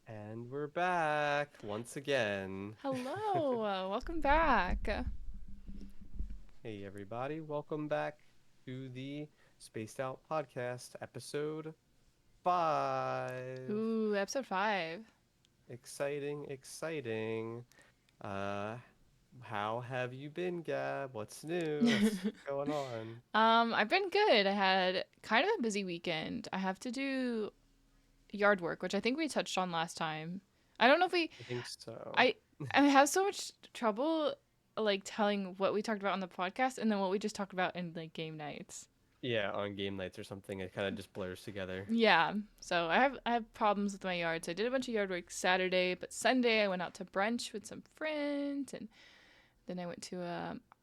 And we're back once again. Hello, welcome back. Hey, everybody, welcome back to the Spaced Out Podcast, episode 5. Ooh, episode 5. Exciting, exciting. Uh, how have you been, Gab? What's new? What's going on? I've been good. I had kind of a busy weekend. I have to do yard work, which I think we touched on last time. I don't know if we I think so. I I have so much trouble like telling what we talked about on the podcast and then what we just talked about in like game nights. Yeah, on game nights or something, it kind of just blurs together. Yeah. So I have problems with my yard. So I did a bunch of yard work Saturday, but Sunday I went out to brunch with some friends and then I went to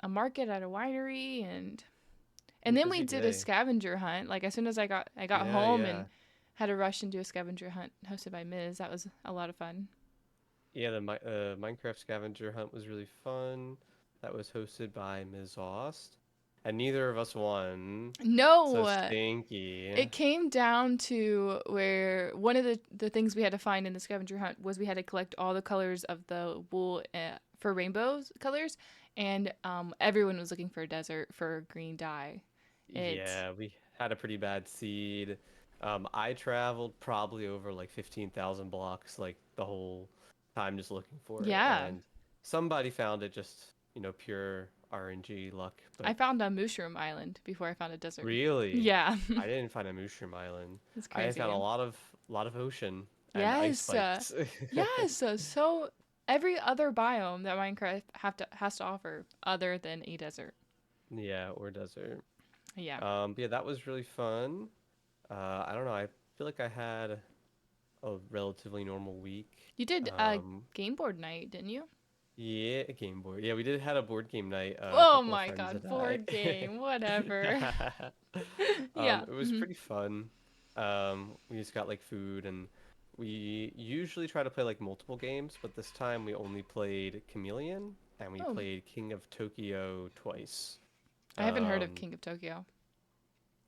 a market at a winery and then we Busy did a day. scavenger hunt. Like as soon as I got Yeah, home yeah. and had to rush and do a scavenger hunt hosted by Ms. That was a lot of fun. Yeah, the Minecraft scavenger hunt was really fun. That was hosted by Ms. Ost. And neither of us won. So No, stinky. it came down to where one of the things we had to find in the scavenger hunt was we had to collect all the colors of the wool for rainbows colors, and everyone was looking for a desert for green dye. It Yeah, we had a pretty bad seed. I traveled probably over like 15,000 blocks like the whole time just looking for it. yeah, And somebody found it just, pure RNG luck. I But found a mushroom island before I found a desert. really, Yeah, I didn't find a mushroom island. it's I found crazy. a lot of ocean and ice Yes, spikes. yes. So every other biome that Minecraft has to offer other than a desert. Yeah, or desert. Yeah, But yeah, that was really fun. I don't know. I feel like I had a relatively normal week. you did a Um, game board night, didn't you? yeah, a game board. Yeah, we did had a board game night. A Oh couple of my friends god, and I. board game, whatever. Yeah. It was pretty fun. We just got like food and we usually try to play like multiple games, but this time we only played Chameleon and we Oh, played King of Tokyo twice. I haven't heard of Um, King of Tokyo.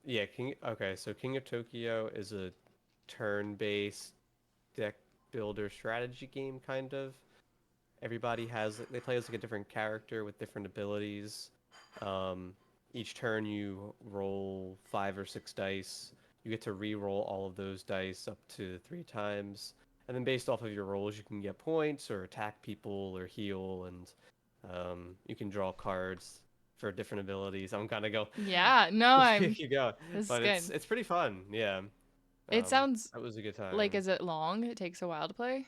yeah, King. Okay, so King of Tokyo is a turn-based deck builder strategy game, kind of. Everybody has they play as like a different character with different abilities. Um, each turn you roll 5 or 6 dice. You get to re-roll all of those dice up to 3 times, and then based off of your rolls, you can get points or attack people or heal, and you can draw cards for different abilities. I'm kind of go Yeah, no, I'm. keep going, This is but it's good. it's pretty fun. Yeah, It sounds that was a good like, time. is it long? It takes a while to play.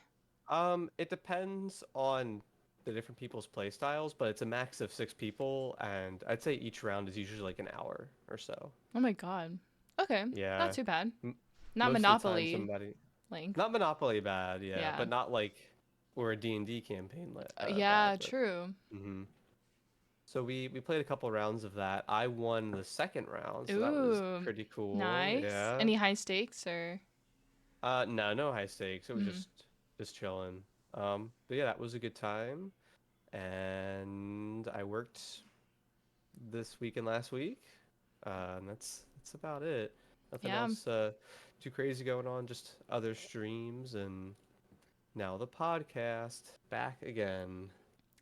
It depends on the different people's play styles, but it's a max of 6 people, and I'd say each round is usually like an hour or so. Oh my god. Okay, not Yeah, too bad. M Not most of the time Monopoly somebody, length. not Monopoly bad, yeah, Yeah. but not like or a D&D campaign bad, Yeah, but true. so we played a couple rounds of that. I won the second round, so that was Ooh, pretty cool. nice. Yeah. Any high stakes or? No, no high stakes. It was Mm. just chilling. But yeah, that was a good time. And I worked this week and last week. And that's about it. Nothing Yeah. else too crazy going on. Just other streams and now the podcast back again.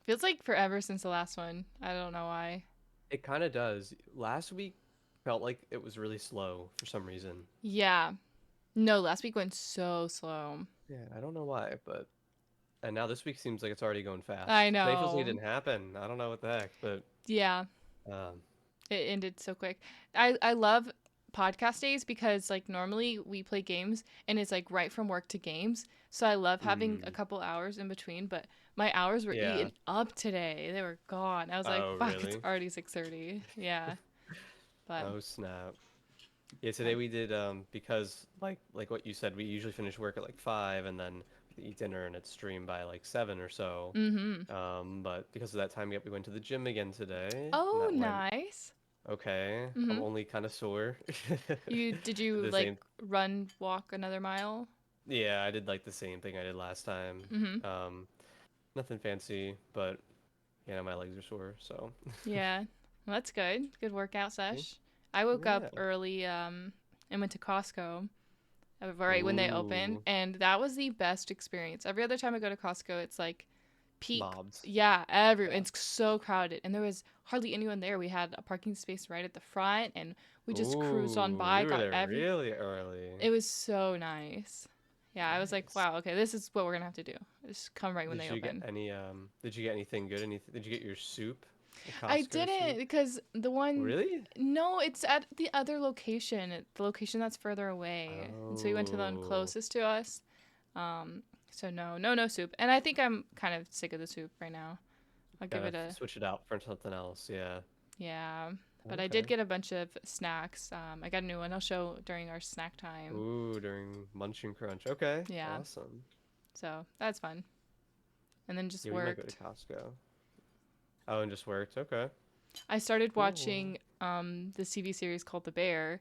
Feels like forever since the last one. I don't know why. It kind of does. Last week felt like it was really slow for some reason. Yeah. No, last week went so slow. Yeah, I don't know why, but and now this week seems like it's already going I fast. Today feels like it know. didn't happen. I don't know what the heck, but Yeah, um, it ended so quick. I love podcast days because like normally we play games and it's like right from work to games. So I love having a mm, couple hours in between, but my hours were yeah. eaten up today. They were gone. I was like, Oh, fuck, it's really? already 6:30. Yeah. But Oh, snap. Yeah, yeah. today we did because like what you said, we usually finish work at like 5 and then we eat dinner and it's streamed by like 7 or so. Mhm. But because of that time gap, we went to the gym again today, and Oh, that went nice. okay. I'm Mhm. only kind of sore. You did Did you the like same. run walk another mile? Yeah, I did like the same thing I did last time. Mhm. Um, Nothing fancy, but yeah, my legs are sore, so Yeah. Well, that's good. Good workout yeah. sesh. I woke up Yeah. early and went to Costco right when they open, Ooh, and that was the best experience. Every other time I go to Costco, it's like peak. mobs. Yeah, every Yeah. it's so crowded, and there was hardly anyone there. We had a parking space right at the front, and we just cruised on Ooh, by, you were got there every. really early. It was so nice. Yeah, I was like, Nice. wow, okay, this is what we're gonna have to do. Just come right when Did they you get open. any did you get anything good? Did you get your soup? The I Costco didn't soup? because the one. Really? No, it's at the other location, the location that's further away. And so we went to the one Oh. closest to us. Um, so no soup. And I think I'm kind of sick of the soup right now. I'll give Kind of it a switch it out for something else, yeah. yeah. But I did Okay. get a bunch of snacks. I got a new one. I'll show during our snack time. Ooh, during Munch and Crunch. Okay, Yeah. awesome. So that's fun. And then just Yeah, we might go to worked. Costco. Oh, and just worked. Okay, I started cool. watching this TV series called The Bear.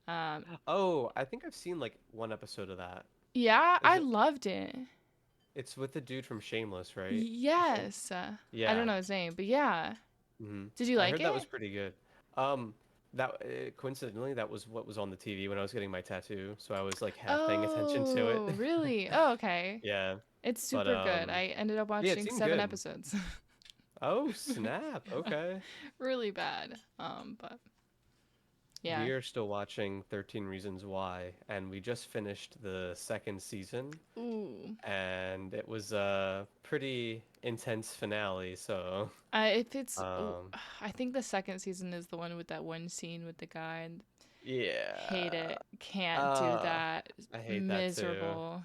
Um, Oh, I think I've seen like one episode of that. yeah, Is I it? loved it. It's with the dude from Shameless, right? I think. Yes. I don't Yeah. know his name, but yeah. Hmm. Did you I like heard that was it? pretty good. That coincidentally that was what was on the TV when I was getting my tattoo, so I was like half paying attention to it. Oh, really? Oh, okay. Yeah, It's but super good. I ended up yeah, it watching seemed 7 good. episodes. Oh, snap. Okay. Really bad. But yeah. We are still watching 13 Reasons Why, and we just finished the second season, Ooh. and it was a pretty intense finale, so If it's, um I think the second season is the one with that one scene with the guy. And hate yeah. it. Can't do Uh that. I hate that too. Miserable.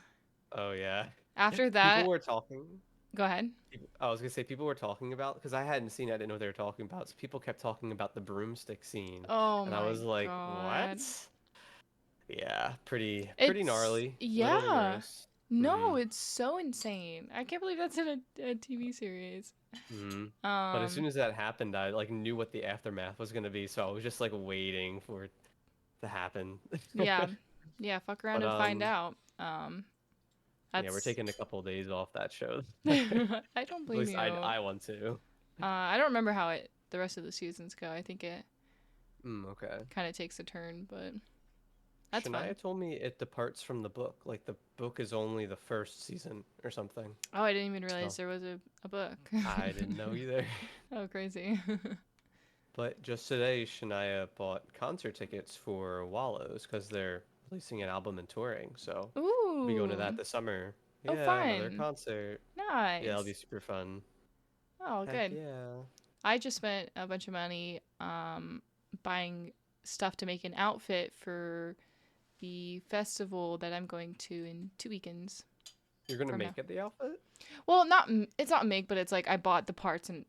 Oh yeah. After People that, were talking. go ahead. I was gonna say people were talking about because I hadn't seen it, I didn't know what they were talking about. So people kept talking about the broomstick scene, Oh and I my was like, god. "What?" Yeah, pretty It's gnarly, little yeah. gross. No, Hmm. it's so insane. I can't believe that's in a TV series. Hmm. But as soon Um, as that happened, I like knew what the aftermath was gonna be, so I was just like waiting for it to happen. yeah. Yeah, fuck around But and find out. yeah, we're That's taking a couple of days off that show. I don't At blame least you. I want to. I don't remember how it the rest of the seasons go. I think it Okay. kind of takes a turn, but that's fun. Shania told me it departs from the book. Like the book is only the first season or something. Oh, I didn't even realize So there was a book. I didn't know either. Oh, crazy. But just today, Shania bought concert tickets for Wallows because they're releasing an album and touring. So we'll be going to that Ooh. this summer. Oh, Yeah, another fun. concert. Yeah, that'll be Nice. super fun. Oh, Heck good. yeah. I just spent a bunch of money buying stuff to make an outfit for the festival that I'm going to in 2 weekends You're gonna from now. make it the outfit? Well, not it's not make, but it's like I bought the parts and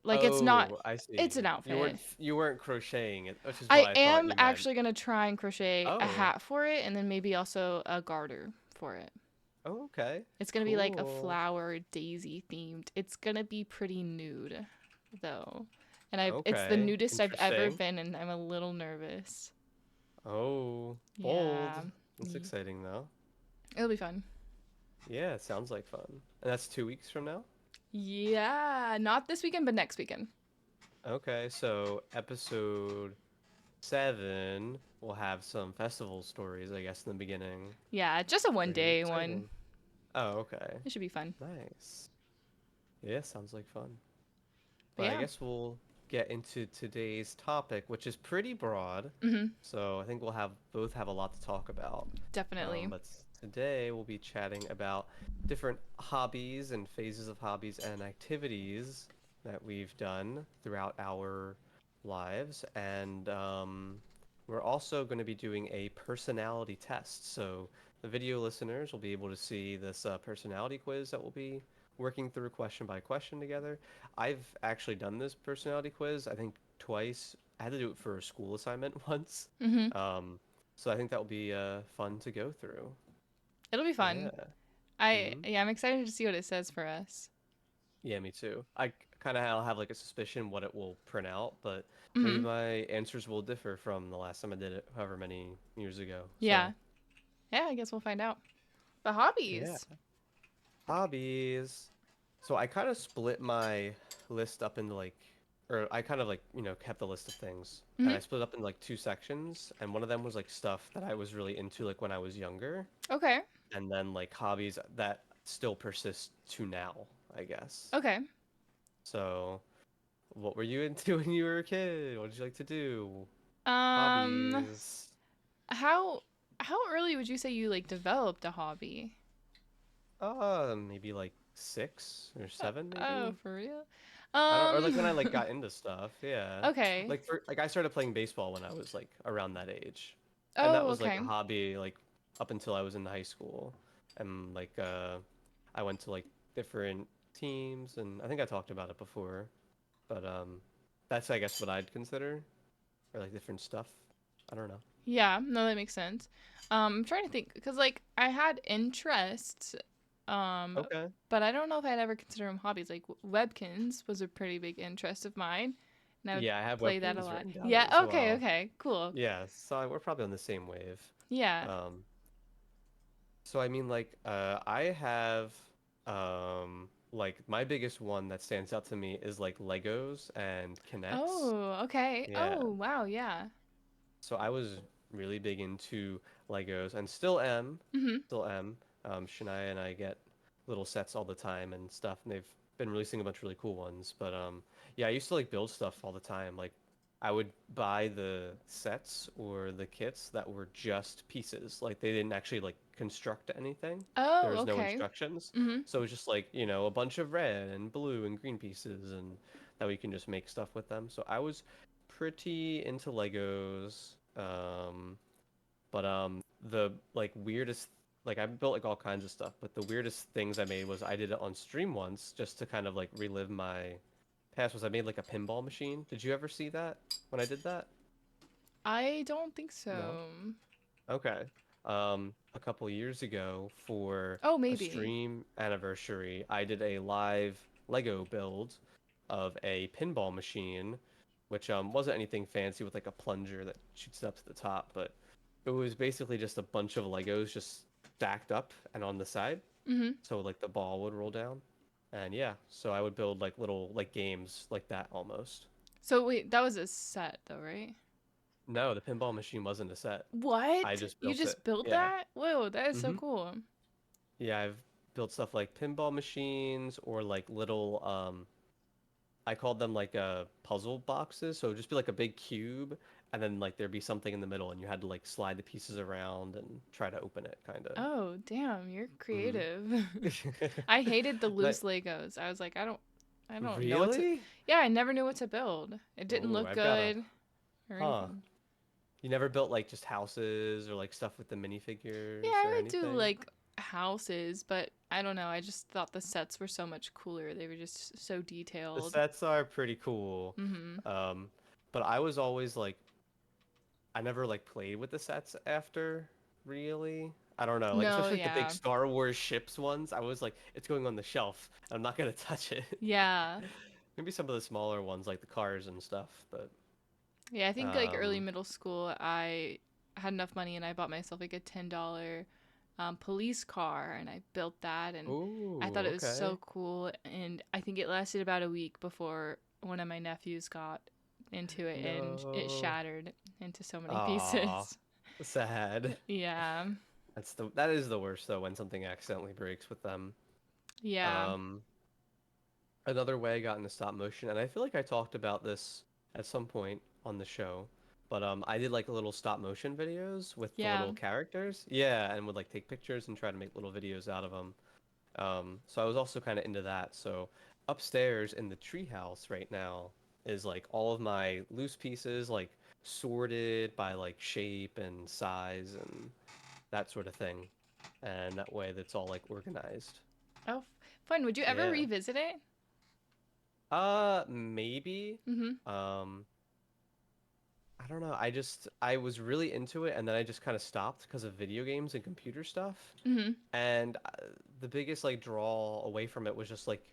like it's not. Oh, I It's an see. outfit. You weren't crocheting it, which is what I I thought am you meant. actually gonna try and crochet a Oh. hat for it, and then maybe also a garter for it. Oh, okay. It's gonna be like a Cool. flower daisy themed. It's gonna be pretty nude, though, and it's the Okay. nudest I've ever Interesting. been, and I'm a little nervous. Oh, bold. Yeah, That's exciting though. it'll be fun. Yeah, it sounds like fun. And that's 2 weeks from now? Yeah, not this weekend, but next weekend. Okay, so episode 7 will have some festival stories, I guess, in the beginning. Yeah, just a one Pretty day one. exciting. Oh, okay. It should be fun. Nice. Yeah, sounds like fun. But But I yeah, guess we'll get into today's topic, which is pretty broad. hmm So I think we'll have both have a lot to talk about. definitely. But today we'll be chatting about different hobbies and phases of hobbies and activities that we've done throughout our lives. And we're also going to be doing a personality test. So the video listeners will be able to see this personality quiz that we'll be working through question by question together. I've actually done this personality quiz, I think twice. I had to do it for a school assignment once. hmm Um, so I think that will be fun to go through. It'll be fun. Yeah. I Hmm. yeah, I'm excited to see what it says for us. Yeah, me too. I kind of have like a suspicion what it will print out, but maybe hmm my answers will differ from the last time I did it, however many years ago. Yeah, So, yeah. I guess we'll find out. The yeah. hobbies. Hobbies. So I kind of split my list up into like or I kind of like, kept a list of things and I Hmm. split up in like two sections, and one of them was like stuff that I was really into like when I was younger, Okay. and then like hobbies that still persist to now, I guess. Okay. So, what were you into when you were a kid? What did you like to do? Um, Hobbies. how how early would you say you like developed a hobby? Maybe like 6 or 7, Oh, maybe. for real? I don't, or like when I like Um, got into stuff, yeah. okay. Like I started playing baseball when I was like around that age. And that Oh, was like okay. a hobby like up until I was in high school. And like I went to like different teams, and I think I talked about it before. But that's, I guess, what I'd consider, or like different stuff. I don't know. Yeah, no, that makes sense. I'm trying to think because like I had interests, um, Okay. but I don't know if I'd ever consider them hobbies. Like Webkins was a pretty big interest of mine, and I would Yeah, I have play that a Webkins lot. written down as Yeah. Okay. well. Okay. Cool. Yeah, so we're probably on the same wave. Yeah. Um, So I mean, like, I have, like my biggest one that stands out to me is like Legos and Kinects. Oh. Okay. Yeah. Oh. Wow. Yeah. So I was really big into Legos and still am, Mhm. still am. Shania and I get little sets all the time and stuff, and they've been releasing a bunch of really cool ones. But yeah, I used to like build stuff all the time. Like I would buy the sets or the kits that were just pieces. Like they didn't actually like construct anything. There Oh. was no Okay. instructions. Mhm. So it was just like, a bunch of red and blue and green pieces, and that we can just make stuff with them. So I was pretty into Legos. But the like weirdest, like I built like all kinds of stuff, but the weirdest things I made was I did it on stream once just to kind of like relive my past. Was I made like a pinball machine? Did you ever see that when I did that? I don't think No. so. Okay. A couple years ago for Oh, a maybe. stream anniversary, I did a live Lego build of a pinball machine, which wasn't anything fancy with like a plunger that shoots it up to the top, but it was basically just a bunch of Legos just stacked up and on the side, Mhm. so like the ball would roll down. And yeah, so I would build like little like games like that almost. So wait, that was a set though, right? No, the pinball machine wasn't a set. I What? just You built it. just built Yeah. that? Whoa, that is so Mm-hmm. cool. Yeah, I've built stuff like pinball machines or like little I called them like puzzle boxes. So it'd just be like a big cube, and then like there'd be something in the middle, and you had to like slide the pieces around and try to open it kind of. Oh, damn, you're Mm. creative. I hated the But loose Legos. I was like, I don't know what to. really? Yeah, I never knew what to build. It didn't Oh, look I've got a good or huh. anything. You never built like just houses or like stuff with the Yeah, minifigures or I would do anything? like houses, but I don't know. I just thought the sets were so much cooler. They were just so The detailed. sets are pretty cool. Mhm. Um, but I was always like I never like played with the sets after, really. I don't know, like No, especially like the big yeah. Star Wars ships ones. I was like, it's going on the shelf. I'm not gonna touch it. Yeah. Maybe some of the smaller ones like the cars and stuff, but Yeah, I think like early um, middle school, I had enough money and I bought myself like a $10 police car and I built that and I thought ooh, it was so okay. cool and I think it lasted about a week before one of my nephews got into it and it No. shattered into so many Aw, pieces. sad. Yeah. That is the worst though when something accidentally breaks with them. Yeah. Um, Another way I got into stop motion, and I feel like I talked about this at some point on the show, but I did like little stop motion videos with the Yeah. little characters. Yeah, and would like take pictures and try to make little videos out of them. So I was also kind of into that. So upstairs in the treehouse right now is like all of my loose pieces, like sorted by like shape and size and that sort of thing. And that way that's all like organized. Oh, fun. Would you ever Yeah. revisit it? Maybe. Mm-hmm. Um, I don't know. I was really into it, and then I just kind of stopped because of video games and computer stuff. Mm-hmm. And the biggest like draw away from it was just like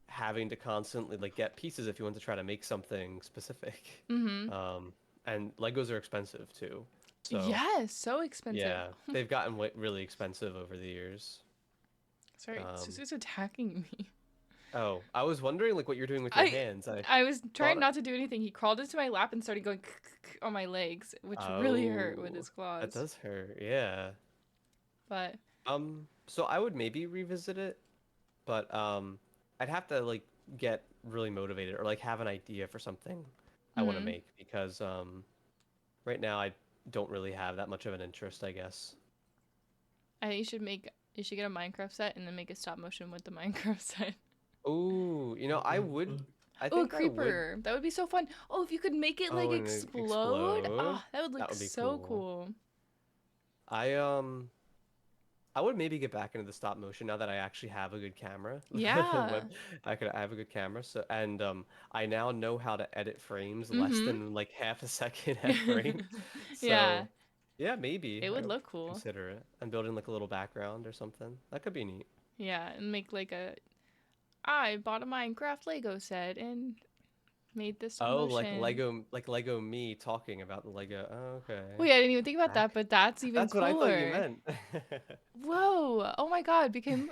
having to constantly like get pieces if you want to try to make something specific. Mm-hmm. Um, and Legos are expensive too. So Yes, so expensive. yeah, they've gotten really expensive over the years. Sorry, Um, Susu's attacking me. Oh, I was wondering like what you're doing with your I hands. I I was trying thought, not to do anything. He crawled into my lap and started going on my legs, which really hurt with oh, his that claws. does hurt. Yeah. But So I would maybe revisit it, but I'd have to like get really motivated or like have an idea for something I want to mhm. make because right now I don't really have that much of an interest, I guess. I think you should get a Minecraft set and then make a stop motion with the Minecraft set. Oh, I Oh, a think I would. creeper. That would be so fun. Oh, if you could make it like Oh, and it explode. explode. Ah, that would That look would be so cool. cool. I I would maybe get back into the stop motion now that I actually have a good camera. Yeah. When I have a good camera, so and I now know how to edit frames less Mhm. than like half a second at frame. Yeah, So yeah, maybe it I would would look cool. consider it. And building like a little background or something. That could be neat. Yeah, and make like a I bought a Minecraft Lego set and made this stop Oh, motion. Like Lego me talking about the Lego. Oh, okay. Wait, I didn't even think about Back. that, but that's even That's what I thought you cooler. meant. Whoa! Oh my God! Become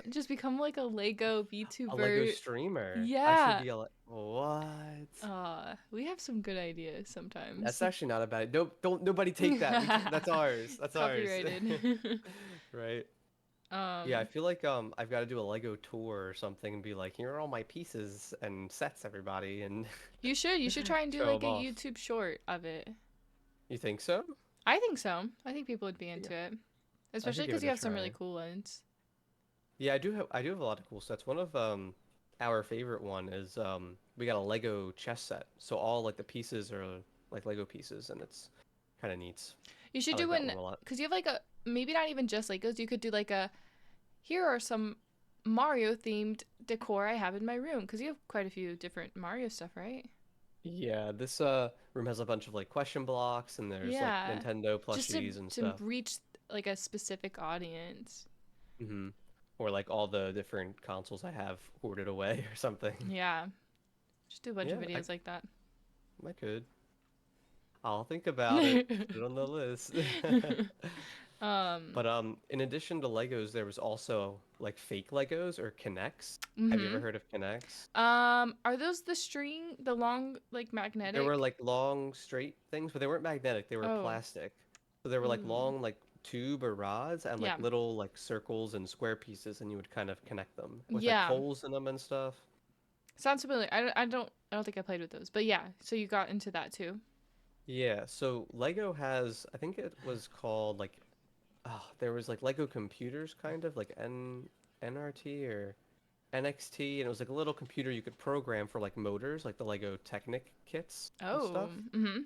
like a Lego A Lego VTuber. streamer. I should Yeah. be a what? We have some good ideas That's sometimes. actually not a bad. Nope, don't nobody take that. That's ours. That's ours. Copyrighted. Right. Yeah, I um, feel like I've got to do a Lego tour or something and be like, here are all my pieces and sets, everybody, and you should try and do show like them a off. YouTube short of it. You think so? I think so. I think people would be Yeah, into it, I especially should give because it you a have some really try. cool ones. Yeah, I do have a lot of cool sets. One of our favorite one is we got a Lego chess set. So all like the pieces are like Lego pieces and it's kind of neat. You should I like do that an one a lot. because you have like a maybe not even just Legos. You could do like a here are some Mario themed decor I have in my room because you have quite a few different Mario stuff, right? Yeah, this room has a bunch of like question blocks and there's like Yeah, Nintendo just plushies and to stuff. reach like a specific audience. Hmm. Or like all the different consoles I have hoarded away or something. Yeah, just do a bunch of Yeah, videos like that. I could. I'll think about it. Put it on the list. um, But in addition to Legos, there was also like fake Legos or Connects. Have you ever mm-hmm. heard of Connects? Are those the long, like They were magnetic? like long straight things, but they weren't magnetic, they were Oh, plastic. So they were like ooh, long like tube or rods and yeah, like little like circles and square pieces and you would kind of connect them with like yeah. holes in them and stuff. Sounds familiar. I don't think I played with those, but yeah. So you got into that too. Yeah, so Lego has, I think it was called like, there was like Lego computers kind of like NRT or NXT, and it was like a little computer you could program for like motors, like the Lego Technic kits and Oh, stuff. mm-hmm.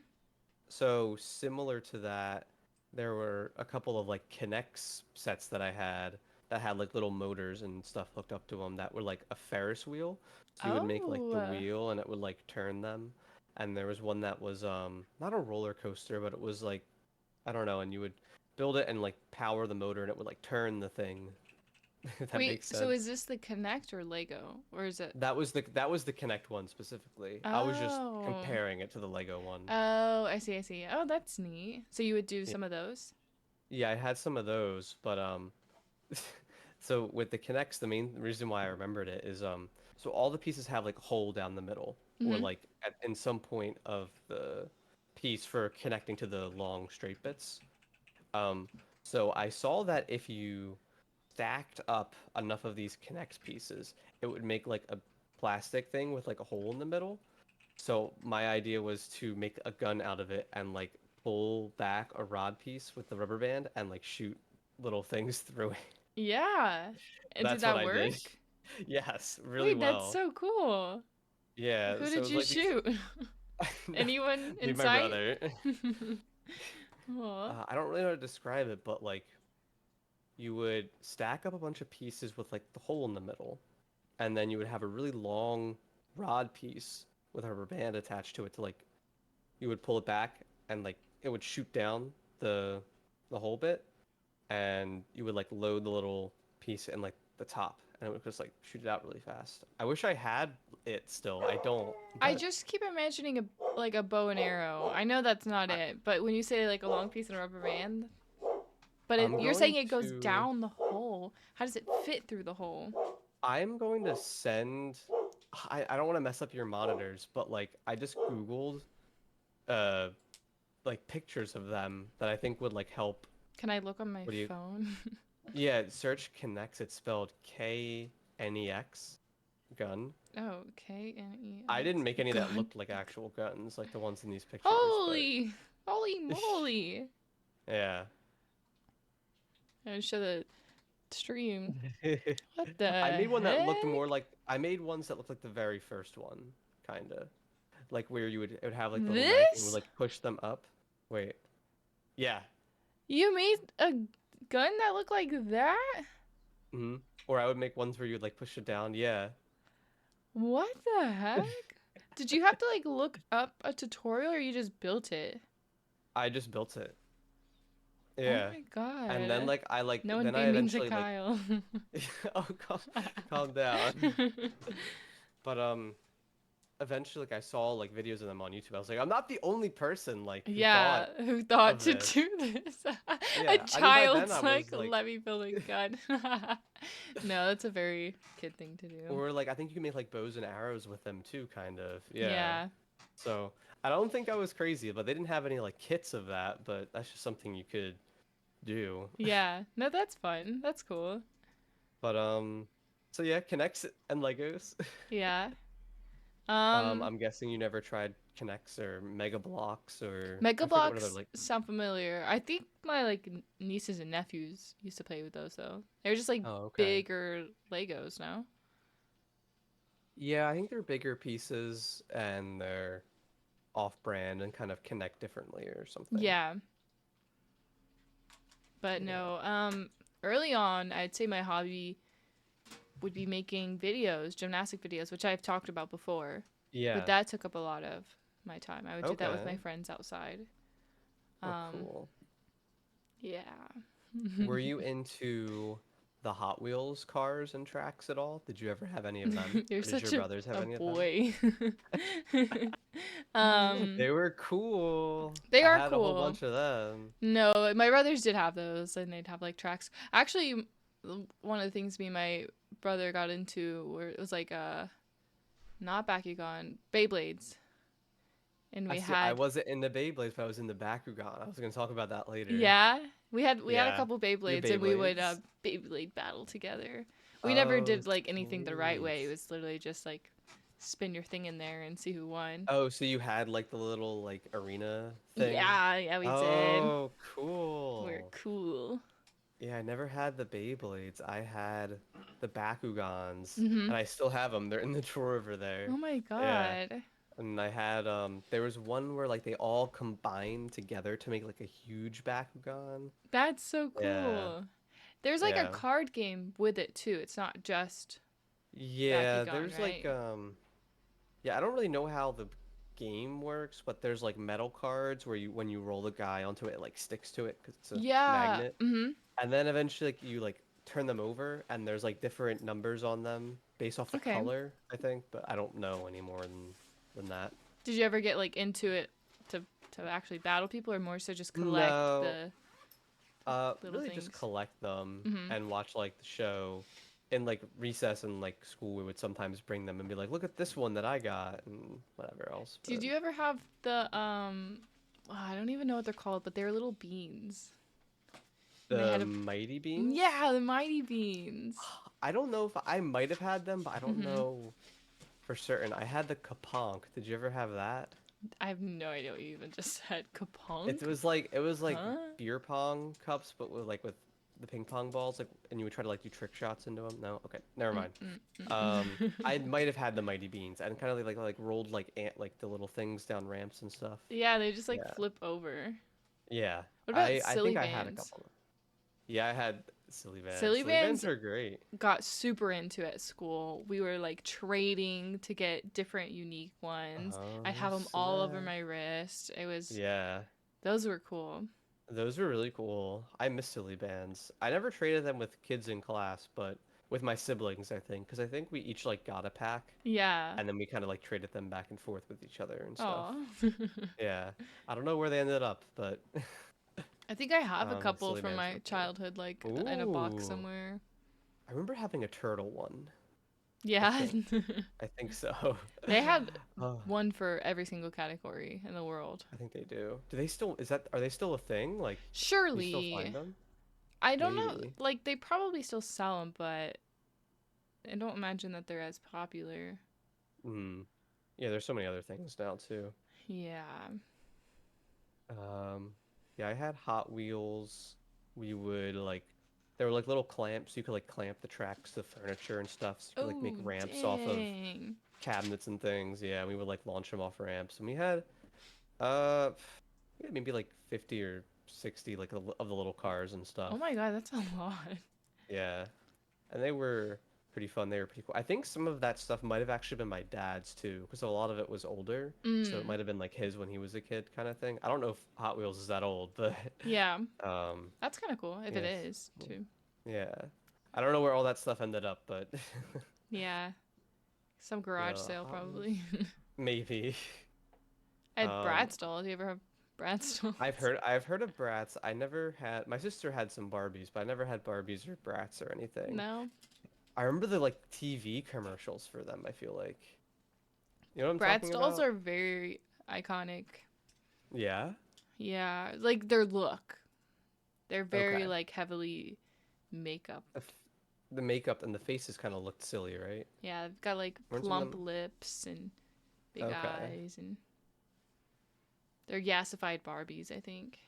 So similar to that, there were a couple of like Kinects sets that had like little motors and stuff hooked up to them that were like a Ferris wheel. So you would make like Oh, the wheel and it would like turn them. And there was one that was not a roller coaster, but it was like I don't know, and you would build it and like power the motor and it would like turn the thing. If that wait. makes So is sense. this the Connect or Lego, or is it? That was the Kinect one specifically. I was just Oh, comparing it to the Lego one. oh, I see, I see. Oh, that's neat. So you would do Yeah, some of those. yeah, I had some of those, but so with the Kinects, the main reason why I remembered it is so all the pieces have like a hole down the middle or Mm-hmm. like in some point of the piece for connecting to the long straight bits. Um, so I saw that if you stacked up enough of these Kinect pieces, it would make like a plastic thing with like a hole in the middle. So my idea was to make a gun out of it and like pull back a rod piece with the rubber band and like shoot little things through it. Yeah. And did That's what that I did. work? Yes, really Wait, that's well. so cool. Yeah, Who so it did was you like these. shoot? No, Anyone in me and my sight? brother. Aw. I don't really know how to describe it, but like you would stack up a bunch of pieces with like the hole in the middle, and then you would have a really long rod piece with a rubber band attached to it to like you would pull it back and like it would shoot down the whole bit, and you would like load the little piece in like the top, and it would just like shoot it out really fast. I wish I had it still. I don't, I but just keep imagining a bow and arrow. I know that's not I, it, but when you say like a long piece and a rubber band, but I'm you're saying going it goes to down the hole. How does it fit through the hole? I'm going to send. I don't want to mess up your monitors, but like I just Googled uh like pictures of them that I think would like help. Can I look on my What do you? phone? Yeah, search Kinex. It's spelled Knex. Gun. Oh, Knex. I didn't make any that Gun. looked like actual guns, like the ones in these pictures, but Holy moly! yeah. I show the stream. What the I made one that looked more heck? like I made ones that looked like the very first one, kind of. Like where it would have like the little knife and would This? like push them up. Wait. Yeah. You made a gun that looked like that? Hmm. Or I would make ones where you would like push it down. Yeah. What the heck? Did you have to like look up a tutorial or you just built it? I just built it. Oh Yeah. my And then god. like I like No one then I beat me to eventually like Kyle. oh calm down. But eventually like I saw like videos of them on YouTube. I was like, I'm not the only person like who Yeah, thought who thought of to this. do this? A Yeah. I mean by then I child's like, was like let me build a gun. No, that's a very kid thing to do. or like I think you can make like bows and arrows with them too, kind of. Yeah. Yeah. So I don't think I was crazy, but they didn't have any like kits of that, but that's just something you could do. Yeah. No, that's fun. That's cool. But so yeah, Connects and Legos. Yeah. Um, I'm guessing you never tried Connects or Mega Blocks or Mega I forget what other Bloks like sound familiar. I think my like nieces and nephews used to play with those though. They're just like oh okay. bigger Legos now. Yeah, I think they're bigger pieces and they're off-brand and kind of connect differently or something. Yeah. But Yeah. no, early on, I'd say my hobby would be making videos, gymnastic videos, which I've talked about before. But Yeah. that took up a lot of my time. I would do that with my Okay. friends outside. Oh, Um, cool. yeah. Were you into the Hot Wheels cars and tracks at all? Did you ever have any of them? You're Or did your such brothers have a any of them? boy. um, They were cool. they I are had a whole cool. bunch of them. No, my brothers did have those, and they'd have like tracks. Actually, one of the things me and my brother got into were it was like not Bakugan, Beyblades, and I we see. I had wasn't in the Beyblades, but I was in the Bakugan. I was gonna talk about that later. yeah, we had a Yeah, couple your Beyblades, and we would Beyblades. Beyblade battle together. We never Oh, did like anything the right sweet. way. It was literally just like spin your thing in there and see who won. Oh, so you had like the little like arena thing? Yeah, yeah, we did. Oh, We're cool. cool. Yeah, I never had the Beyblades. I had the Bakugans, Mhm. and I still have them. They're in the drawer over there. Oh my Yeah. god. And I had there was one where like they all combined together to make like a huge Bakugan. That's so Yeah. cool. There's like a Yeah. card game with it too. It's not just Yeah, Bakugan, there's like right? yeah, I don't really know how the game works, but there's like metal cards where you when you roll the guy onto it, it like sticks to it because it's a Yeah. magnet. Mhm. And then eventually like, you like turn them over and there's like different numbers on them based off the Okay. color, I think, but I don't know any more than that. Did you ever get like into it to actually battle people or more so just collect No, the little really just things? collect them Mhm. and watch like the show. In like recess and like school, we would sometimes bring them and be like, "Look at this one that I got," and whatever else. Did But you ever have the I don't even know what they're called, but they're little beans. And they the had a Mighty Beans, yeah, the mighty beans. I don't know if I might have had them, but I don't Mhm. know for certain. I had the Kaponk. Did you ever have that? I have no idea what you even just said. It Kapunk? was like Huh? beer pong cups, but with the ping pong balls, like, and you would try to like do trick shots into them. No, okay, never Mm, mind. mm, mm, I mm. might have had the Mighty Beans and kind of like rolled like ant like the little things down ramps and stuff. Yeah, they just like Yeah, flip over. yeah. What about I silly think I had a bands? couple. Yeah, I had silly bands. Silly Silly bands bands are great. got super into at school. We were like trading to get different unique ones. I'd Oh have them all over snap! my wrist. It was Yeah, those were cool. those were really cool. I miss silly bands. I never traded them with kids in class, but with my siblings, I think, because I think we each like got a pack, Yeah. and then we kind of like traded them back and forth with each other and stuff. Oh. Yeah, I don't know where they ended up, but I think I have a couple silly from bands my were cool. childhood like in a box Ooh, somewhere. I remember having a turtle one. I Yeah. think. I think so. They had Oh, one for every single category in the world. I think they do. Do they still, are they still a thing? Like, you still find Surely. them? I don't know. Maybe. Like, they probably still sell them, but I don't imagine that they're as popular. Hmm. Yeah, there's so many other things now too. Yeah. Um, yeah, I had Hot Wheels. We would like, there were like little clamps. You could like clamp the tracks to furniture and stuff. So you could like make Oh, ramps off of dang. cabinets and things. Yeah, we would like launch them off ramps. And uh, we had maybe like 50 or 60 like of the little cars and Oh stuff. my god, that's a lot. Yeah, and they were pretty fun. They were pretty cool. I think some of that stuff might have actually been my dad's too, because a lot of it was older. So it Mm. might have been like his when he was a kid kind of thing. I don't know if Hot Wheels is that old, but Yeah. um, That's kind of cool if it yes, is, too. yeah. I don't know where all that stuff ended up, but Yeah. Some garage yeah, sale, Hot Wheels probably. maybe. I had Um, Bratz dolls. Do you ever have Bratz dolls? I've heard of Bratz. I never had. My sister had some Barbies, but I never had Barbies or Bratz or anything. No. I remember the like TV commercials for them. I feel like you know what I'm Bratz talking dolls about? are very iconic. Yeah. Yeah. Like their look. They're very, Okay. like, heavily makeup. The, f- the makeup and the faces kind of looked silly, right? Yeah, they've got, like, Weren't some of plump them? lips and big Okay. eyes, and they're yassified Barbies, I think.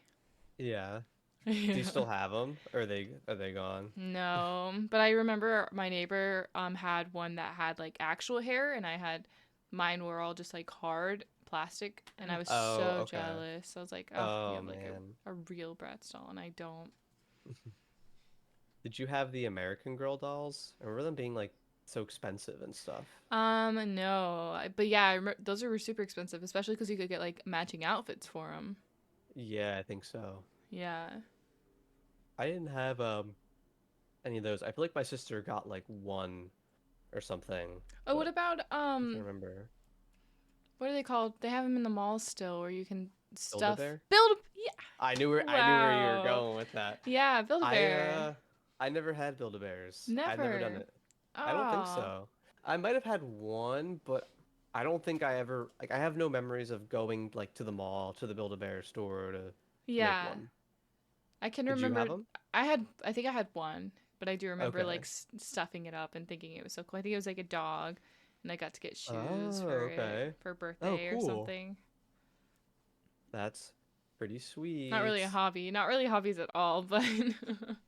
Yeah. Do you Yeah. still have them? Or are they gone? No, but I remember my neighbor had one that had like actual hair, and I had mine were all just like hard plastic, and I was Oh, so okay. jealous. I was like, oh, you Oh have like man. a real Bratz doll, and I don't. Did you have the American Girl dolls? I remember them being like so expensive and stuff. No, but yeah, those are super expensive, especially because you could get like matching outfits for them. Yeah, I think so. Yeah. I didn't have any of those. I feel like my sister got like one or something, Oh, what but about I can't remember. what are they called? They have them in the mall still, where you can stuff Build-A-Bear? build. Yeah. I knew where you were Wow. going with that. Yeah, Build a I Bear. uh I never had Build-A-Bears. I'd never done Never. it. I don't think Oh. so. I might have had one, but I don't think I ever like I have no memories of going like to the mall, to the Build-A-Bear store to make Yeah. one. I can Did you remember have them? I think I had one, but I do remember like Okay. stuffing it up and thinking it was so cool. I think it was like a dog, and I got to get shoes Oh, for it okay. for Oh, birthday or cool. something. That's pretty Not really a sweet. hobby. Not really hobbies at all, but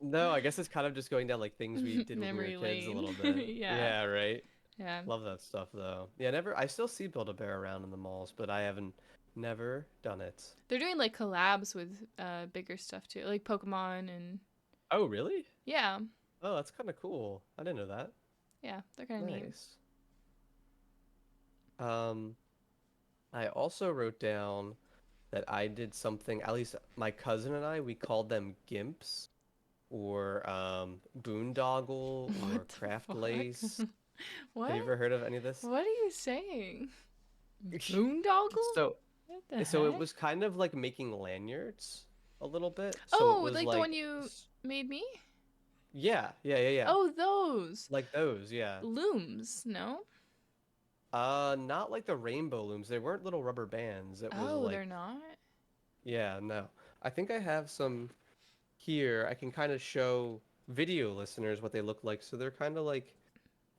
No, I guess it's kind of just going down like things we did when we were memory kids a lane. little bit. Yeah. Yeah, right. Yeah. Love that stuff though. Yeah, never. I still see Build-A-Bear around in the malls, but I haven't never done it. They're doing like collabs with bigger stuff too, like Pokemon and Oh, really? yeah. Oh, that's kind of cool. I didn't know that. Yeah, they're kind of neat. Nice. Um, I also wrote down that I did something, at least my cousin and I, we called them gimps or boondoggle or What craft the fuck? lace. Have What? you ever heard of any of this? What are you saying? Boondoggle? So, What the so it heck? was kind of like making lanyards a little bit. So it Oh, was like the like, one you made me? yeah, yeah, yeah, yeah. Oh, those Like those, yeah. looms. No. Not like the rainbow looms. They weren't little rubber bands. It was Oh, like, they're not. yeah, no. I think I have some here. I can kind of show video listeners what they look like. So they're kind of like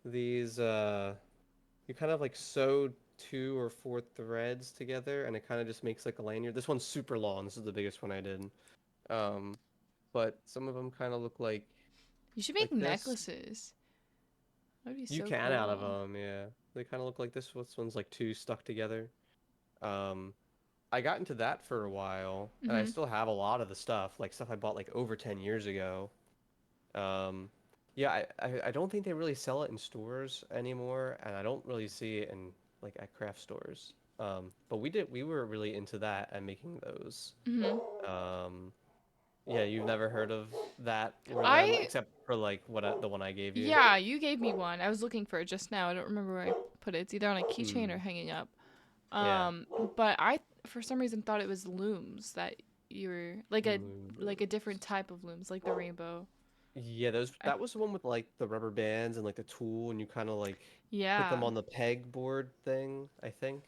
these, you kind of like sew two or four threads together and it kind of just makes like a lanyard. This one's super long. This is the biggest one I did. Um, but some of them kind of look You should make like this. necklaces. That'd be You so can out of cool. them, yeah. They kind of look like this. This one's like two stuck together. Um, I got into that for a while, and I Mhm. still have a lot of the stuff, like stuff I bought like over 10 years ago. Um, yeah, I don't think they really sell it in stores anymore, and I don't really see it in like at craft stores. But we were really into that and making those. Mhm. Um, yeah, you've never heard of that or them I except for like the one I gave you. yeah, you gave me one. I was looking for it just now. I don't remember where I put it. It's either on a keychain or Hmm. hanging up. Yeah. But I for some reason thought it was looms that you were like a Looms. different type of looms, like the rainbow. Yeah, those I, that was the one with like the rubber bands and like the tool, and you kind of like put them yeah, on the pegboard thing, I think.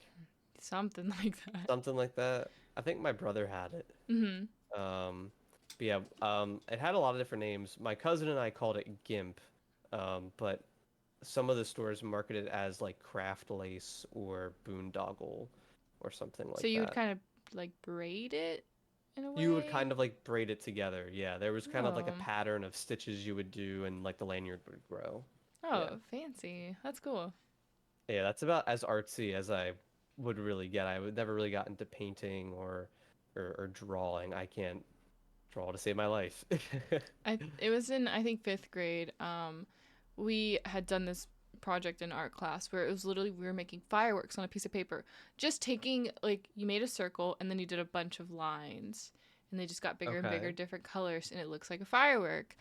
something like that. Something like that. I think my brother had it. Hmm. But yeah, it had a lot of different names. My cousin and I called it GIMP, but some of the stores marketed it as like Craft Lace or Boondoggle or something So like you would that. kind of like braid it in a You would way. kind of like braid it together. Yeah, there was kind of like a Oh, pattern of stitches you would do and like the lanyard would grow. Yeah. oh, fancy. That's cool. Yeah, that's about as artsy as I would really get. I would never really got into painting or drawing. I can't draw to save my life. It was in I think fifth grade. We had done this project in art class where it was literally we were making fireworks on a piece of paper, just taking like you made a circle and then you did a bunch of lines, and they just got bigger and bigger, Okay. different colors, and it looks like a firework.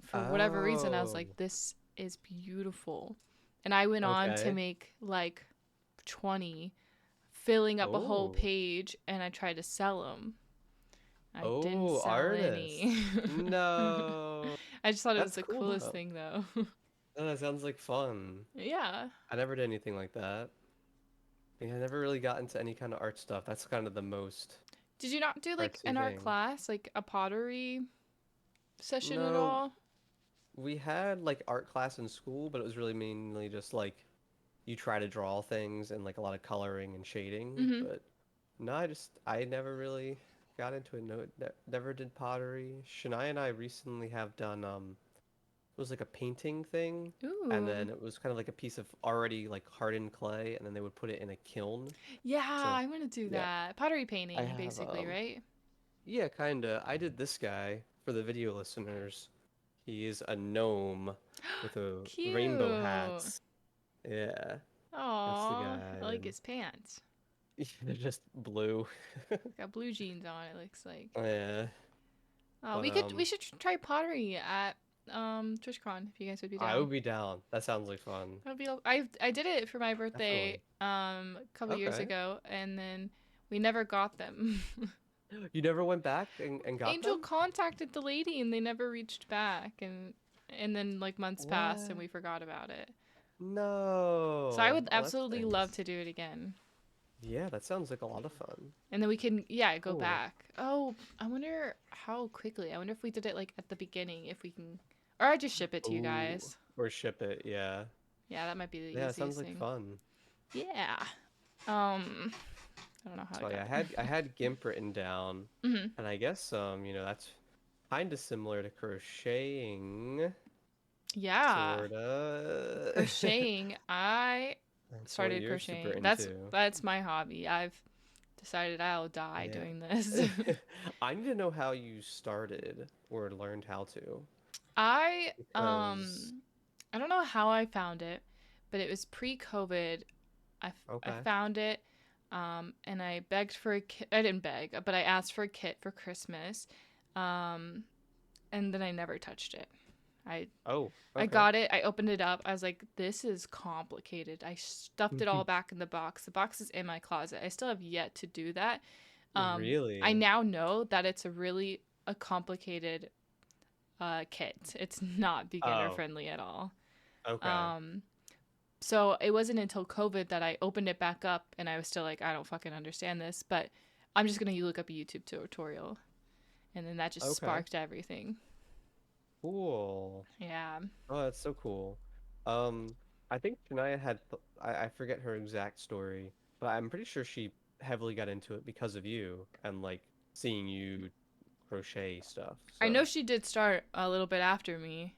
For whatever reason, I was like, Oh, this is beautiful, and I went on to okay. make like 20, filling up a whole Oh. page, and I tried to sell them. I didn't Oh, sell any. artist. No. I just thought it was That's the cool coolest though. thing, though. Oh, that sounds like fun. Yeah. I never did anything like that. Yeah, I never really got into any kind of art stuff. That's kind of the most Did you not do like artsy an art thing. class, like a pottery session at No, all? we had like art class in school, but it was really mainly just like you try to draw things and like a lot of coloring and shading. Mm-hmm. But no, I never really got into it. No, never did pottery. Shania and I recently have done it was like a painting thing, and Ooh. then it was kind of like a piece of already like hardened clay, and then they would put it in a kiln. Yeah, So I want to do yeah, that. Pottery I painting, have basically, right? yeah, kinda. I did this guy for the video listeners. He is a gnome with a rainbow Cute. hats. Yeah, that's the Aw, guy, I like and his pants. they're just blue. Got blue jeans on, it looks like. Yeah, Oh, but we should try pottery at TwitchCon if you guys would be I down. would be down. That sounds like fun. That'd be I did it for my birthday Definitely. a couple years Okay. ago, and then we never got them. You never went back and got Angel them? contacted the lady and they never reached back, and then like months passed and What? we forgot about it. So I No. would Oh, that absolutely love stinks. to do it again. Yeah, that sounds like a lot of fun. And then we can yeah, go Cool. back. Oh, I wonder how quickly. I wonder if we did it like at the beginning if we can, or I just ship it to you Ooh. guys. Or ship it, yeah. Yeah, that might be the Yeah, it sounds easiest like thing. fun. Yeah. Um I don't know how I So yeah, got I had GIMP written down, it. Mhm. and I guess that's kind of similar to crocheting, Yeah. sorta. Crocheting. I That's what started you're super crocheting. into. That's my hobby. I've decided I'll die Yeah. doing this. I need to know how you started or learned how to, I because I don't know how I found it, but it was pre-COVID. I okay. found it, and I begged for a kit. I didn't beg, but I asked for a kit for Christmas, um, and then I never touched it. I Oh, I okay. got it. I opened it up. I was like, this is complicated. I stuffed it all back in the box. The box is in my closet. I still have yet to do that. I Really? now know that it's a complicated kit. It's not beginner Oh, friendly at all. okay. Um, so it wasn't until COVID that I opened it back up and I was still like, I don't fucking understand this, but I'm just gonna look up a YouTube tutorial, and then that just Okay. sparked everything. Cool. Yeah. Oh, that's so cool. Um, I think Shania had, I forget her exact story, but I'm pretty sure she heavily got into it because of you and like seeing you crochet stuff. I know So, she did start a little bit after me,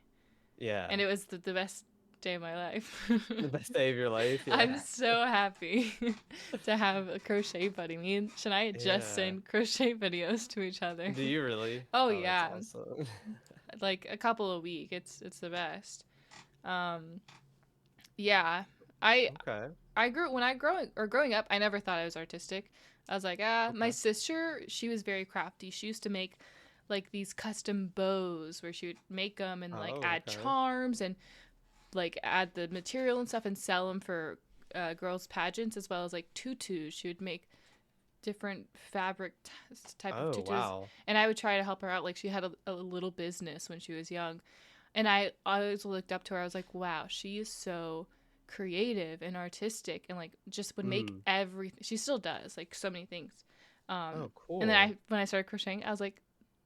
yeah, and it was the best day of my life. the best day of your life. I'm Yeah. so happy to have a crochet buddy. Me and Shania just Yeah. send crochet videos to each other. Do you really? Oh Oh, that's yeah, awesome. like a couple a week. It's the best. Um, yeah, I Okay. I grew when I growing up, I never thought I was artistic. I was like, ah, my Okay. sister, she was very crafty. She used to make like these custom bows where she would make them and like Oh, add okay. charms and like add the material and stuff and sell them for girls pageants as well as like tutus. She would make different type of Oh, tutus, wow. and I would try to help her out. Like she had a little business when she was young, And I always looked up to her. I was like, wow, she is so creative and artistic and like just would make Mm. everything. She still does like so many things. Oh, And then cool. when I started crocheting, I was like,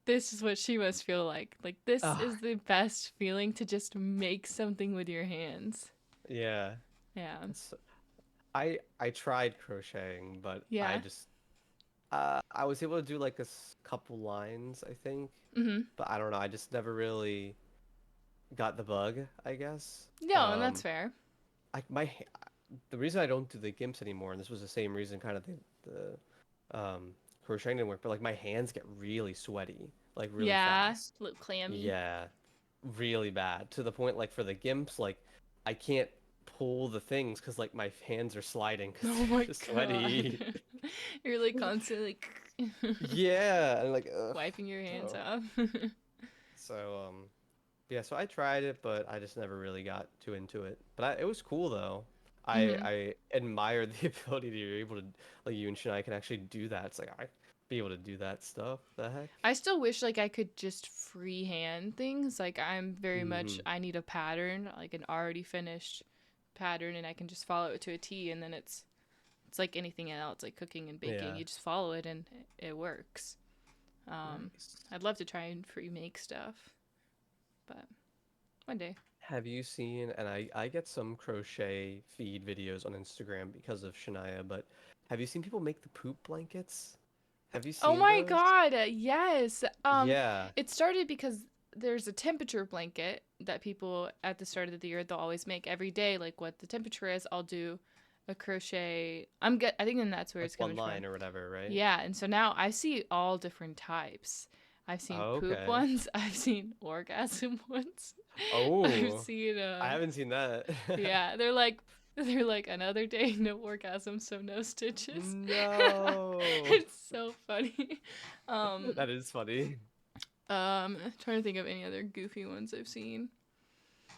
this is what she must feel like. Like this Ah, is the best feeling to just make something with your hands. yeah. Yeah. That's, I tried crocheting, but I Yeah. just I was able to do like couple lines, I think, Mhm. but I don't know. I just never really got the bug, I guess. No, and that's fair. I my ha- the reason I don't do the gimps anymore, and this was the same reason, kind of the crocheting didn't work, but like my hands get really sweaty, like really Yeah. fast. A little clammy. Yeah, really bad to the point like for the gimps, like I can't pull the things because like my hands are sliding because Oh they're my just god. sweaty. You're like constantly Yeah, and like wiping your hands oh. off. So yeah, so I tried it, but I just never really got too into it. But it was cool though. Mhm. I admired the ability to be able to, like, you and Shania can actually do that. It's like I be able to do that stuff. The heck? I still wish like I could just freehand things. Like I'm very much Hmm. I need a pattern, like an already finished pattern and I can just follow it to a T and then it's like anything else, like cooking and baking. Yeah. You just follow it and it works. Nice. I'd love to try and free make stuff, but one day. Have you seen, and I get some crochet feed videos on Instagram because of Shania, but have you seen people make the poop blankets? Have you Oh seen my those? god, yes. Yeah. It started because there's a temperature blanket that people at the start of the year they'll always make every day, like what the temperature is. I'll do a crochet. I think then that's where Like it's one coming from. line or whatever, right? Yeah, and so now I see all different types. I've seen Oh, poop okay. ones. I've seen orgasm ones. I've Oh, seen I haven't seen that. yeah, they're like another day no orgasm so no stitches. No. It's so funny. Um That is funny. trying to think of any other goofy ones I've seen.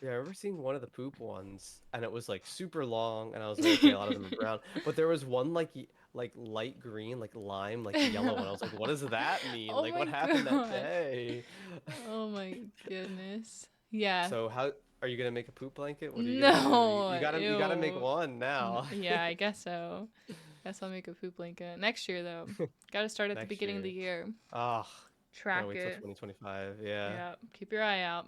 Yeah, I remember seeing one of the poop ones, and it was like super long, and I was like, okay, a lot of them are brown, but there was one like like light green, like lime, like yellow, and I was like, what does that mean? Oh Like, my what happened that god. day? Oh my goodness. Yeah. So how are you gonna make a poop blanket? What are you gonna do? No. You gotta make Ew. one now. Yeah, I guess so. Guess I'll make a poop blanket next year though. Got to start at the Next beginning of the year. year. Ah, can't Track wait till it. 2025. Yeah. Yeah, keep your eye out.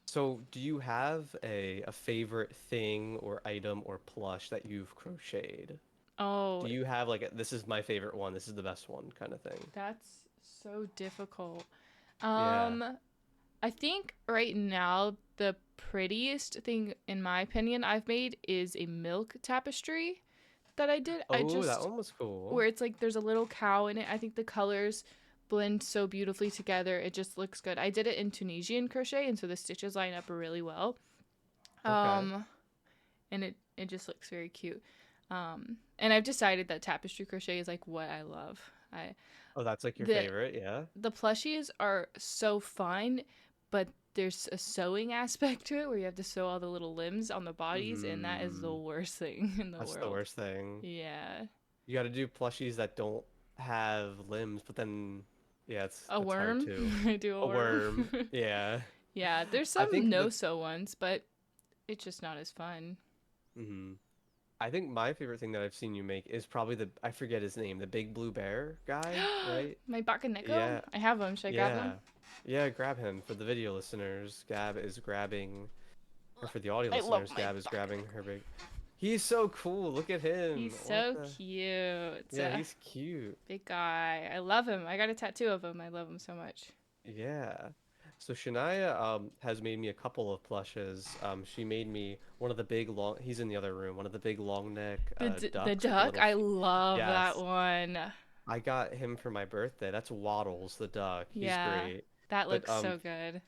So, do you have a favorite thing or item or plush that you've crocheted? Oh, Do you have like this is my favorite one, this is the best one kind of thing? that's so difficult. Yeah. Um, I think right now the prettiest thing, in my opinion, I've made is a milk tapestry that I did. I Oh, that just one was cool. where it's like there's a little cow in it. I think the colors blend so beautifully together. It just looks good. I did it in Tunisian crochet, and so the stitches line up really well. Okay. Um, and it just looks very cute. And I've decided that tapestry crochet is like what I love. I Oh, that's like your the favorite, yeah? the plushies are so fun, but there's a sewing aspect to it where you have to sew all the little limbs on the bodies, and that is the Mm, worst thing in the that's the world. worst thing. Yeah. You got to do plushies that don't have limbs, but then yeah, A that's hard worm. too. I do a A worm. worm. Yeah. Yeah, there's I some think no the sew ones, but it's just not as fun. mhm. I think my favorite thing that I've seen you make is probably the I forget his name, the big blue bear guy, right? My Bakaneko? Yeah. I have them. Should I grab them? Yeah. Yeah, grab him for the video listeners. Gab is grabbing, or for the audio I love listeners, my Gab is grabbing her Bakaneko. big. He's so cool. Look at him. He's What so the? cute. Yeah, he's cute. Big guy. I love him. I got a tattoo of him. I love him so much. Yeah. So Shania has made me a couple of plushes. She made me one of the big long. He's in the other room. One of the big long neck The ducks with the duck, little I feet. love that Yes. one. I got him for my birthday. That's Waddles the duck. He's Yeah, great. that But looks so good.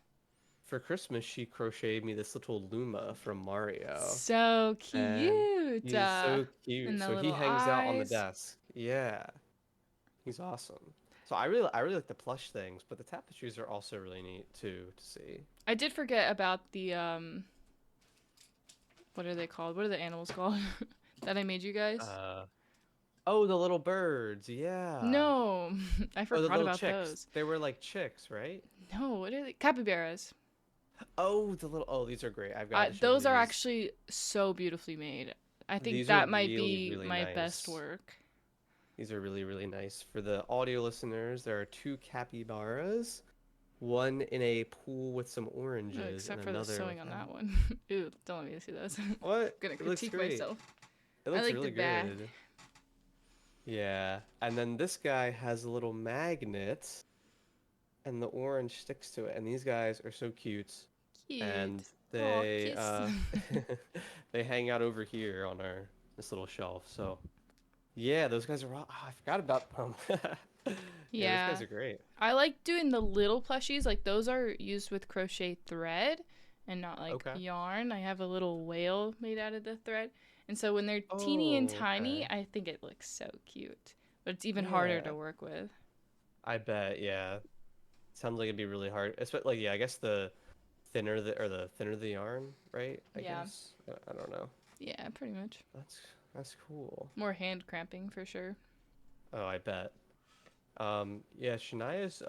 for Christmas she crocheted me this little Luma from Mario. So And cute. he's so And cute. the So he little hangs out on the eyes. desk. Yeah. He's awesome. So I really like the plush things, but the tapestries are also really neat too to see. I did forget about the what are they called? What are the animals called that I made you guys? Uh oh, the little birds. Yeah. No, I Oh, the forgot little about chicks. those. They were like chicks, right? No, what are they? Capybaras. Oh, the little. Oh, these are great. I've got to show Those are these. actually so beautifully made. I think These are that might really, be really my best nice. work. These are really, really nice. For the audio listeners, there are two capybaras, one in a pool with some Oh, oranges and except for the another sewing on without. that one. Ooh, don't let me see those. I'm What? gonna It looks critique great. myself. It I looks like the really back. good. Yeah. And then this guy has a little magnet and the orange sticks to it. And these guys are so cute. And Cute. Aw, they kiss. they hang out over here on our this little shelf. So yeah, those guys are all, I forgot about them. Yeah, those guys Yeah. are great. I like doing the little plushies. Like those are used with crochet thread and not like Okay. yarn. I have a little whale made out of the thread. And so when they're teeny and Oh, tiny, okay. I think it looks so cute. But it's even harder to Yeah. work with. I bet, yeah. Sounds like it'd be really hard. Especially like yeah, I guess the thinner the yarn, right? I Yeah. guess. I don't know. Yeah, pretty much. That's that's cool. More hand cramping for sure. Oh, I bet. Yeah, Shania's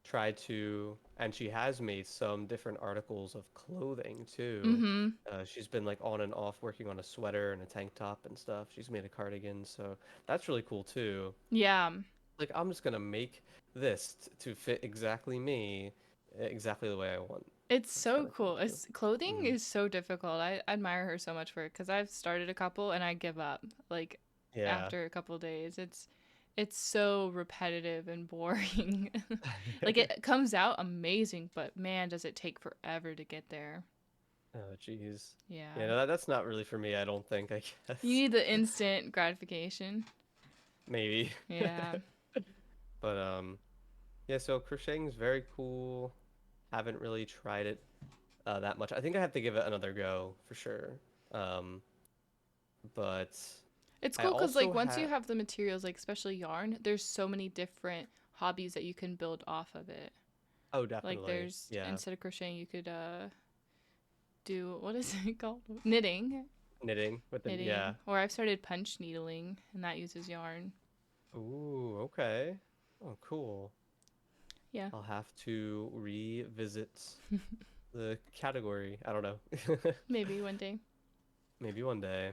tried to, and she has made some different articles of clothing too. Mm-hmm. She's been like on and off working on a sweater and a tank top and stuff. She's made a cardigan, so that's really cool too. Yeah. Like I'm just gonna make this to fit exactly me, exactly the way I want. It's That's so kind of cool cool. too. Clothing Hmm. is so difficult. I admire her so much for it because I've started a couple and I give up like Yeah. after a couple days. It's so repetitive and boring. Like it comes out amazing, but man, does it take forever to get there. Oh, jeez. Yeah. Yeah, no, that's not really for me, I don't think, I You guess. need the instant gratification. Maybe. Yeah. But yeah, so crocheting is very cool. Haven't really tried it that much. I think I have to give it another go for sure. Um, but It's I cool because also like once you have, have the materials, like especially yarn, there's so many different hobbies that you can build off of it. oh, Like definitely. there's Yeah, instead of crocheting, you could do what is it called? Knitting. knitting with the, yeah. Knitting. Or I've started punch needling and that uses yarn. Ooh, okay. Oh, cool. Yeah. I'll have to revisit the category. I don't know. Maybe one day. Maybe one day.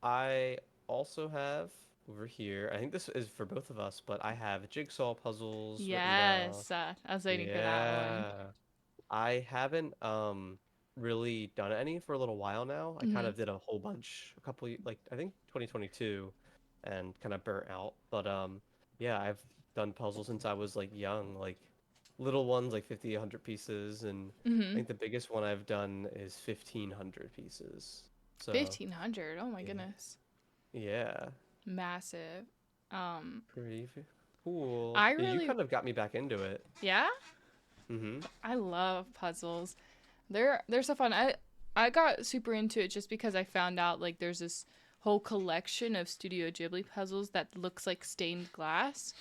I also have over here, I think this is for both of us, but I have jigsaw puzzles written down. Yes. I was waiting for that one. Yeah. I haven't really done any for a little while now. I kind Hmm. of did a whole bunch a couple like I think 2022 and kind of burnt out. But yeah, I've done puzzles since I was like young, like little ones like 50, 100 pieces, and I Hmm. think the biggest one I've done is 1500 pieces. So, 1500. Oh my yeah. goodness. Yeah. Massive. Um, Pretty cool. I Yeah, you really, kind of got me back into it. yeah, Mm-hmm. I love puzzles. They're so fun. I got super into it just because I found out like there's this whole collection of Studio Ghibli puzzles that looks like stained glass.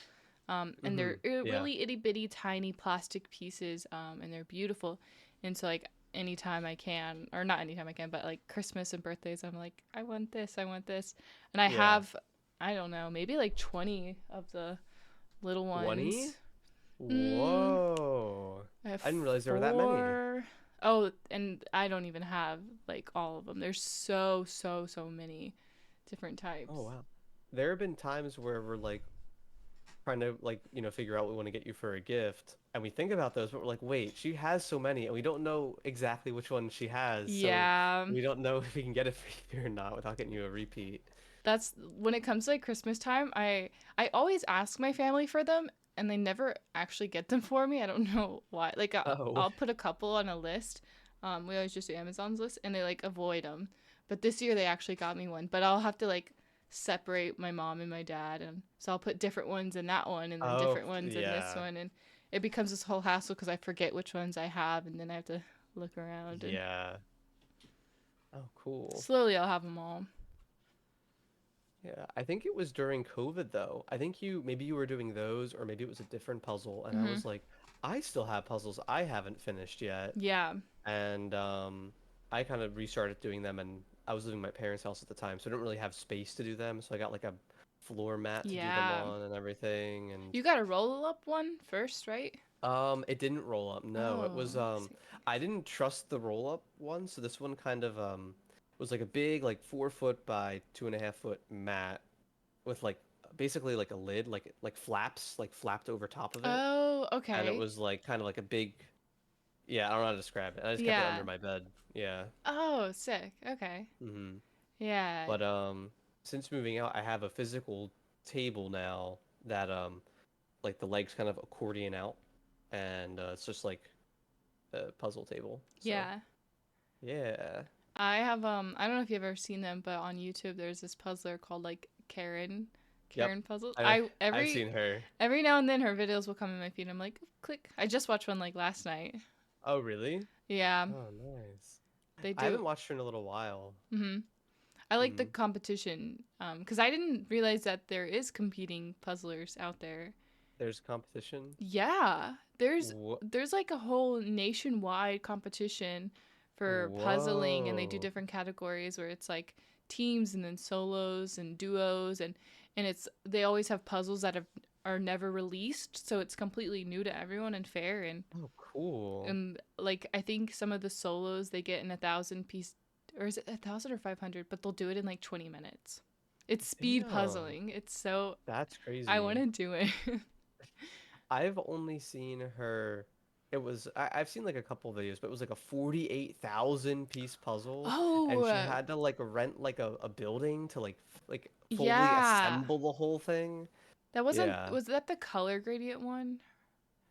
And Mm-hmm. they're Yeah. really itty bitty tiny plastic pieces, and they're beautiful. And so like anytime I can, or not anytime I can, but like Christmas and birthdays, I'm like, I want this, I want this, and I Yeah. have, I don't know, maybe like 20 of the little 20? ones. Mm, Whoa. I have I didn't realize there were that many. four. Oh, and I don't even have like all of them. There's so many different Oh, types. wow. There have been times where we're like trying to like, figure out what we want to get you for a gift, and we think about those, but we're like, wait, she has so many, and we don't know exactly which one she has, so Yeah, we don't know if we can get it for you or not without getting you a repeat. that's when it comes to like Christmas time. I always ask my family for them, and they never actually get them for me. I don't know why. Like Oh, I'll put a couple on a list. We always just do Amazon's list, and they like avoid them. But this year they actually got me one. But I'll have to like separate my mom and my dad, and so I'll put different ones in that one, and then oh, different ones in this yeah, one, and it becomes this whole hassle because I forget which ones I have, and then I have to look around, and yeah. Oh, cool. slowly I'll have them all. Yeah, I think it was during COVID though. I think maybe you were doing those, or maybe it was a different puzzle, and I Hmm. was like, I still have puzzles I haven't finished yet. Yeah, And I kind of restarted doing them, and I was living at my parents' house at the time, so I didn't really have space to do them. So I got like a floor mat to do them yeah. on and everything. And You got a roll up one first, right? It didn't roll up. No, it was Oh, I see. I didn't trust the roll up one, so this one kind of was like a big like 4 foot by 2.5 foot mat with like basically like a lid, like flaps, like flapped over top of it, Oh, and it okay. was like kind of like a big, yeah, I don't know how to describe it. I just kept it under Yeah. my bed. Yeah. Oh, sick. Okay. hmm Yeah. But since moving out, I have a physical table now that like the legs kind of accordion out, and it's just like a puzzle table. So Yeah. yeah. I have I don't know if you've ever seen them, but on YouTube there's this puzzler called like Yep. Karen puzzles. I I've seen her. Every now and then her videos will come in my feed. I'm like, click. I just watched one like last night. Oh, really? Yeah, Oh, nice. they I do. haven't watched her in a little while. I like the Hmm. competition because I didn't realize that there is competing puzzlers out there. There's competition. Yeah, Wh there's like a whole nationwide competition for puzzling, and they do Whoa. different categories where it's like teams and then solos and duos, and it's they always have puzzles that are never released, so it's completely new to everyone and fair. Oh, cool. And like I think some of the solos they get in 1,000 piece, or is it 1,000 or 500? But they'll do it in like 20 minutes. It's speed Damn. puzzling. It's so That's I want crazy. to do it. I've only seen her. I've seen like a couple videos, but it was like a 48,000 piece puzzle, and she Oh, had to like rent like a building to like like fully yeah. assemble the whole thing. That wasn't, Yeah. was that the color gradient one?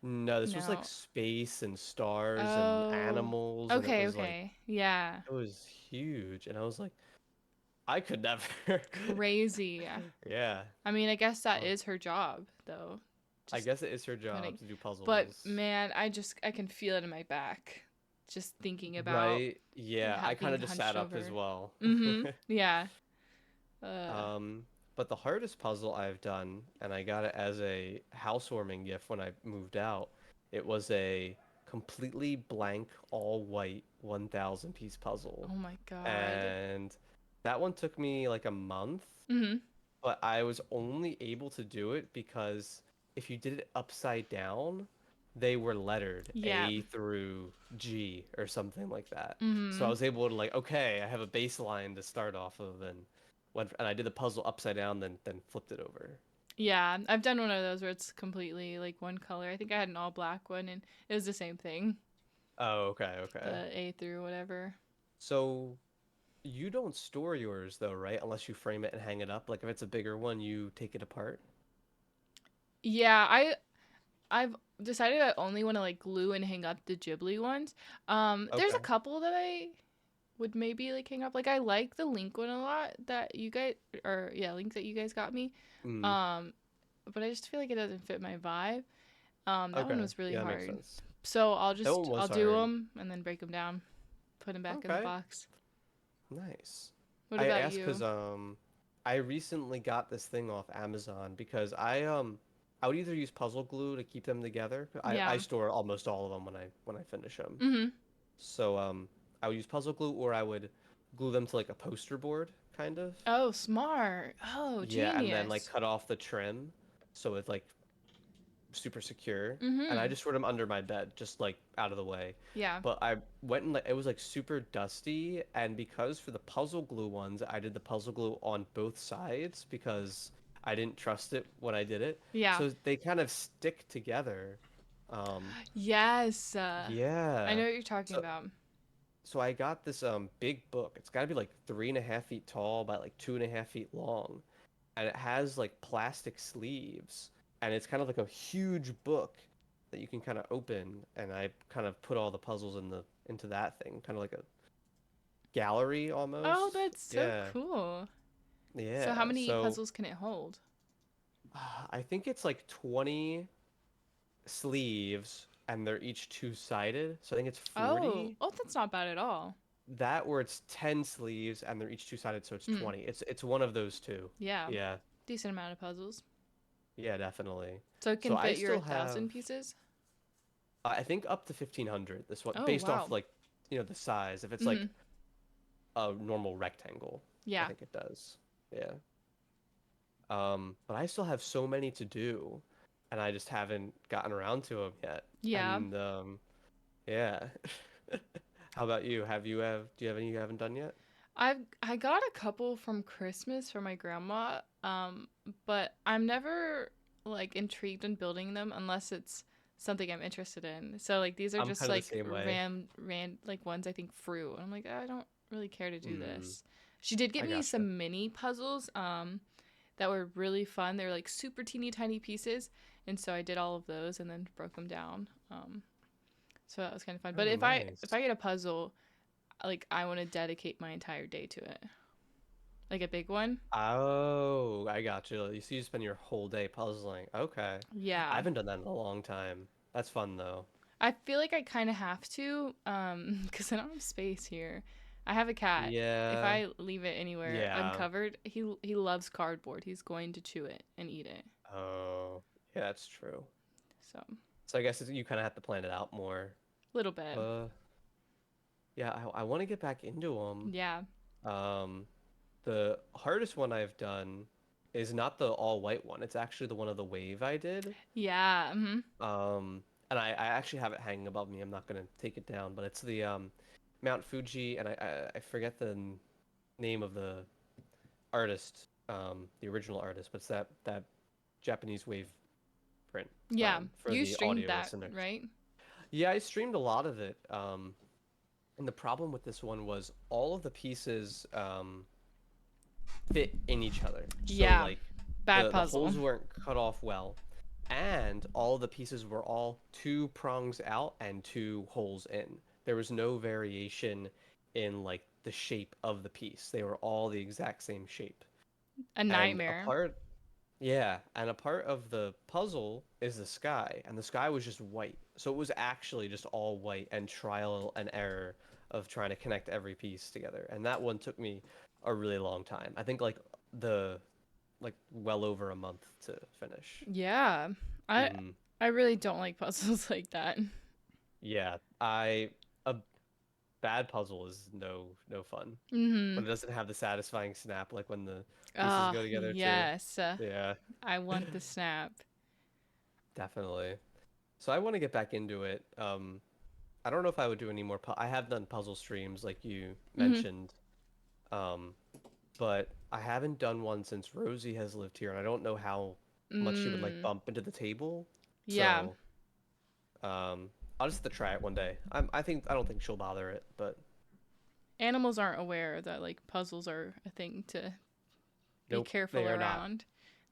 No, this was like No. space and stars and Oh. animals, and it Okay, was like okay. Yeah. it was huge, and I was like, I could never. Crazy. Yeah. I mean, I guess that Oh, is her job, though. I Just guess it is her putting. job to do But puzzles. man, I can feel it in my back just thinking about Right? Yeah, I kind being of just sat hunched up as over. well. Mm-hmm. Yeah. Uh. Um, but the hardest puzzle I've done, and I got it as a housewarming gift when I moved out, it was a completely blank, all white 1,000 piece puzzle. Oh my God. And that one took me like a month, Mm-hmm. but I was only able to do it because if you did it upside down, they were lettered Yeah. A through G or something like that. So I Mm-hmm. was able to like, okay, I have a baseline to start off of, and I did the puzzle upside down, then flipped it over. Yeah, I've done one of those where it's completely like one color. I think I had an all black one, and it was the same thing. Oh, okay, okay. The A through whatever. So you don't store yours though, right? Unless you frame it and hang it up. Like if it's a bigger one, you take it apart. Yeah, I've decided I only want to like glue and hang up the Ghibli ones. There's a Okay. couple that I would maybe like hang up. Like I like the Link one a lot that you guys, or yeah, Link that you guys got me. Mm, Um, but I just feel like it doesn't fit my vibe. That one okay. was really Yeah, that makes hard. sense. So That one I'll was do hard. them and then break them down, put them back in the Okay. box. Nice. What I about asked because you? I recently got this thing off Amazon because I would either use puzzle glue to keep them together. I Yeah. store almost all of them when I finish them. Mhm. So I would use puzzle glue or I would glue them to like a poster board kind of. Oh, smart. Oh, Yeah, and then like genius. cut off the trim so it's like super secure. And I Mhm. just stored them under my bed, just like out of the way. Yeah. But I went and like it was like super dusty, and because for the puzzle glue ones, I did the puzzle glue on both sides because I didn't trust it when I did it. Yeah. So they kind of stick together. Yes. I Yeah. know what you're talking So about. so I got this big book. It's got to be like 3.5 feet tall by like 2.5 feet long, and it has like plastic sleeves, and it's kind of like a huge book that you can kind of open. And I kind of put all the puzzles into that thing, kind of like a gallery Oh, almost. that's so Yeah, cool. So how yeah. many So puzzles can it hold? I think it's like 20 sleeves, and they're each two-sided. So I think it's Oh, 40. oh, that's not bad at all. That where it's 10 sleeves and they're each two-sided, so it's Mm. 20. It's one of those two. Yeah. Yeah. Decent amount of puzzles. Yeah, definitely. So it So can I fit your still 1,000 have pieces? I think up to 1,500 this one Oh, based off wow. like the size. If it's like Mhm. a normal rectangle, I Yeah. think it does. Yeah. But I still have so many to do. and I just haven't gotten around to them yet. Yeah. And yeah. How about you? Do you have any you haven't done yet? I got a couple from Christmas from my grandma, but I'm never like intrigued in building them unless it's something I'm interested in. So like these are I'm just kind of the like same way. like ones I think fruit. And I'm like, I don't really care to do Hmm. this. She did get I me gotcha. some mini puzzles that were really fun. They were like super teeny tiny pieces, and so I did all of those and then broke them down. So that was kind of fun. But Oh, if nice. I get a puzzle, like I want to dedicate my entire day to it, like a big one. Oh, I got you. You see, you spend your whole day puzzling. Okay. I Yeah. haven't done that in a long time. That's fun though. I feel like I kind of have to, because I don't have space here. I have a cat. If Yeah. I leave it anywhere Yeah. uncovered, he loves cardboard. He's going to chew it and eat it. Oh, yeah, that's true. So, a So I guess you kind of have to plan it out more. little bit. Uh, yeah, I want to get back into them. Yeah. Um, the hardest one I've done is not the all white one. It's actually the one of the wave I did. Yeah. Hmm. And I actually have it hanging above me. I'm not gonna take it down, but it's the Mount Fuji, and I forget the name of the artist, the original artist, but it's that Japanese wave print Yeah. for You the streamed audio that, listeners. right? Yeah, I streamed a lot of it. And the problem with this one was all of the pieces fit in each other. So Yeah. like Bad the puzzle. holes weren't cut off well, and all the pieces were all two prongs out and two holes in. There was no variation in like the shape of the piece. They were all the exact same shape. A And a nightmare. part, yeah, and a part of the puzzle is the sky, and the sky was just white. So it was actually just all white and trial and error of trying to connect every piece together. And that one took me a really long time. I think the well over a month to finish. Yeah. I Hmm. I really don't like puzzles like that. Yeah, a bad puzzle is no fun Mhm. when it doesn't have the satisfying snap like when the pieces Oh, go together too. yes. Yeah, I want the snap. definitely. So I want to get back into it. I don't know if I would do any more. I have done puzzle streams like you Mhm. mentioned, um, but I haven't done one since Rosie has lived here, and I don't know how much she would like Mm. bump into the table. Yeah. So I'll just have to try it one day. I don't think she'll bother it, but Animals aren't aware that like puzzles are a thing to be nope, they careful are not. around.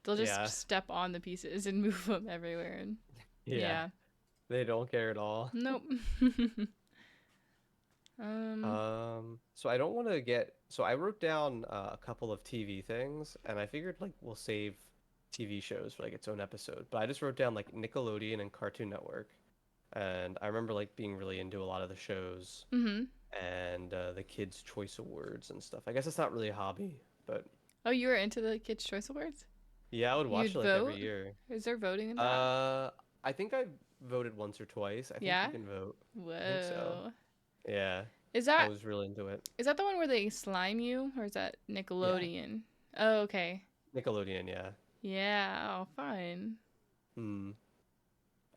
They'll just Yeah, step on the pieces and move them everywhere. And yeah, yeah. they don't care at all. Nope. um. So I don't want to get. So I wrote down a couple of TV things, and I figured like we'll save TV shows for like its own episode. But I just wrote down like Nickelodeon and Cartoon Network, and I remember like being really into a lot of the shows Mhm. and the Kids' Choice Awards and stuff. I guess it's not really a hobby, but Oh, you were into the Kids' Choice Awards? yeah, I would watch You'd it like every vote? year. Is there voting in that? Uh, I think I voted once or twice. I think you Yeah. can vote. I think so. Whoa. Yeah, Is I that was really into it. is that the one where they slime you, or is that Yeah, Nickelodeon? Oh, okay. Nickelodeon. Yeah. Yeah. Oh, fun. Hmm.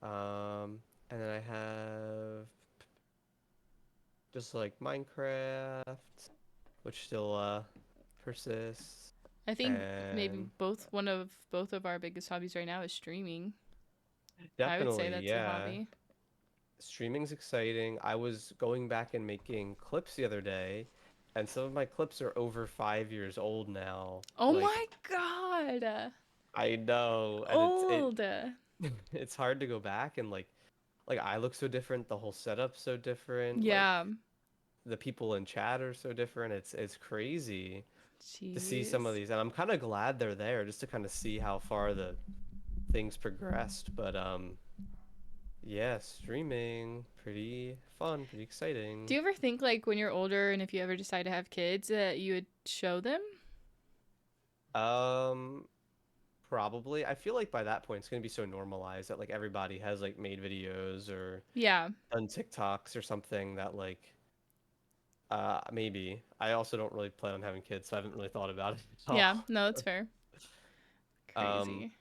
And then I have just like Minecraft, which still persists, I think maybe and both of our biggest hobbies right now is streaming. I would say definitely, that's a yeah, hobby. streaming's exciting. I was going back and making clips the other day, and some of my clips are over 5 years old now. Oh Like my god. I know, and Old. it's hard to go back and like I look so different, the whole setup's so different, like Yeah. the people in chat are so different. It's crazy to see some of Jeez. these, and I'm kind of glad they're there just to kind of see how far the things progressed. But yeah, streaming pretty fun, pretty Do exciting. you ever think like when you're older and if you ever decide to have kids that you would show them? Um, Probably. I feel like by that point it's gonna be so normalized that like everybody has like made videos or Yeah. done TikToks or something that like maybe. I also don't really plan on having kids, so I haven't really thought about it at Yeah. all. No, it's fair. Um, Crazy.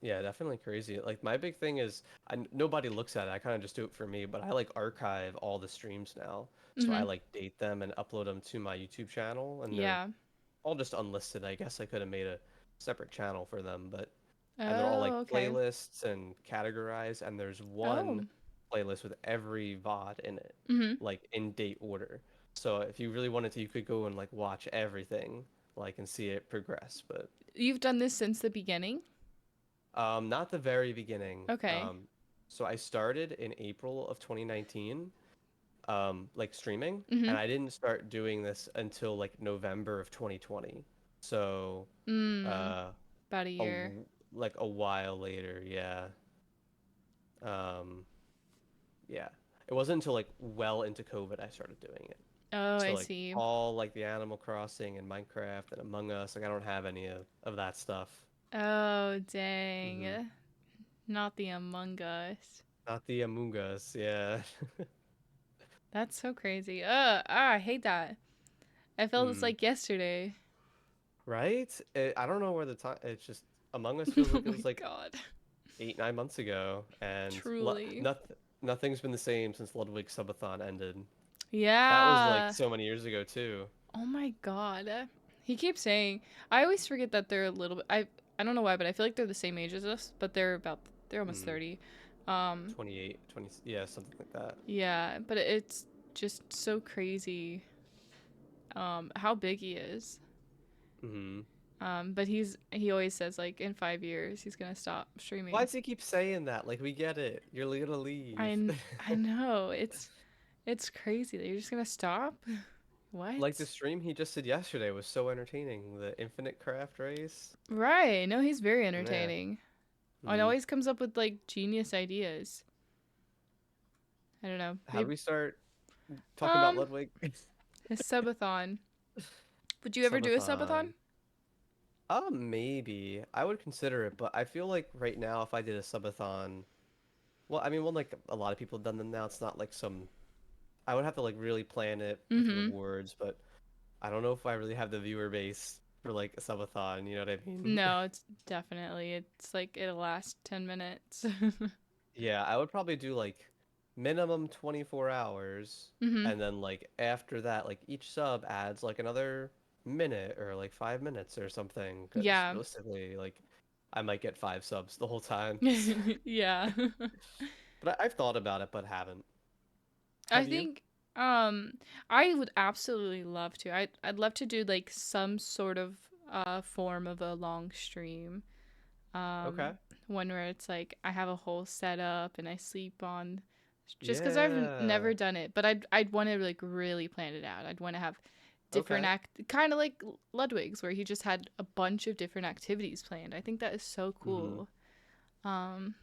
Yeah, definitely crazy. Like my big thing is nobody looks at it. I kind of just do it for me, but I like archive all the streams now. So I Mm-hmm. like date them and upload them to my YouTube channel, and they're Yeah. all just unlisted. I guess I could have made a separate channel for them, but and they're all like Oh, okay. playlists and categorized, and there's Oh. one playlist with every VOD in it, Mm-hmm. like in date order. So if you really wanted to, you could go and like watch everything, like and see it progress. But You've done this since the beginning? not the very beginning. Okay. So I started in April of 2019, like streaming, Mm-hmm. and I didn't start doing this until like November of 2020. So, Mm. uh, About a year. like a while later, yeah. Um, yeah. It wasn't until like well into COVID I started doing it. Oh, So I like see. all like the Animal Crossing and Minecraft and Among Us, like I don't have any of that stuff. Oh, Hmm. dang. Not the Among Us. Not the Among Us, yeah. That's so crazy. I hate that. I felt it's Hmm. like yesterday. Right? I don't know where the time. It's just Among Us feels Oh like it my was like god. 8, 9 months ago, and Truly. nothing's been the same since Ludwig Subathon ended. That was like Yeah. so many years ago too. Oh my god. He keeps saying, I always forget that they're a little bit I don't know why, but I feel like they're the same age as us, but they're almost Hmm. 30. Um 28, 20, yeah, something like that. yeah, but it's just so crazy how big he is. Hmm. But he always says like in 5 years he's gonna stop Why streaming. does he keep saying that? Like we get it. You're gonna leave. I know it's crazy that you're just gonna stop. Like the What? stream he just did yesterday was so entertaining. The Infinite Craft race. Right? No, he's very Yeah. entertaining. And Hmm. always comes up with like genius ideas. I don't know. How do Maybe we start talking about um Ludwig? his subathon. Would you ever do a subathon? Subathon. Maybe. I would consider it, but I feel like right now if I did a subathon, well, I mean, one like a lot of people have done them now. It's not like some. I would have to like really plan it with Mm-hmm. rewards, but I don't know if I really have the viewer base for like a subathon. You know what I mean? No, it's like it'll last 10 minutes. Yeah, I would probably do like minimum 24 hours, Mm-hmm. and then like after that, like each sub adds like another minute or like 5 minutes or something. Because Yeah. realistically, like I might get 5 subs the whole time. Yeah. But I've thought about it, but haven't. I Have you? think I would absolutely love to. I'd love to do like some sort of form of a long stream. Okay. Um one where it's like I have a whole setup and I sleep on just cuz I've Yeah. never done it, but I'd want to like really plan it out. I'd want to have different Okay. act kind of like Ludwig's where he just had a bunch of different activities planned. I think that is so Hmm. cool. Um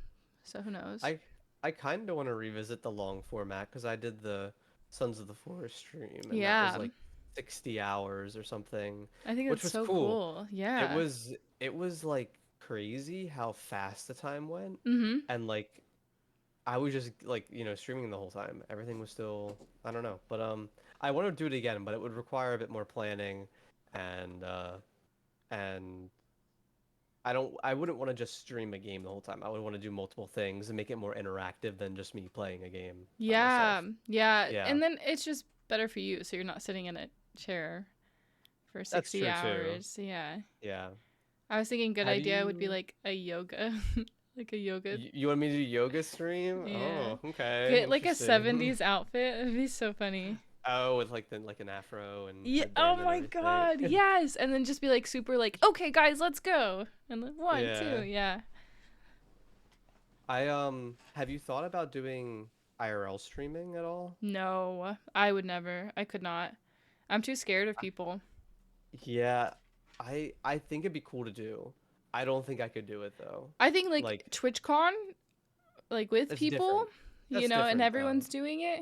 so who knows? I I kind of want to revisit the long format because I did the Sons of the Forest stream, and that was Yeah. like 60 hours or something, I think which that's was so cool. cool. It Yeah. was it was like crazy how fast the time went, Mhm. and like I was just like streaming the whole time. Everything was still I don't know, but I want to do it again, but it would require a bit more planning, and and I wouldn't want to just stream a game the whole time. I would want to do multiple things and make it more interactive than just me playing a game by myself. Yeah, yeah, Yeah, and then it's just better for you, so you're not sitting in a chair for that's 60 true too. hours. Yeah. Yeah. I was thinking good Have idea would be you like a yoga, like a yoga. you want me to do yoga stream? Yeah. Oh, okay, Get like a interesting. 70s outfit. It'd be so funny. Oh, with like an afro and Yeah. Oh headband and my everything. god. Yes. And then just be like super like, okay, guys, let's go. And then one, two. Yeah. Yeah. I have you thought about doing IRL streaming at all? No, I would never. I could not. I'm too scared of people. Yeah, I think it'd be cool to do. I don't think I could do it though. I think like Like TwitchCon, like with that's people, different. That's and different though. everyone's doing it.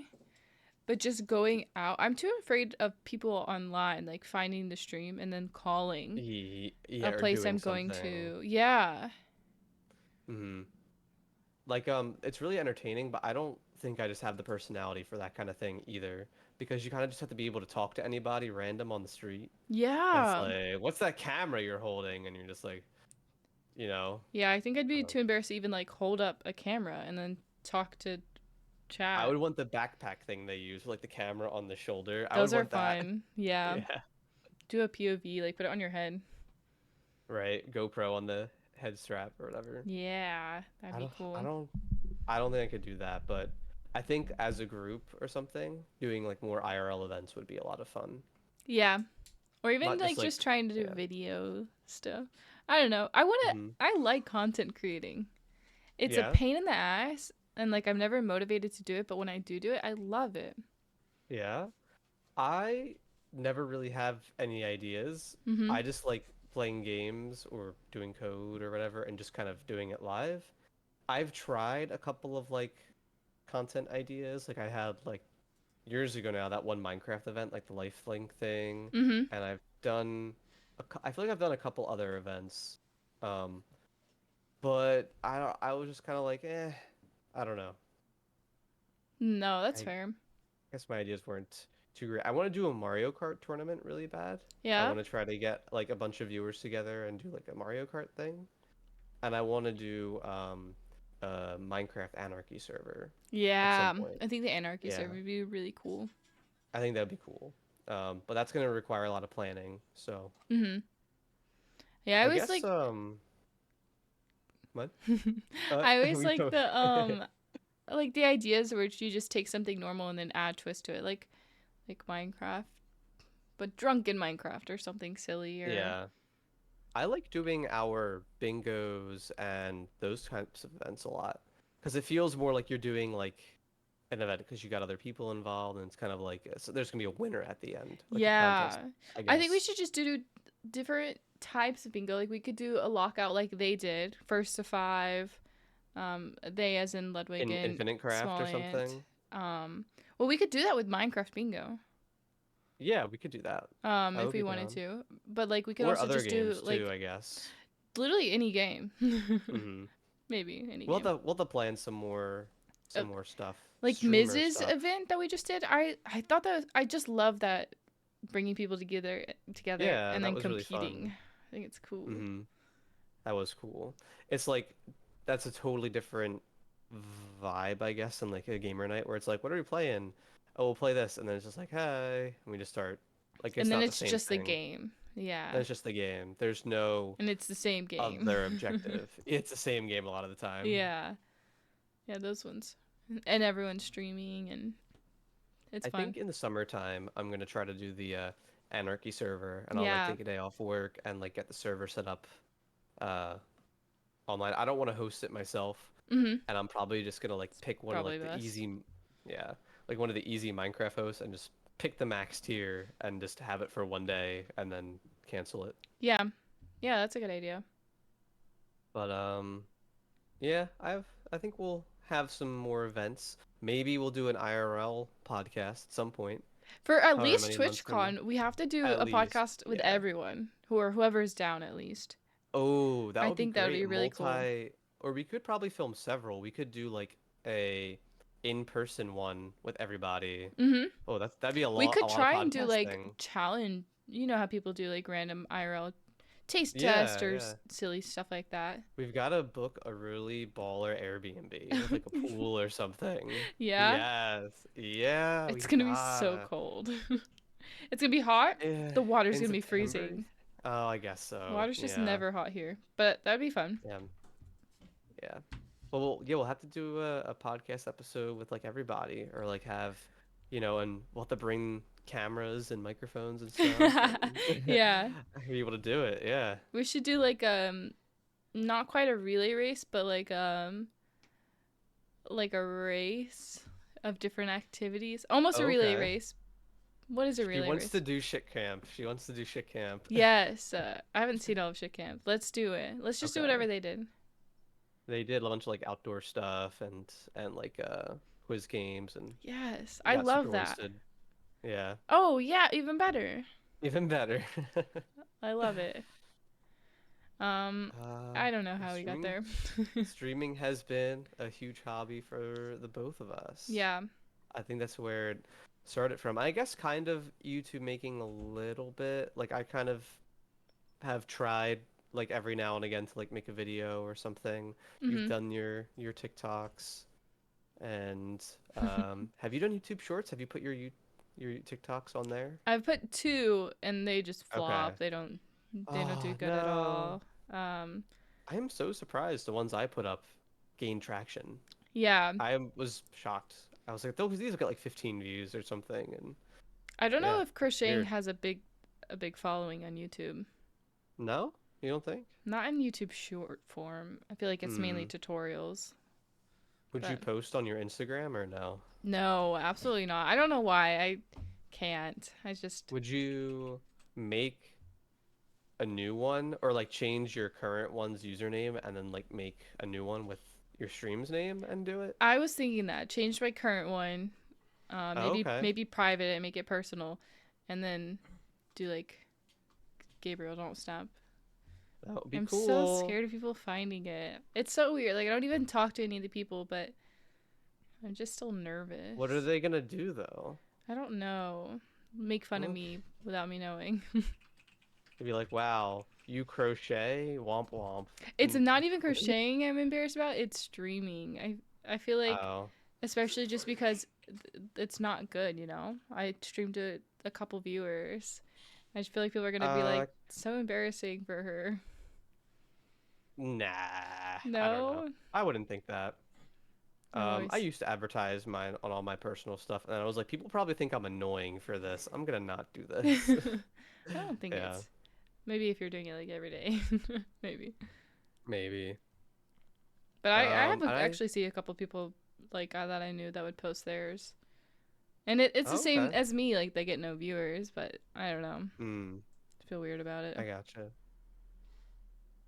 But just going out, I'm too afraid of people online, like finding the stream and then calling Yeah, a or place doing I'm going something. to. Yeah. Hmm. Like it's really entertaining, but I don't think I just have the personality for that kind of thing either. Because you kind of just have to be able to talk to anybody random on the street. And it's Yeah. like, what's that camera you're holding? And you're just like, you know. Yeah, I think I'd I be don't- too embarrassed to even like hold up a camera and then talk to I chat. would want the backpack thing they use, like the camera on the shoulder. I would Those are want that. fun. Yeah. Yeah, Do a POV, like put it on your head. right. GoPro on the head strap or whatever. Yeah, that'd I be don't, I cool. don't, I don't think I could do that, but I think as a group or something, doing like more IRL events would be a lot of fun. Yeah. Or even Not just like like, just trying to do yeah. video stuff. I don't know. I want to Hmm. I like content creating. It's a Yeah, pain in the ass and like I'm never motivated to do it, but when I do it, I love it. yeah. I never really have any ideas. Mhm. I just like playing games or doing code or whatever and just kind of doing it live. I've tried a couple of like content ideas. Like I had like years ago now that one Minecraft event, like the Lifelink thing, Mhm. and I've done I feel like I've done a couple other events. Um, but I was just kind of like, I don't know. No, that's I fair. guess my ideas weren't too great. I want to do a Mario Kart tournament really bad. I Yeah. want to try to get like a bunch of viewers together and do like a Mario Kart thing. And I want to do a Minecraft Anarchy server at some Yeah. point. I think the anarchy Yeah, server would be really cool. I think that'd be cool. But that's gonna require a lot of planning. So Mhm. Yeah, I I always guess like what? I always We like go. the like the ideas where you just take something normal and then add twist to it like Minecraft, but drunken Minecraft or something silly or Yeah, I like doing our bingos and those types of events a lot because it feels more like you're doing like an event because you got other people involved and it's kind of like so there's gonna be a winner at the end, like a contest, yeah. I I think we guess. should just do different types of bingo. Like we could do a lockout like they did, first to five. They as in Ludwig In and Infinite Craft Small or Ant. something. Well, we could do that with Minecraft bingo. Yeah, we could do that. I If would we be wanted down. to. But like we could Or also other just do games too, like I guess. literally any game. Hmm. Maybe any We'll have game. to plan Uh, some more stuff, like streamer Miz's stuff. event that we just did. I thought that I just love that bringing people together Yeah, and that then was really competing. fun. I think it's cool. Hmm. That was cool. It's like that's a totally different vibe, I guess, than like a gamer night where it's like, what are we playing? Oh, we'll play this, and then it's just like, hi, and we just start. Like And it's then not the it's same just the thing. game. Yeah. Then it's just the game. There's no And it's the same game. other objective. It's the same game a lot of the time. Yeah. Yeah, those ones. And everyone's streaming and it's I fun. think in the summertime, I'm gonna try to do the Anarchy server, and I'll like Yeah. take a day off work and like get the server set up uh, online. I don't want to host it myself, Mhm. and I'm probably just gonna like pick one of Probably like the best. easy, yeah, like one of the easy Minecraft hosts, and just pick the max tier and just have it for one day and then cancel it. Yeah. Yeah, that's a good idea. But yeah, I think we'll have some more events. Maybe we'll do an IRL podcast at some point, For at however least many months from now. TwitchCon, we have to do At a least, podcast with yeah. everyone whoever's down at least. Oh, that I would be think that would great. be really cool. Or we could probably film several. We could do like a in-person one with everybody. Mhm. Oh, that'd be We a could lot of try and do like podcasting. challenge. You know how people do like random IRL taste test Yeah, or yeah. silly stuff like that. We've got to book a really baller Airbnb with like a pool or something. Yeah. Yes. Yeah, It's we gonna be so gotta. cold. It's gonna be hot. The water's In gonna be September? freezing. Oh, I guess so. Water's just Yeah. never hot here, but that'd be fun. Yeah. Yeah. Well, yeah, we'll have to do a podcast episode with like everybody, or like have, and we'll have to bring cameras and microphones and stuff, and Yeah, be able to do it. Yeah. we should do like not quite a relay race, but like a race of different activities. Almost a relay Okay. race. What is a She relay wants race? to do shit camp. She wants to do shit camp. Yes, I haven't seen all of Shit Camp. Let's do it. Let's just do Okay. whatever they did. They did a bunch of like outdoor stuff and like quiz games and Yes, we I got super love that. wasted. Yeah. Oh yeah, even better. Even better. I love it. Um, Uh, I don't know how we got streaming there. streaming has been a huge hobby for the both of us. Yeah. I think that's where it started from. I guess kind of YouTube making a little bit. Like I kind of have tried like every now and again to like make a video or something. You've Mhm. done your TikToks, and have you done YouTube Shorts? Have you put your TikToks on there? I've put two and they just Okay. flop. They don't do Oh good at no. all. Um I am so surprised the ones I put up gained traction. yeah. Was shocked. I was like, these will get like 15 views or something, and I don't know yeah, if crocheting weird. has a big following on YouTube. No, you don't think? Not in YouTube short form. I feel like it's mainly Hmm. tutorials. Would you But post on your Instagram or no? no, absolutely not. I don't know why. I can't. I just Would you make a new one or like change your current one's username and then like make a new one with your stream's name and do it? I was thinking that. Change my current one. Oh, Maybe okay. maybe private it and make it personal and then do like Gabriel don't snap. That would be I'm so cool. scared of people finding it. It's so weird. Like I don't even talk to any of the people, but I'm just still What are nervous. they gonna do though? I don't know. Make fun of Well, me without me knowing. they'd be like, "Wow, you crochet? Womp womp." It's not even crocheting I'm embarrassed about. It's streaming. I feel like Oh. especially just because it's not good, you know. I streamed to a couple viewers. I just feel like people are gonna be Uh, like so embarrassing for her. nah. I don't know. No, I wouldn't think that. I've I always. used to advertise mine on all my personal stuff, and I was like, people probably think I'm annoying for this. I'm gonna not do this. I don't think Yeah, it's maybe if you're doing it like every day, maybe. maybe. But I have And I actually see a couple people like that I knew that would post theirs, and it's the oh, same okay. as me. Like they get no viewers, but I don't know. Hmm, I feel weird about it. I gotcha.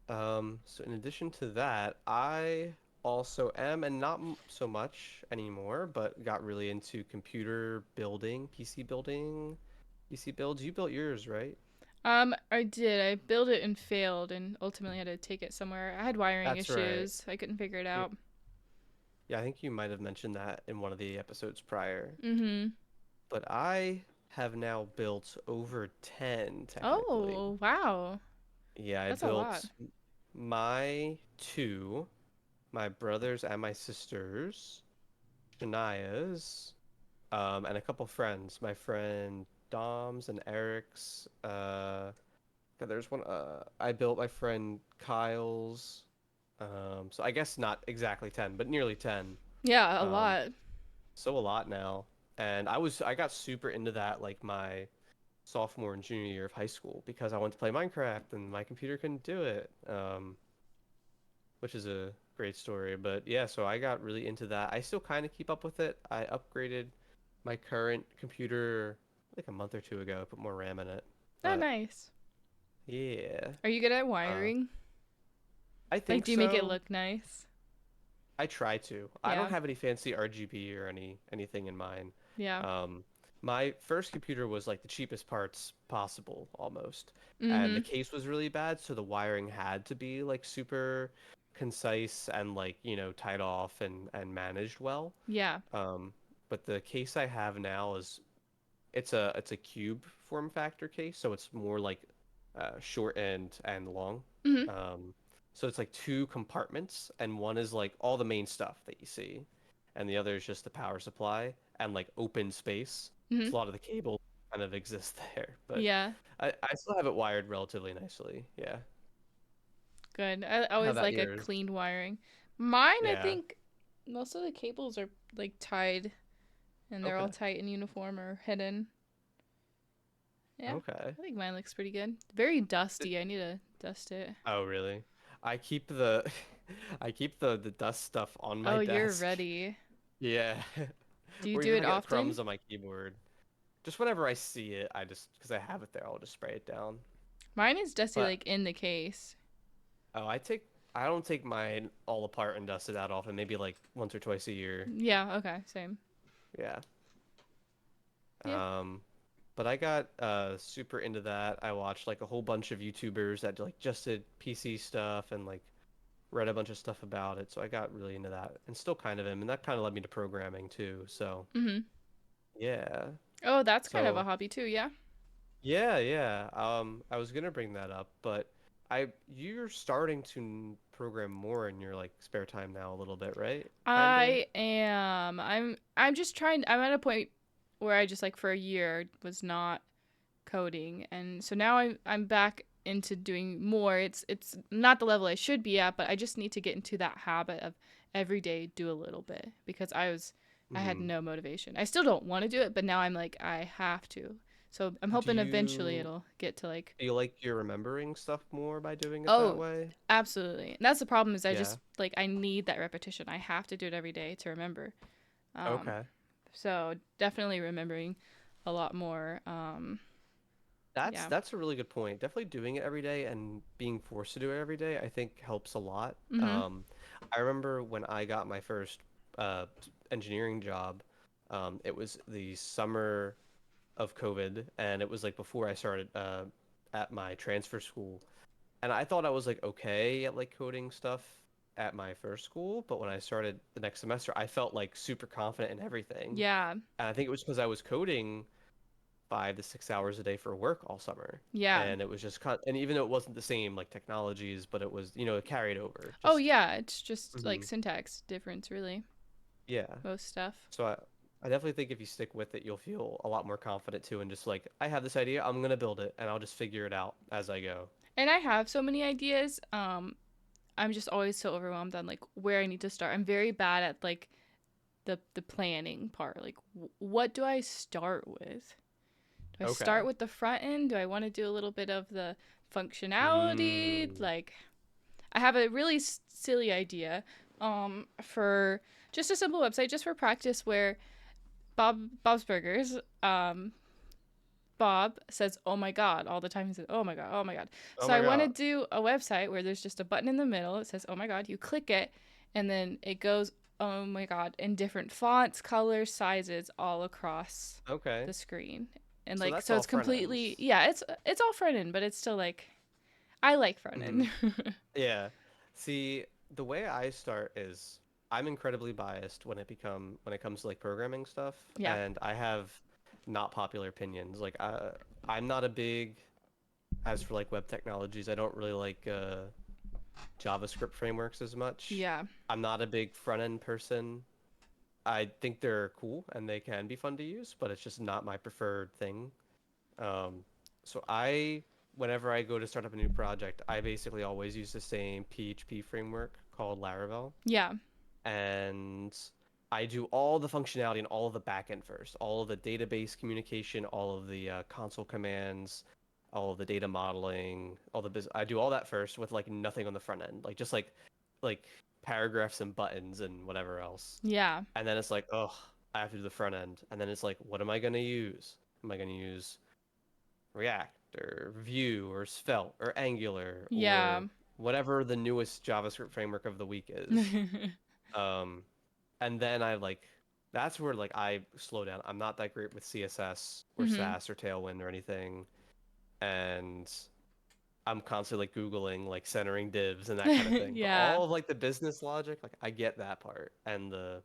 So in addition to that, I also am, and not so much anymore, but got really into computer building, PC building, PC builds. You built yours, right? I did. I built it and failed, and ultimately had to take it somewhere. I had wiring That's right. issues. I couldn't figure it Yeah, out. yeah, I think you might have mentioned that in one of the episodes prior. Mm-hmm. But I have now built over 10 technically. Oh, wow. Yeah, I That's a lot. built my two, my brothers and my sisters, Shania's, and a couple friends. My friend Dom's and Eric's. There's one. I built my friend Kyle's. So I guess not exactly 10, but nearly 10. Yeah, a Um, lot. so a lot now. And I got super into that like my sophomore and junior year of high school because I wanted to play Minecraft and my computer couldn't do it, which is a great story. But yeah, so I got really into that. I still kind of keep up with it. I upgraded my current computer like a month or two ago, put more RAM in it. Oh, But nice. yeah, Are you good at uh, wiring? I Like, think do you make it so. look nice? I try to. I don't Yeah. have any fancy RGB or anything in mine. Yeah. Um, my first computer was like the cheapest parts possible almost, and the Mm-hmm. case was really bad, so the wiring had to be like super concise and like, tied off and managed well. Yeah. Um, but the case I have now is it's a cube form factor case, so it's more like short and long. Mm-hmm. Um, so it's like two compartments, and one is like all the main stuff that you see, and the other is just the power supply and like open space. Mm-hmm. So a lot of the cable kind of exists there, but Yeah. I still have it wired relatively nicely. Yeah. Good. I How always about like a yours? clean wiring. Mine, I Yeah. think most of the cables are like tied and they're all Okay. tight and uniform or hidden. Yeah. Okay. I think mine looks pretty good. Very It- dusty. I need to dust it. oh, really? I keep the I keep the dust stuff on my Oh, you're desk. ready. Yeah. Do you Or do even if it I get often? crumbs on my keyboard, just whenever I see it, I just because I have it there, I'll just spray it down. Mine is dusty But like in the case. oh, I don't take mine all apart and dust it out often. Maybe like once or twice a year. Yeah, okay, same. Yeah. Yeah. Um, but I got super into that. I watched like a whole bunch of YouTubers that like just did PC stuff and like read a bunch of stuff about it. So I got really into that and still kind of am, and that kind of led me to programming too. So Mhm. yeah. Oh, that's kind of a So hobby too, yeah. yeah, yeah. I was gonna bring that up, but you're starting to program more in your like spare time now a little bit, right? Kind of. I am. I'm just trying. I'm at a point where I just like for a year was not coding, and so now I'm back into doing more. It's not the level I should be at, but I just need to get into that habit of every day do a little bit because I had Hmm. no motivation. I still don't want to do it, but now I'm like I have to. So I'm Do hoping eventually you it'll get to like feel like you're remembering stuff more by doing it that oh, way? absolutely. And that's the problem is I Yeah. just like I need that repetition. I have to do it every day to remember. Um, Okay. so definitely remembering a lot more. That's Yeah. that's a really good point. Definitely doing it every day and being forced to do it every day, I think helps a lot. Mhm. I remember when I got my first uh, engineering job, it was the summer of COVID, and it was like before I started at my transfer school. And I thought I was like okay at like coding stuff at my first school, but when I started the next semester, I felt like super confident in everything. Yeah. And I think it was because I was coding 5 to 6 hours a day for work all summer. Yeah. And it was just and even though it wasn't the same like technologies, but it was, it carried over. Oh Just yeah, it's just like hmm syntax difference really. yeah. Most stuff. So I definitely think if you stick with it, you'll feel a lot more confident too, and just like I have this idea, I'm gonna build it, and I'll just figure it out as I go. And I have so many ideas. I'm just always so overwhelmed on like where I need to start. I'm very bad at like the planning part. Like what do I start with? Do I start Okay. with the front end? Do I want to do a little bit of the functionality? Mm. Like I have a really silly idea for just a simple website just for practice where Bob's Burgers Bob says, "Oh my God," all the time. He says, "Oh my God, oh my God." Oh So my I want to God. do a website where there's just a button in the middle. It says, "Oh my God." You click it, and then it goes, "Oh my God," in different fonts, colors, sizes, all across Okay. the screen. And So like, that's so all it's front completely, ends. yeah, it's all front end, but it's still like I like front Hmm. end. Yeah. See, the way I start is I'm incredibly biased when it comes to like programming stuff, Yeah, and I have not popular opinions. Like I'm not a big as for like web technologies, I don't really like JavaScript frameworks as much. yeah, I'm not a big front end person. I think they're cool and they can be fun to use, but it's just not my preferred thing. Um, so whenever I go to start up a new project, I basically always use the same PHP framework called Laravel, yeah, and I do all the functionality and all of the backend first, all of the database communication, all of the console commands, all of the data modeling, all the I do all that first with like nothing on the front end, like just like paragraphs and buttons and whatever else. yeah, And then it's like, oh, I have to do the front end, and then it's like, what am I gonna use? Am I gonna use React or Vue or Svelte or Angular yeah. or whatever the newest JavaScript framework of the week is? Um, and then that's where like I slow down. I'm not that great with CSS or Mhm. Sass or Tailwind or anything, and I'm constantly like Googling like centering divs and that kind of thing. But Yeah. all of like the business logic, like I get that part and the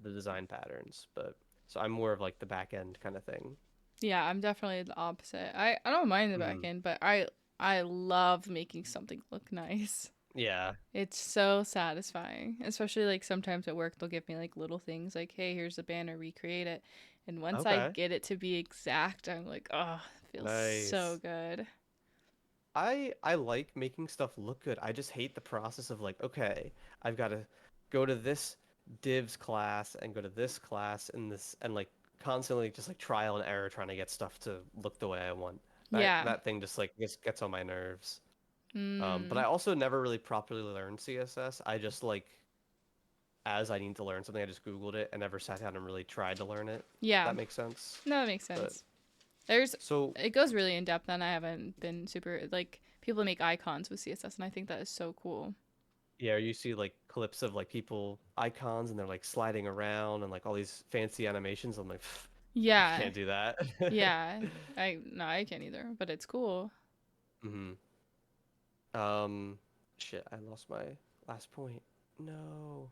design patterns. But so I'm more of like the back end kind of thing. Yeah, I'm definitely the opposite. I don't mind the back Hmm. end, but I love making something look nice. Yeah. It's so satisfying. Especially like sometimes at work they'll give me like little things like, "Hey, here's the banner, recreate it." And once I Okay. get it to be exact, I'm like, "Oh, it feels so Nice. good." I like making stuff look good. I just hate the process of like, okay, I've got to go to this divs class and go to this class and this and like constantly just like trial and error trying to get stuff to look the way I want. That Yeah. that thing just like gets on my nerves. But I Mm. also never really properly learned CSS. I just like as I need to learn something, I just Googled it and never sat down and really tried to learn it. Yeah. That makes sense. No, that makes But sense. There's so it goes really in depth and I haven't been super like people make icons with CSS and I think that is so cool. yeah, you see like clips of like people icons and they're like sliding around and like all these fancy animations. I'm like, I Yeah. can't do that. Yeah. I can't either, but it's cool. hmm Um, shit, I lost my last point. No,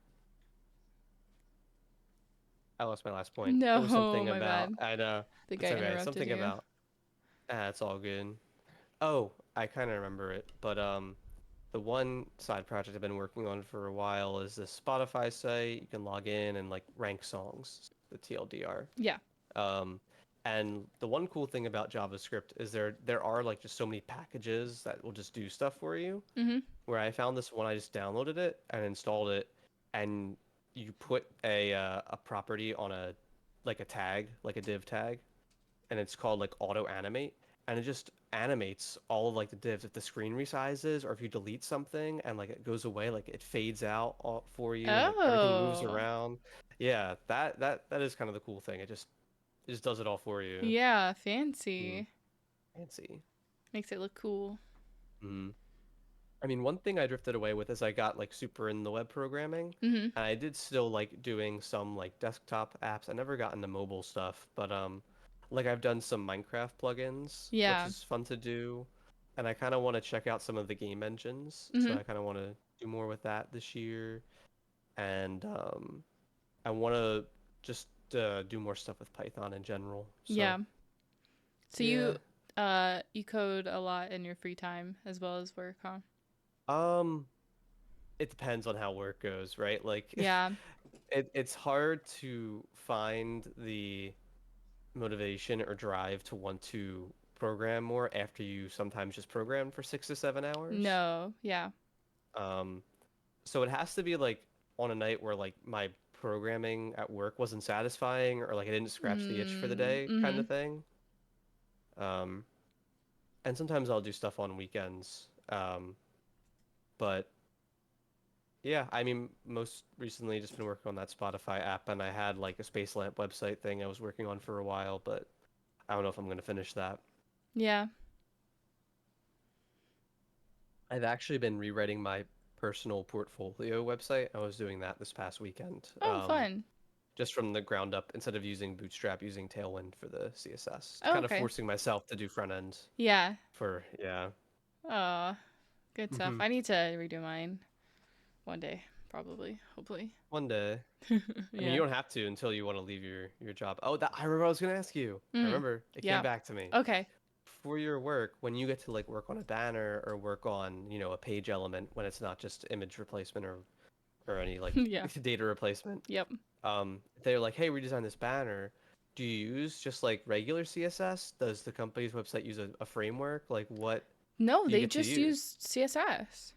I lost my last point. It was No, something my about, bad. I know, I think it's I okay. interrupted Something you. about, it's all good. Oh, I kind of remember it, but the one side project I've been working on for a while is this Spotify site. You can log in and like rank songs, the TLDR. Yeah. Um, and the one cool thing about JavaScript is there are like just so many packages that will just do stuff for you. Mhm. Where I found this one, I just downloaded it and installed it, and you put a property on a like a tag, like a div tag, and it's called like auto animate, and it just animates all of like the divs if the screen resizes or if you delete something and like it goes away, like it fades out all, for you, and like everything moves Oh. around. Yeah, that is kind of the cool thing. It just does it all for you. Yeah, Mm, fancy. fancy. Makes it look cool. Mm. I mean, one thing I drifted away with is I got like super in the web programming, Mhm. and I did still like doing some like desktop apps. I never got into mobile stuff, but like I've done some Minecraft plugins, which Yeah. is fun to do, and I kind of want to check out some of the game engines, so Mhm. I kind of want to do more with that this year, and I want to just do more stuff with Python in general. So Yeah. So yeah, you code a lot in your free time as well as work, huh? um, it depends on how work goes, right? Like Yeah. it's hard to find the motivation or drive to want to program more after you sometimes just program for 6 to 7 hours. No. Yeah. Um, so it has to be like on a night where like my programming at work wasn't satisfying or like I didn't scratch the itch for the Mm, day kind mhm. of thing. Um, and sometimes I'll do stuff on weekends. But yeah, I mean, most recently just been working on that Spotify app, and I had like a Space Lamp website thing I was working on for a while, but I don't know if I'm gonna finish that. Yeah. I've actually been rewriting my personal portfolio website. I was doing that this past weekend, Oh, fun. just from the ground up, instead of using Bootstrap, using Tailwind for the CSS, Oh, kind of okay. forcing myself to do front end Yeah. for, yeah. Oh, good stuff. Hmm. I need to redo mine one day, probably. Hopefully. One day. I mean, you Yeah. don't have to until you want to leave your job. Oh, that I remember I was gonna ask you. I Mm. remember it came Yeah. back to me. Okay. For your work, when you get to like work on a banner or work on, a page element when it's not just image replacement or any like Yeah. data replacement, Yep. they're like, hey, redesign this banner. Do you use just like regular CSS? Does the company's website use a framework? Like, what No, do you they get to just use? use CSS.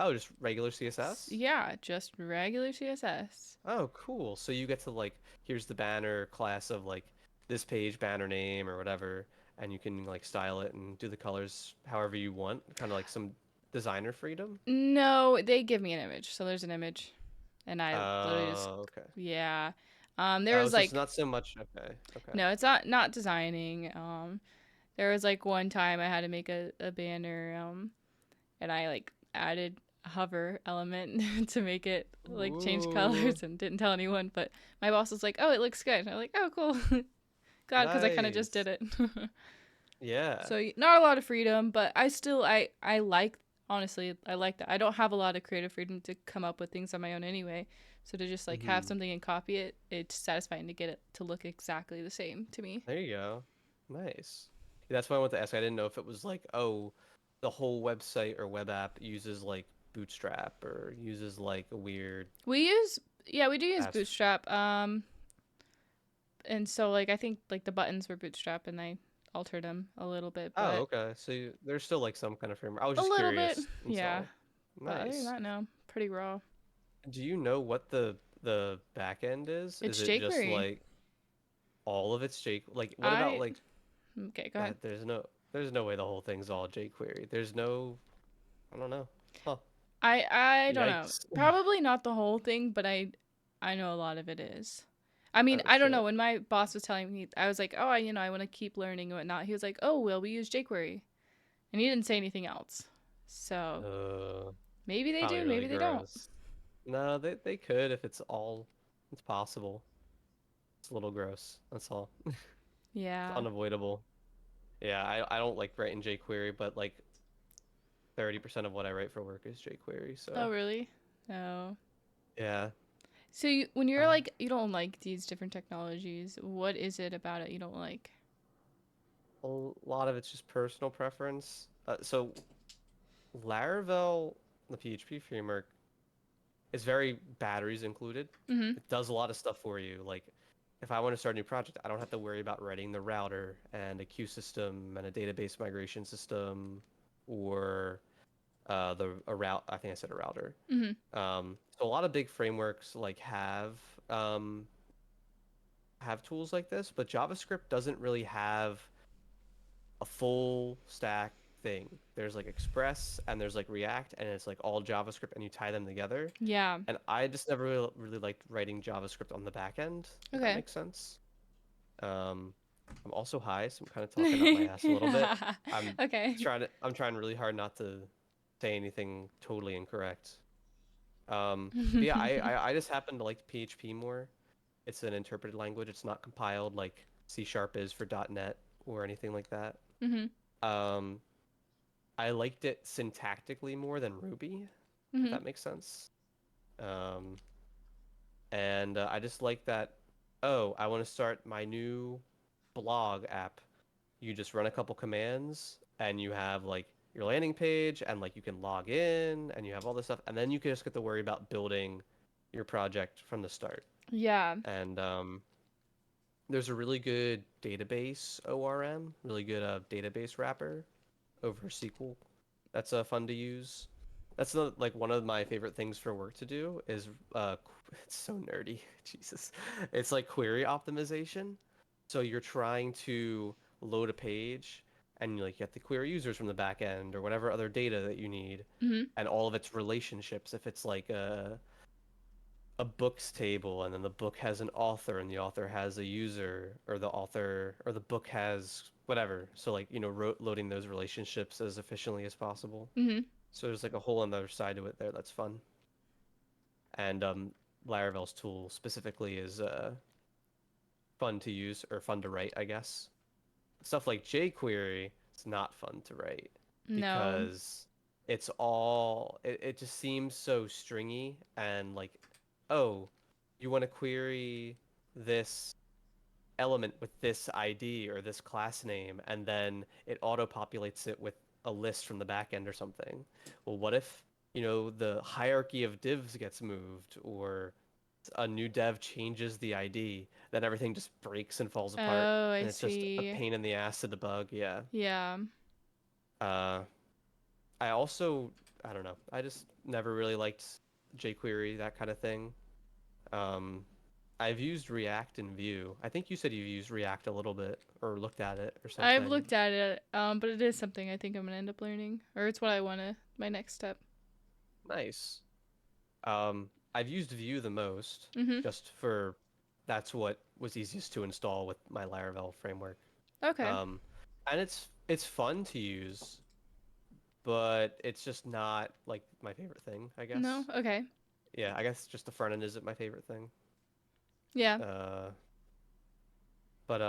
Oh, just regular CSS? Yeah, just regular CSS. Oh, cool. So you get to like, here's the banner class of like this page banner name or whatever, and you can like style it and do the colors however you want, kind of like some designer freedom. No, they give me an image. So there's an image, and I literally just Oh, okay. yeah. There Oh, was so it's like not so much. Okay, okay. no, it's not designing. There was like one time I had to make a banner. And I like added a hover element to make it like change Ooh, colors and didn't tell anyone. But my boss was like, "Oh, it looks good." And I'm like, "Oh, cool." Glad because I kind of just did nice. it. Yeah. So not a lot of freedom, but I like honestly I like that. I don't have a lot of creative freedom to come up with things on my own anyway. So to just like have Hmm. something and copy it, it's satisfying to get it to look exactly the same to me. There you go. Nice. Yeah, that's why I wanted to ask. I didn't know if it was like, oh, the whole website or web app uses like Bootstrap or uses like a weird We use yeah we do use as. Bootstrap. And so like I think like the buttons were Bootstrap and I altered them a little bit, Oh, but okay. So there's still like some kind of framework. I was a just little bit, curious. That's yeah. all. But other than Nice. that, no, pretty raw. Do you know what the back end is? Is It's it just jQuery. like all of it's J like what about I like okay, go ahead. that there's no way the whole thing's all jQuery. There's no I don't know. Huh. I don't know. Yikes. Probably not the whole thing, but I know a lot of it is. I mean, Oh I don't know. shit. When my boss was telling me, I was like, oh, I want to keep learning and whatnot. He was like, oh, well, we use jQuery, and he didn't say anything else. So Uh maybe they Probably do, really maybe they don't. gross. No, they could if it's possible. It's a little gross. That's all. It's Yeah. unavoidable. Yeah, I don't like writing jQuery, but like 30% of what I write for work is jQuery, Oh, so really? No. yeah. So when you're Uh, like you don't like these different technologies, what is it about it you don't like? a lot of it's just personal preference. So Laravel, the PHP framework, is very batteries included. Mhm. It does a lot of stuff for you. Like if I want to start a new project, I don't have to worry about writing the router and a queue system and a database migration system or the a route. I think I said a router. Mhm. So a lot of big frameworks like have tools like this, but JavaScript doesn't really have a full stack thing. There's like Express and there's like React and it's like all JavaScript and you tie them together. Yeah. And I just never really liked writing JavaScript on the back end, if that Okay. makes sense. Um, I'm also high, so I'm kind of talking out my ass a little bit. I'm Okay. I'm trying really hard not to say anything totally incorrect. But yeah, I just happen to like PHP more. It's an interpreted language. It's not compiled like C# is for .NET or anything like that. Mhm. Um, I liked it syntactically more than Ruby, if Mhm. that makes sense. Um, and I just like that. Oh, I want to start my new blog app. You just run a couple commands, and you have like your landing page, and like you can log in, and you have all this stuff, and then you can just get to worry about building your project from the start. Yeah. And there's a really good database ORM, really good database wrapper over SQL. That's fun to use. That's like one of my favorite things for work to do is it's so nerdy. Jesus. It's like query optimization. So you're trying to load a page and you have to query users from the back end or whatever other data that you need Mhm. and all of its relationships. If it's like a books table and then the book has an author and the author has a user or the author or the book has whatever. So like, loading those relationships as efficiently as possible. Mhm. So there's like a whole other side to it there that's fun. And Laravel's tool specifically is fun to use or fun to write, I guess. Stuff like jQuery, it's not fun to write No. because it just seems so stringy and like, oh, you want to query this element with this ID or this class name, and then it auto-populates it with a list from the back end or something. Well, what if, the hierarchy of divs gets moved or a new dev changes the ID, then everything just breaks and falls apart, Oh, I and it's just a see. pain in the ass to debug. Yeah. Yeah. Uh, I also, I don't know, I just never really liked jQuery, that kind of thing. Um, I've used React and Vue. I think you said you've used React a little bit or looked at it or I've something. looked at it, but it is something I think I'm gonna end up learning, or it's what I wanna my next step. Nice. I've used Vue the most, Mhm. just for that's what was easiest to install with my Laravel framework. Okay. Um, and it's fun to use, but it's just not like my favorite thing, I No. guess. Okay. Yeah, I guess just the front end isn't my favorite thing. Yeah. Uh, but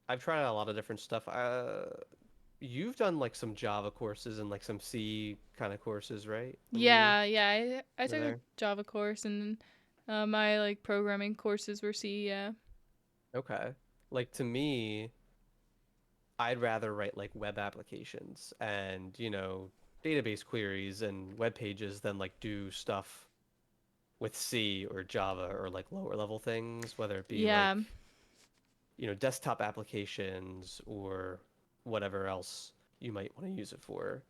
I've tried out a lot of different stuff. You've done like some Java courses and like some C kind of courses, right? When you Yeah. Yeah. I were took a there? Java course, and my like programming courses were C. Yeah. Okay. Like to me, I'd rather write like web applications and, database queries and web pages than like do stuff with C or Java or like lower level things, whether it be Yeah. like, desktop applications or whatever else you might want to use it for.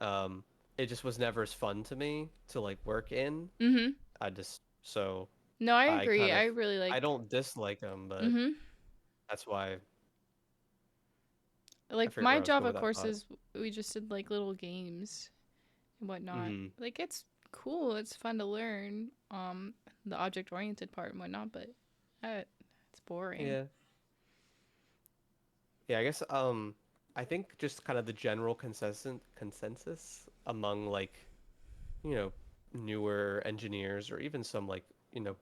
Um, it just was never as fun to me to like work in. Mhm. So No, I I agree. kind I of, really I like. don't dislike them, but Mhm. that's why I Like forget my where I was going Java with that thought. courses, we just did like little games and whatnot. Hmm. Like it's cool. It's fun to learn. The object oriented part and whatnot, but uh, it's boring. Yeah. Yeah, I guess I think just kind of the general consensus among like, you know, newer engineers or even some like,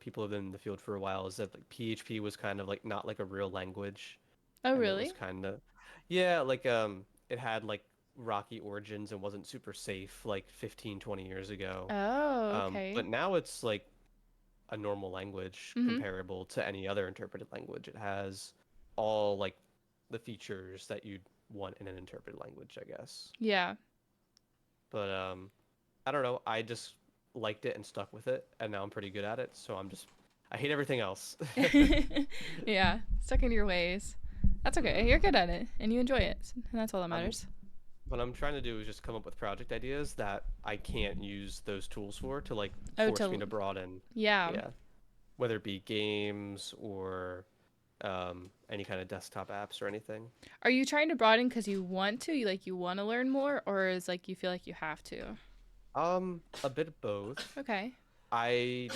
people who've been in the field for a while is that like PHP was kind of like not like a real language Oh, and it was really? kind of yeah, like it had like rocky origins and wasn't super safe like 15, 20 years ago. Oh, okay. But now it's like a normal language Mhm. comparable to any other interpreted language. It has all like the features that you'd want in an interpreted language, I guess. Yeah. But I don't know. I just liked it and stuck with it, and now I'm pretty good at it. So I hate everything else. Yeah. Stuck in your ways. That's okay. hmm You're good at it and you enjoy it. And that's all that I'm matters. what I'm trying to do is just come up with project ideas that I can't use those tools for to like Oh, force me to to broaden. yeah. Yeah, whether it be games or any kind of desktop apps or anything. Are you trying to broaden because you want to? You want to learn more, or is like you feel like you have to? A bit of both. Okay. I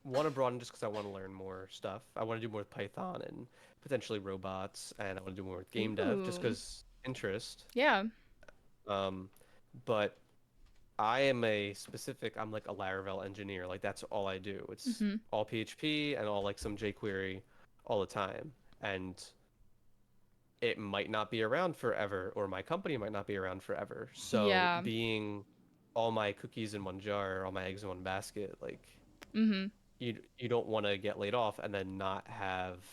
want to broaden just because I want to learn more stuff. I want to do more with Python and potentially robots, and I want to do more with game dev just Ooh. because interest. Yeah. Um, but I'm like a Laravel engineer. Like that's all I do. It's Mhm. all PHP and all like some jQuery all the time. And it might not be around forever, or my company might not be around forever. So Yeah. being all my cookies in one jar, all my eggs in one basket, like Mhm. you don't want to get laid off and then not have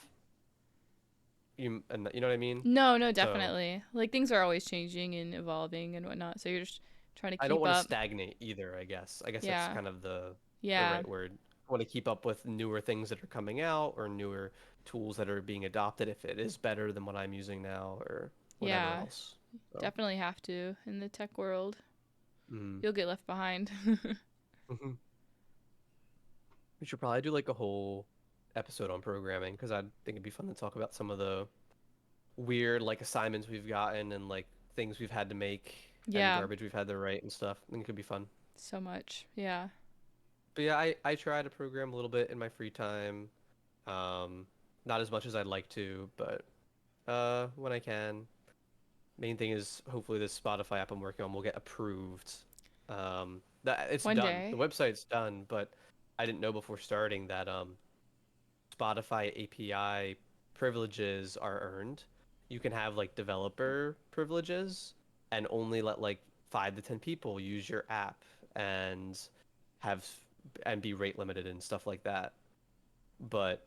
you know what I mean? No, no, So definitely. Like things are always changing and evolving and whatnot. So you're just trying to I don't keep want to up. stagnate either, I guess. I guess that's Yeah. kind of the Yeah. right word. I want to keep up with newer things that are coming out or newer tools that are being adopted if it is better than what I'm using now or whatever Yeah. else. So, Definitely have to in the tech world. mm. You'll get left behind. We should probably do like a whole episode on programming because I think it'd be fun to talk about some of the weird like assignments we've gotten and like things we've had to make and Yeah. garbage we've had to write and stuff. I think it could be fun. So much. Yeah. But yeah, I try to program a little bit in my free time. Um, Not as much as I'd like to, but when I can. Main thing is hopefully this Spotify app I'm working on will get approved. That it's One done. The day. website's done, but I didn't know before starting that Spotify API privileges are earned. You can have like developer privileges and only let like 5 to 10 people use your app and have and be rate limited and stuff like that. But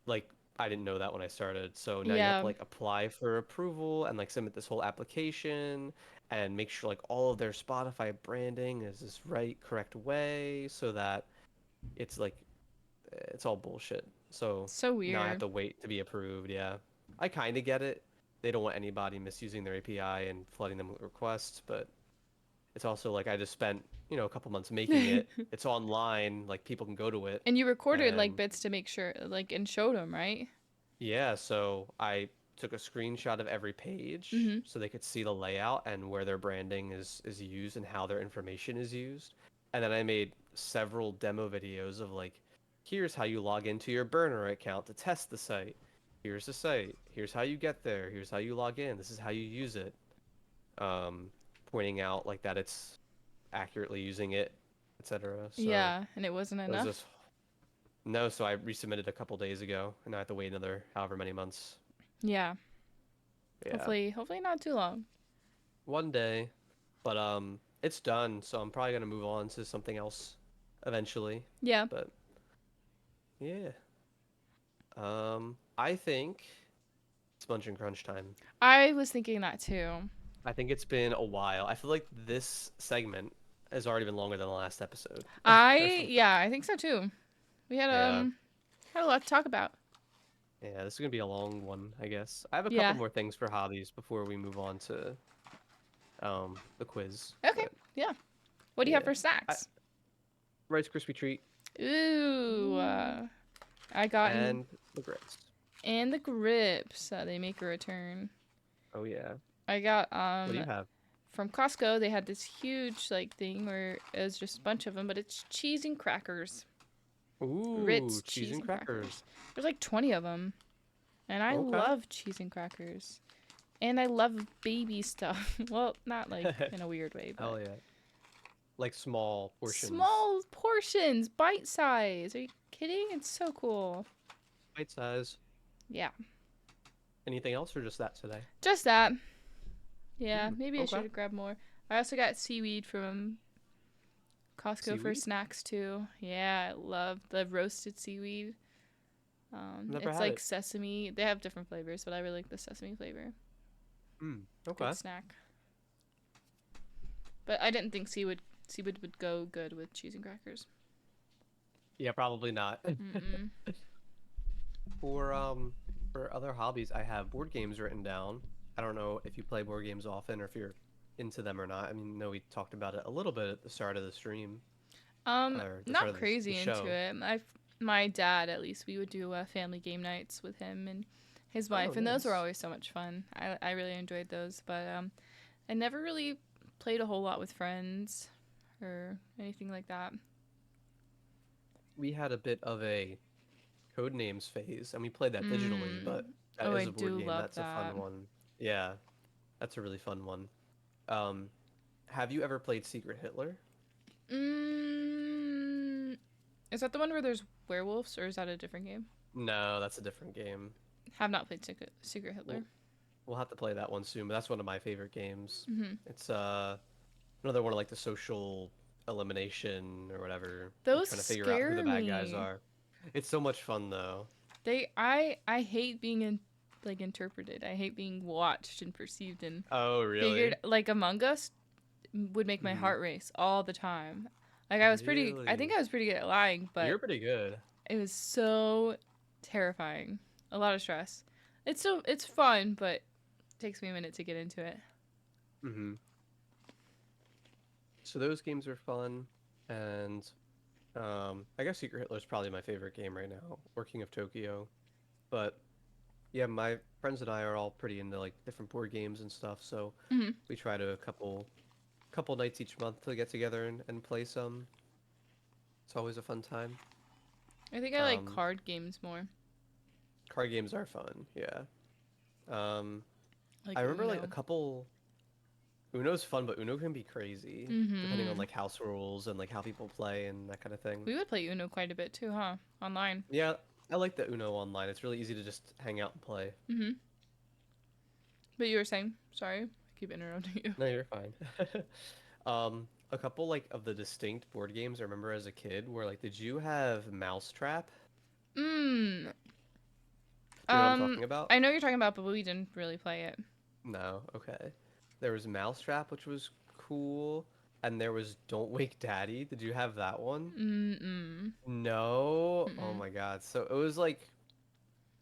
like I didn't know that when I started. So now you have to Yeah. like apply for approval and like submit this whole application and make sure like all of their Spotify branding is this right correct way so that it's like it's all bullshit. So So now I have weird. to wait to be approved. Yeah. I kind of get it. They don't want anybody misusing their API and flooding them with requests, but it's also like I just spent, a couple months making it. It's online, like people can go to it. And you recorded like And bits to make sure, like, and showed them, right? yeah, so I took a screenshot of every page Mm-hmm. so they could see the layout and where their branding is used and how their information is used. And then I made several demo videos of like, here's how you log into your burner account to test the site. Here's the site. Here's how you get there. Here's how you log in. This is how you use it. Um, Pointing out like that it's accurately using it, etc. So Yeah, and it wasn't it was enough. this no, so I resubmitted a couple days ago and I have to wait another however many months. Yeah. Yeah, Hopefully not too long. one day, but it's done, so I'm probably gonna move on to something else eventually. Yeah. But yeah, I think it's Munch and Crunch time. I was thinking that too. I think it's been a while. I feel like this segment has already been longer than the last episode. I think so too. We Yeah, had a lot to talk about. yeah, this is gonna be a long one, I guess. I have a couple Yeah. more things for hobbies before we move on to the quiz, Okay. but Yeah. What do you have yeah, for I, snacks? Rice Krispie treat. Ooh. Ooh. I got in And the grits. and the grips. They make a return. Oh yeah. I got What do you have? from Costco. They had this huge like thing where it was just a bunch of them, but it's cheese and crackers. Ooh, Ritz cheese cheese and and crackers. crackers. There's like 20 of them, and I Okay. love cheese and crackers. And I love baby stuff. Well, not like in a weird way, but Hell yeah. Like small portions. small portions, bite size. Are you kidding? It's so cool. Bite size. Yeah, Anything else or just that today? just that. Yeah, maybe I Okay. should have grabbed more. I also got seaweed from Costco for Seaweed? snacks too. Yeah, I love the roasted seaweed. Never It's had like it. sesame. They have different flavors, but I really like the sesame flavor. Good Okay. snack. But I didn't think seaweed would go good with cheese and crackers. Yeah, probably not. Mm-mm. For for other hobbies, I have board games written down. I don't know if you play board games often or if you're into them or not. I mean, no, we talked about it a little bit at the start of the stream or the start Not of the crazy into show. it. My dad, at least, we would do family game nights with him and his Oh, wife, and those were nice. always so much fun. I really enjoyed those, but I never really played a whole lot with friends or anything like that. We had a bit of a code names phase, and we played that digitally, Mm. but that Oh, I is a board do game. love That's a fun that. one. Yeah, that's a really fun one. Um, have you ever played Secret Hitler? Mm, is that the one where there's werewolves, or is that a different game? No, that's a different game. Have not played Secret Hitler. We'll we'll have to play that one soon, but that's one of my favorite games. Hmm. It's another one of like the social elimination or whatever, like Those trying to figure out who the scare bad guys me. are. It's so much fun though. I hate being like interpreted. I hate being watched and perceived and Oh, figured. really? Like Among Us would make my Hmm. heart race all the time. Like I think Really? I was pretty good at lying, but You're pretty good. it was so terrifying. A lot of stress. It's fun, but it takes me a minute to get into it. Hmm. So those games are fun, and I guess Secret Hitler is probably my favorite game right now, or King of Tokyo. But yeah, my friends and I are all pretty into like different board games and stuff, so Hmm. we try to a couple nights each month to get together and play some. It's always a fun time. I think I like Um, card games more, Card games are fun, yeah. Um, I like remember like a Uno. couple. Uno's fun, but Uno can be crazy depending on Hmm. like house rules and like how people play and that kind of thing. We would play Uno quite a bit too, huh? Online. Yeah, I like the Uno online. It's really easy to just hang out and play. Hmm. But you were saying, sorry, I keep interrupting you. No, you're fine. A couple like of the distinct board games I remember as a kid were like, did you have Mousetrap? Mm. Do you know what I'm talking about? I know you're talking about, but we didn't really play it. No, okay. There was Mousetrap, which was cool, and there was Don't Wake Daddy. Did you have that one? Mm-mm. No. Oh Mm-mm. my God. So it was like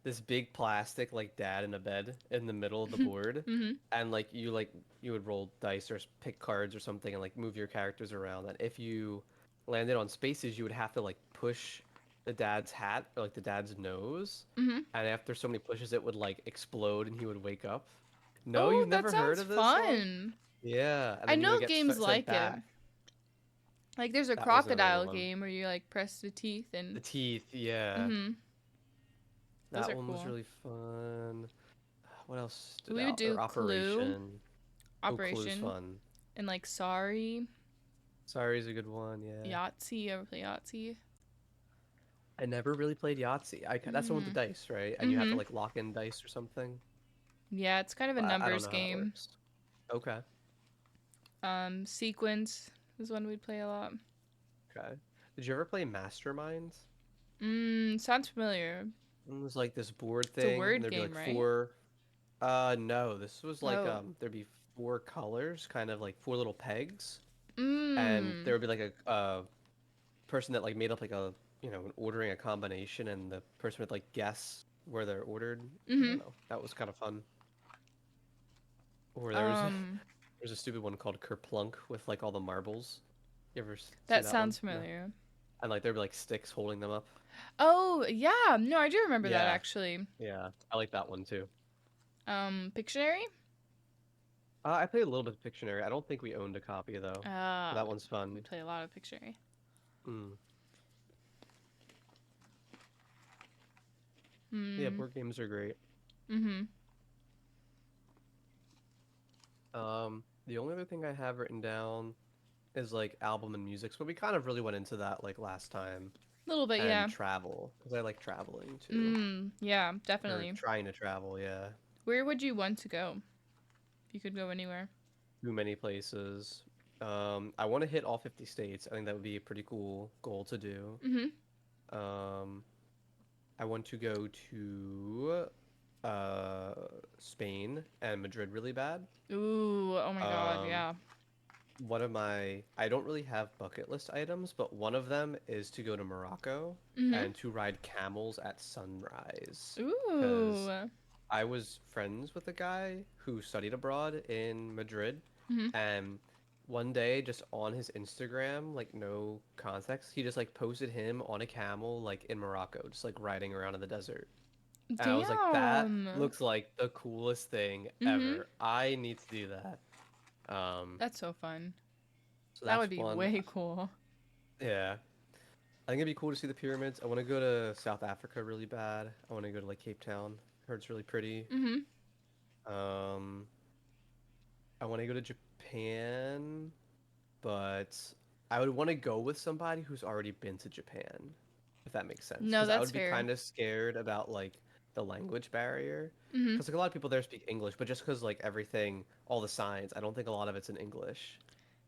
this big plastic like dad in a bed in the middle of the board, Mm-hmm. and like you would roll dice or pick cards or something and like move your characters around. And if you landed on spaces, you would have to like push the dad's hat or like the dad's nose, Mm-hmm. and after so many pushes, it would like explode and he would wake up. No, Oh, you've that never heard sounds of this one? fun. Yeah, and I then you would know get games sent like it. back. Like there's a That was another crocodile one. game where you like press the teeth The and teeth, yeah. mm-hmm. Those That are one was cool. really fun. What else stood We would out? Or do Clue, Operation. Oh, Clue's Operation, fun. and like Sorry, Sorry's a good one, yeah. Yahtzee. Ever play Yahtzee? I never really played Yahtzee. That's the one with the Mm-hmm. dice, right? And you have to Mm-hmm. like lock in dice or something. Yeah, it's kind of a But I don't numbers know how it game. works. Okay, Sequence is one we'd play a lot. okay. Did you ever play Mastermind? Sounds familiar. It was like this board It's a thing, and word there'd be game, like right? four. No, this was like Oh. there'd be four colors, kind of like four little pegs, and there Mmm. would be like a person that like made up like a ordering a combination, and the person would like guess where they're ordered. I Mm-hmm. don't know. That was kind of fun. Or there was Um, there's a stupid one called Kerplunk with like all the marbles. You ever see that that one? sounds No. familiar. And like there'd be like sticks holding them up. Oh, yeah. No, I do remember that Yeah, actually. yeah. I like that one too. Pictionary? I played a little bit of Pictionary. I don't think we owned a copy though. But Uh, that one's we fun. play a lot of Pictionary. Mm. Yeah, Hmm. board games are great. Mm-hmm. The only other thing I have written down is like album and music, but we kind of really went into that like last time. A little bit, And yeah. travel, because I like traveling too. Yeah, Or definitely. trying to travel, yeah. Where would you want to go if you could go anywhere? Too many places. I want to hit all 50 states. I think that would be a pretty cool goal to do. Mm-hmm. Um, I want to go to uh Spain and Madrid really bad. Ooh, oh my God, Um, yeah. one of my I don't really have bucket list items, but one of them is to go to Morocco Mhm. and to ride camels at sunrise. Because Ooh. I was friends with a guy who studied abroad in Madrid, Mhm. and one day just on his Instagram, like no context, he just like posted him on a camel like in Morocco, just like riding around in the desert. And I was like, that Damn. looks like the coolest thing Mhm. ever. I need to do that. Um, That's so fun. so That that's would be one. way cool. Yeah. I think it'd be cool to see the pyramids. I want to go to South Africa really bad. I want to go to like Cape Town. Heard it's really pretty. Mhm. Um, I want to go to Japan, but I would want to go with somebody who's already been to Japan, if that makes sense. No, Because I that's would be fair. kind of scared about like the language barrier. Mhm. Because like a lot of people there speak English, but just because like everything, all the signs, I don't think a lot of it's in English.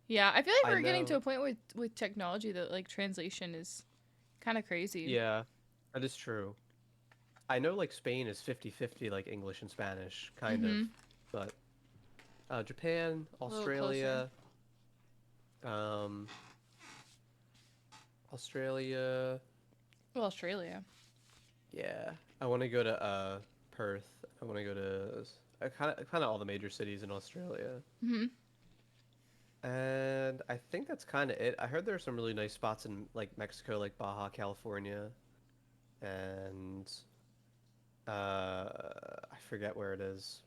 Yeah, I feel like I we're getting to know. a point with technology that like translation is kind of crazy. Yeah, that is true. I know like Spain is 50-50 like English and Spanish, kind of. Mhm. But Japan, A little closer. Australia, um, Australia, Well, Australia. yeah. I want to go to Perth. I want to go to kind of all the major cities in Australia. Mhm. And I think that's kind of it. I heard there are some really nice spots in like Mexico, like Baja California, and I forget where it is.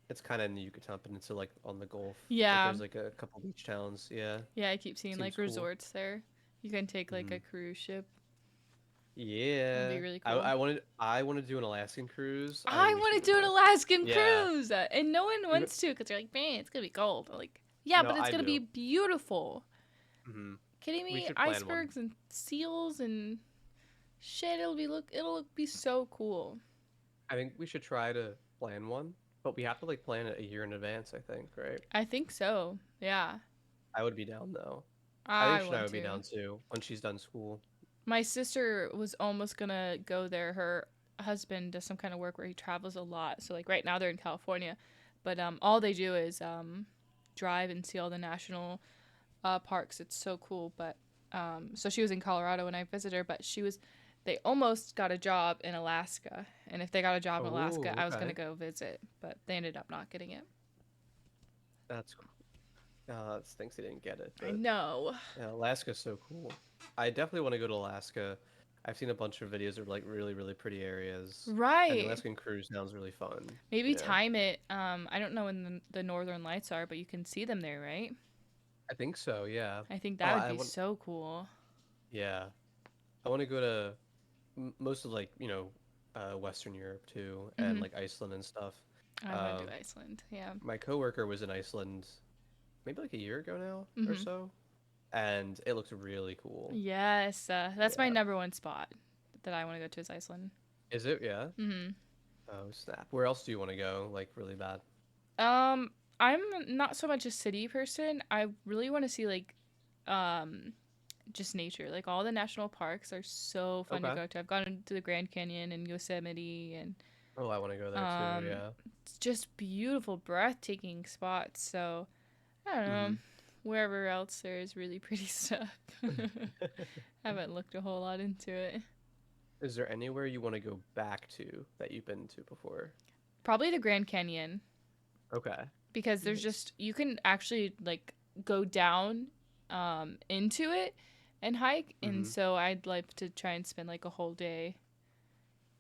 It's kind of in the Yucatan Peninsula, like on the Gulf. Like Yeah. there's like a couple beach towns. Yeah, Yeah, I keep seeing seems like cool. resorts there. You can take like Hmm. a cruise ship. That'd Yeah, be really I, cool. I wanted to do an Alaskan cruise. I I think we should want do to an do an Alaskan. Alaskan Yeah, cruise, and no one we, wants to because they're like, man, it's gonna be cold. I'm like, yeah, no, but it's I gonna be do. beautiful. Hmm. Kidding We me? should plan one. Icebergs and seals and shit. It'll be so cool. I think we should try to plan one, but we have to like plan it a year in advance. I think, right? I think so. Yeah, I would be down though. I think I Shania want would be to. down too when she's done school. My sister was almost gonna go there. Her husband does some kind of work where he travels a lot. So like right now they're in California, but all they do is drive and see all the national parks. It's so cool. But so she was in Colorado when I visited her, but they almost got a job in Alaska. And if they got a job in Alaska, Oh, I was gonna okay. go visit, but they ended up not getting it. That's cool. It stinks they didn't get it, I but know. yeah, Alaska's so cool. I definitely want to go to Alaska. I've seen a bunch of videos of like really, really pretty areas, and the Right. Alaskan cruise sounds really fun. Maybe Yeah, time it. I don't know when the northern lights are, but you can see them there, right? I think so. Yeah. I think Oh, that would be so cool. yeah, I want to go to most of like Western Europe too, and Hmm. like Iceland and stuff. I want to Um, do Iceland. Yeah. my coworker was in Iceland maybe like a year ago now or Hmm. so, and it looks really cool. Yes, that's my Yeah. number one spot that I want to go to is Iceland. Is it? Yeah. Hmm. Oh, snap. Where else do you want to go? Like really bad? Um, I'm not so much a city person. I really want to see like, um, just nature. Like all the national parks are so fun to Okay. go to. I've gone to the Grand Canyon and Yosemite, and Oh, I want to go there too. um, Yeah. it's just beautiful, breathtaking spots. So I don't know. Hmm. Wherever else there is really pretty stuff. Haven't looked a whole lot into it. Is there anywhere you want to go back to that you've been to before? Probably the Grand Canyon Okay. because there's Nice. just you can actually like go down into it and hike, and Hmm. so I'd like to try and spend like a whole day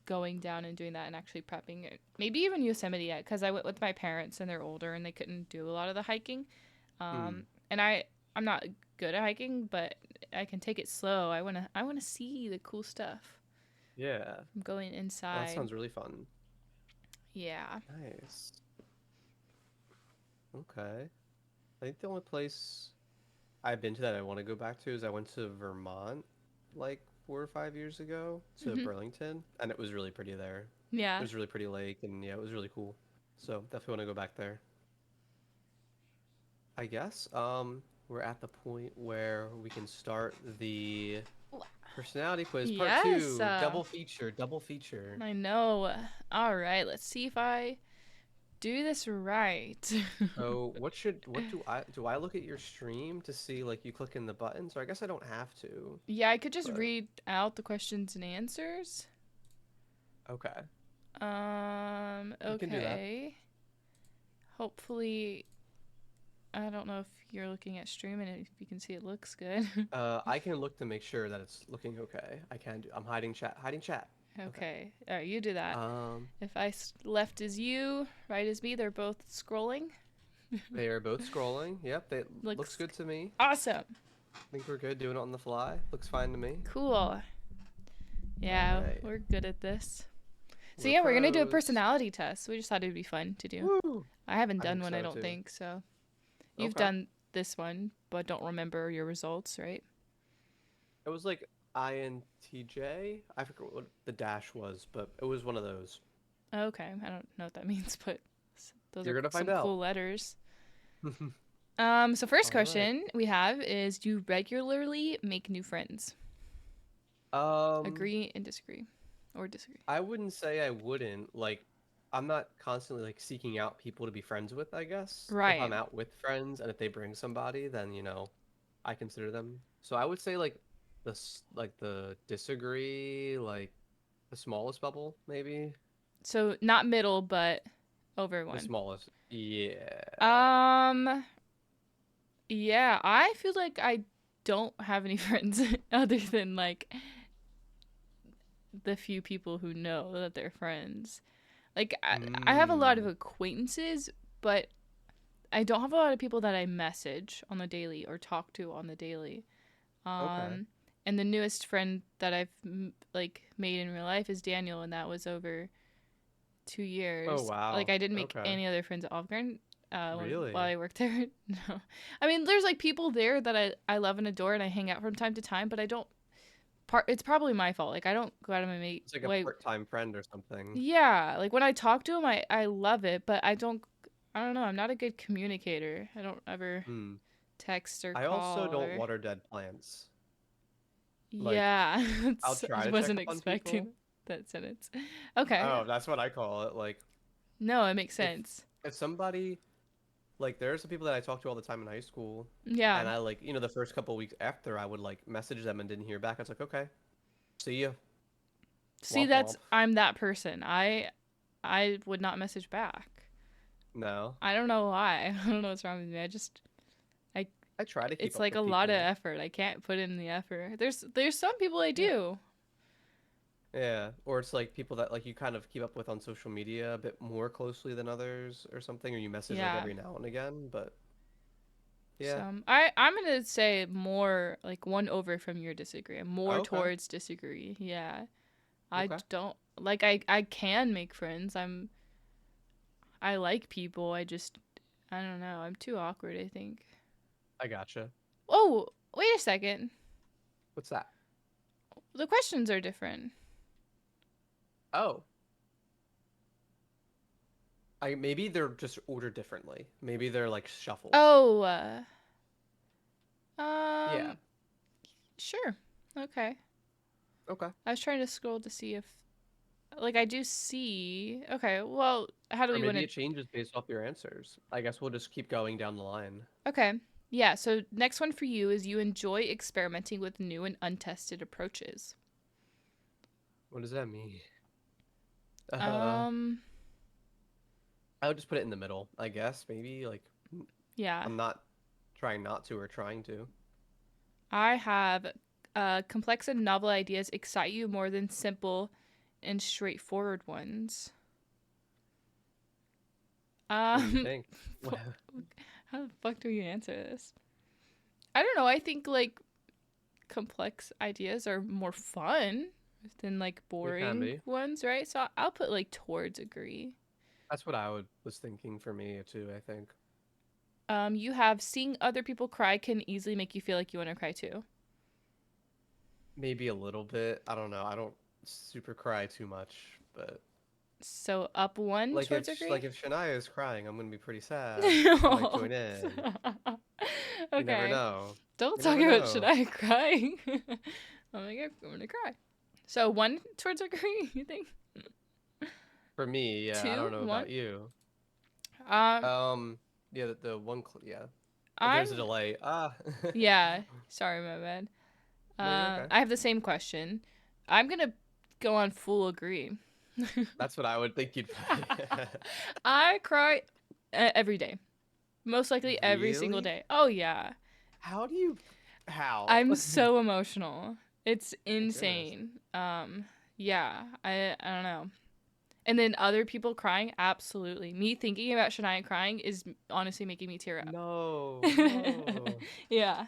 going down and doing that and actually prepping it. Maybe even Yosemite yet because I went with my parents and they're older and they couldn't do a lot of the hiking. Mm. And I'm not good at hiking, but I can take it slow. I wanna see the cool stuff. Yeah. I'm going Well, that inside. sounds really fun. Yeah. Nice. Okay. I think the only place I've been to that I want to go back to is I went to Vermont like 4 or 5 years ago to Mhm. Burlington, and it was really pretty there. It Yeah. was a really pretty lake, and yeah, it was really cool. So definitely want to go back there. I guess we're at the point where we can start the Personality quiz part Yes, 2. Double feature. Double feature. I know. All right, let's see if I do this right. So what do I look at your stream to see like you click in the buttons? Or I guess I don't have to, Yeah, I could just but read out the questions and answers. okay. You can do that. Okay. Hopefully, I don't know if you're looking at stream and if you can see it looks good. I can look to make sure that it's looking okay. I can do. I'm hiding chat. Hiding chat. Okay. Okay. All right, you do that. Um, If left is you, right is me, they're both scrolling. they are both scrolling. Yep, they looks Looks good to me. awesome. I think we're good doing it on the fly. Looks fine to me. Cool. All Yeah, right. we're good at this. So We're yeah, we're gonna do a pros. personality test. We just thought it'd be fun to do. Woo! I haven't I done think one, I so don't too. think. So you've Okay. done this one, but don't remember your results, right? It was like INTJ. I forget what the dash was, but it was one of those. Okay, I don't know what that means, but those You're are gonna find some out. cool letters. So first All right. question we have is: do you regularly make new friends? Um, Agree and disagree, or disagree? I wouldn't say I wouldn't. Like, I'm not constantly like seeking out people to be friends with, I guess. If Right. I'm out with friends and if they bring somebody, then, I consider them. So I would say like the disagree, like the smallest bubble, maybe. So not middle, but over The one. smallest. Yeah. Um. Yeah, I feel like I don't have any friends other than like the few people who know that they're friends. Like I have a lot of Mm. acquaintances, but I don't have a lot of people that I message on the daily or talk to on the daily. Okay. Um, and the newest friend that I've like made in real life is Daniel, and that was over 2 years. Oh Like wow. I didn't make Okay. any other friends at Olive Garden while Really? I worked there. No, I mean there's like people there that I love and adore, and I hang out from time to time, but I don't. It's probably my fault. Like I don't go out of my It's like a way. part-time friend or something. Yeah, like when I talk to him, I love it, but I don't. I don't know. I'm not a good communicator. I don't ever Hmm. text or I also call don't or. water dead plants. Like, Yeah, I'll I try to check wasn't up on expecting people. that sentence. Okay, Oh, that's what I call it. Like, no, it makes if sense. if somebody like there are some people that I talked to all the time in high school, Yeah. and I like, the first couple of weeks after I would like message them and didn't hear back. I was like, okay, see you, See, womp that's womp. I'm that person. I would not message back. No, I don't know why. I don't know what's wrong with me. I I try to keep it's up like a with lot of people. effort. I can't put in the effort. There's some people I Yeah. do. Yeah, or it's like people that like you kind of keep up with on social media a bit more closely than others or something, or you message like Yeah. every now and again. But yeah, Some I'm gonna say more like one over from your disagree. I'm more okay, towards disagree. Yeah. I okay, don't like I can make friends. I like people. I don't know. I'm too awkward, I think. I gotcha. Oh, wait a second. What's that? The questions are different. Oh, I maybe they're just ordered differently. Maybe they're like shuffled. Oh, Yeah. um, sure. Okay. Okay. I was trying to scroll to see if, like, I do see. Okay, well, how do Or we want maybe to? it changes based off your answers. I guess we'll just keep going down the line. Okay. Yeah, so next one for you is you enjoy experimenting with new and untested approaches. What does that mean? Uh, Um, I would just put it in the middle, I guess. Maybe like yeah. I'm not trying not to or trying to. I have complex and novel ideas excite you more than simple and straightforward ones. What do you Um, think? how the fuck do you answer this? I don't know. I think like complex ideas are more fun than like It can boring be. ones, right? So I'll put like towards agree. That's what I would was thinking for me too, I think. You have seeing other people cry can easily make you feel like you want to cry too. Maybe a little bit. I don't know. I don't super cry too much, but So up one like towards agree. if Shania is crying, I'm gonna be pretty sad. I might join in. You never Okay. know. Don't You talk never about know. Shania crying. I'm gonna cry. So 1 towards agree, you think? For me, yeah, I don't 2, know 1. about you. Um, Um, yeah, the one, yeah. I'm There's a delay. Ah. yeah. Sorry, my bad. No, you're okay. I have the same question. I'm gonna go on full agree. That's what I would think you'd play. I cry every day. Most likely every single Really? day. Oh yeah. How do you? How? I'm so emotional. It's My goodness. insane. Yeah, I don't know. And then other people crying, absolutely. Me thinking about Shania crying is honestly making me tear up. No, no. Yeah,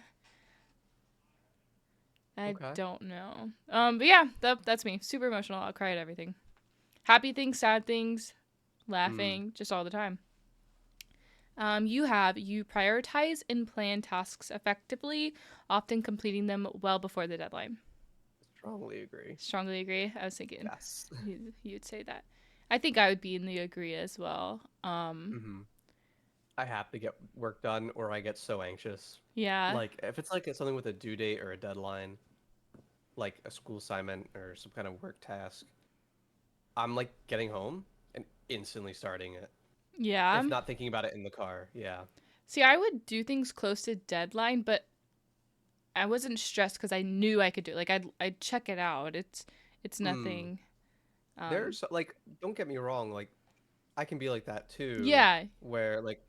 I Okay. don't know. But yeah, that's me. Super emotional. I'll cry at everything. Happy things, sad things, Hmm. laughing, just all the time. You prioritize and plan tasks effectively, often completing them well before the deadline. Strongly agree. Strongly agree. I was thinking Yes. you'd say that. I think I would be in the agree as well. Hmm. I have to get work done, or I get so anxious. Yeah. Like if it's like something with a due date or a deadline, like a school assignment or some kind of work task, I'm like getting home and instantly starting it. Yeah. If not thinking about it in the car, yeah. See, I would do things close to deadline, but I wasn't stressed because I knew I could do it. Like I'd check it out. It's Hmm. nothing. Um, There's like, don't get me wrong, like I can be like that too, yeah, where like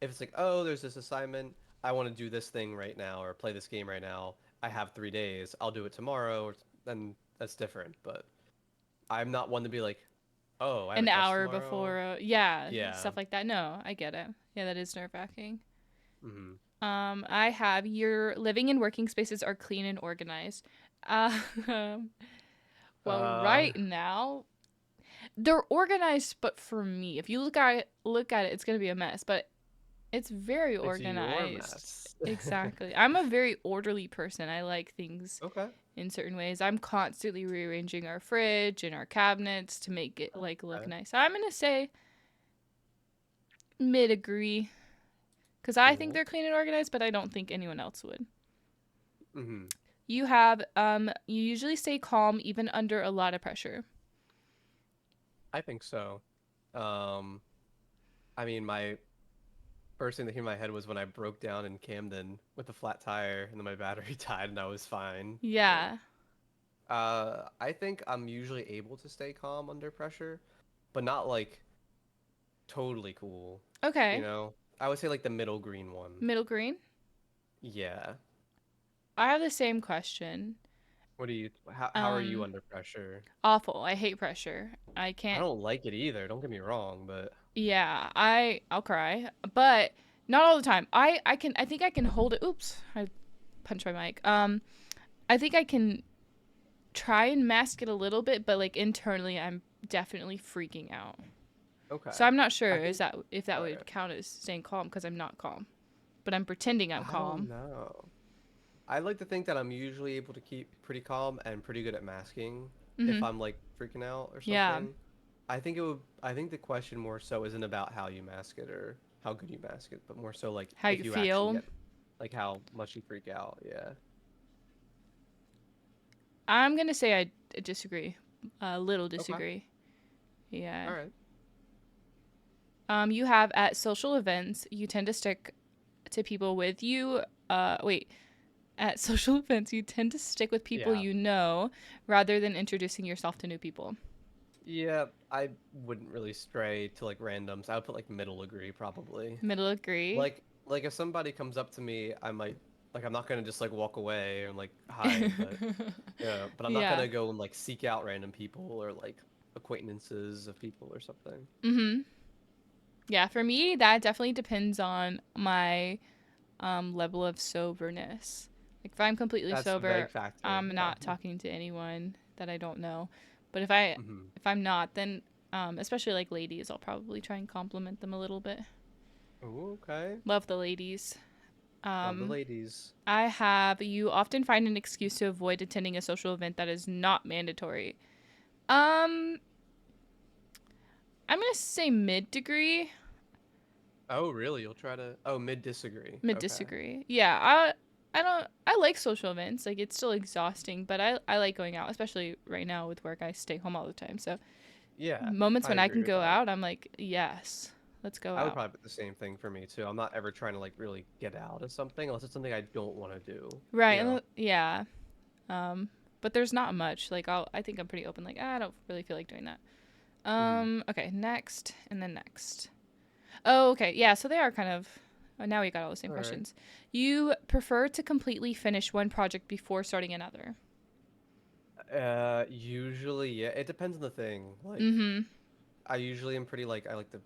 if it's like, oh, there's this assignment, I want to do this thing right now or play this game right now. I have 3 days. I'll do it tomorrow, or then that's different. But I'm not one to be like, oh, I have an a test hour tomorrow. before. Yeah, Yeah. stuff like that. No, I get it. Yeah, that is nerve wracking. Hmm. I have your living and working spaces are clean and organized. Uh, well, Uh, right now they're organized, but for me, if you look at it, it's gonna be a mess. But it's very it's your organized. mess. Exactly. I'm a very orderly person. I like things Okay. in certain ways. I'm constantly rearranging our fridge and our cabinets to make it like look Okay. nice. So I'm gonna say mid agree because I think Cool. they're clean and organized, but I don't think anyone else would. Hmm. You usually stay calm even under a lot of pressure. I think so. Um, I mean, my first thing that came to my head was when I broke down in Camden with a flat tire and then my battery died and I was fine. So, Yeah. I think I'm usually able to stay calm under pressure, but not like totally cool. You Okay. know, I would say like the middle green one. Middle green. Yeah. I have the same question. What do you? How are you Um, under pressure? Awful. I hate pressure. I I can't. don't like it either. Don't get me wrong, but Yeah. I'll cry, but not all the time. I think I can hold it. Oops. I punched my mic. I think I can try and mask it a little bit, but like internally, I'm definitely freaking out. okay. So I'm not sure I is think. that if that All would right. count as staying calm because I'm not calm, but I'm pretending I'm I don't calm. know. I like to think that I'm usually able to keep pretty calm and pretty good at masking if Mhm. I'm like freaking out or Yeah. something. I think it would. I think the question more so isn't about how you mask it or how good you mask it, but more so like How if you you actually feel? get like how much you freak out. Yeah. I'm gonna say I disagree. A little Okay. disagree. Yeah. All right. You have at social events, you tend to stick to people with you. Wait. At social events, you tend to stick with people Yeah. you know rather than introducing yourself to new people. Yeah. I wouldn't really stray to like randoms. I would put like middle agree probably. Middle agree. Like if somebody comes up to me, I might like I'm not gonna just like walk away and like hide, but yeah, but I'm not Yeah. gonna go and like seek out random people or like acquaintances of people or something. Mhm. Yeah, for me that definitely depends on my level of soberness. Like if I'm completely That's a big sober, factor. I'm Yeah. not talking to anyone that I don't know. But Hmm. if I'm not, then especially like ladies, I'll probably try and compliment them a little bit. Ooh, okay. Love the ladies. Love the Um, ladies. I have you often find an excuse to avoid attending a social event that is not mandatory. Um, I'm gonna say mid degree, Oh, really? You'll try to. Oh, mid disagree. mid Okay. disagree. Yeah, I like social events. Like it's still exhausting, but I like going out, especially right now with work. I stay home all the time. So Yeah, moments I when I agree can with go that. out, I'm like, yes, let's go I would out. probably put the same thing for me too. I'm not ever trying to like really get out of something unless it's something I don't want to do, Right. you know? Yeah. Um, but there's not much. Like I think I'm pretty open. Like I don't really feel like doing that. Mm. Okay, next and then next. Oh, okay. Yeah, so they are kind of. Oh, now we got all the same All right. questions. You prefer to completely finish one project before starting another? Usually, yeah. It depends on the thing. Like, Mm-hmm. I usually am pretty like I like to,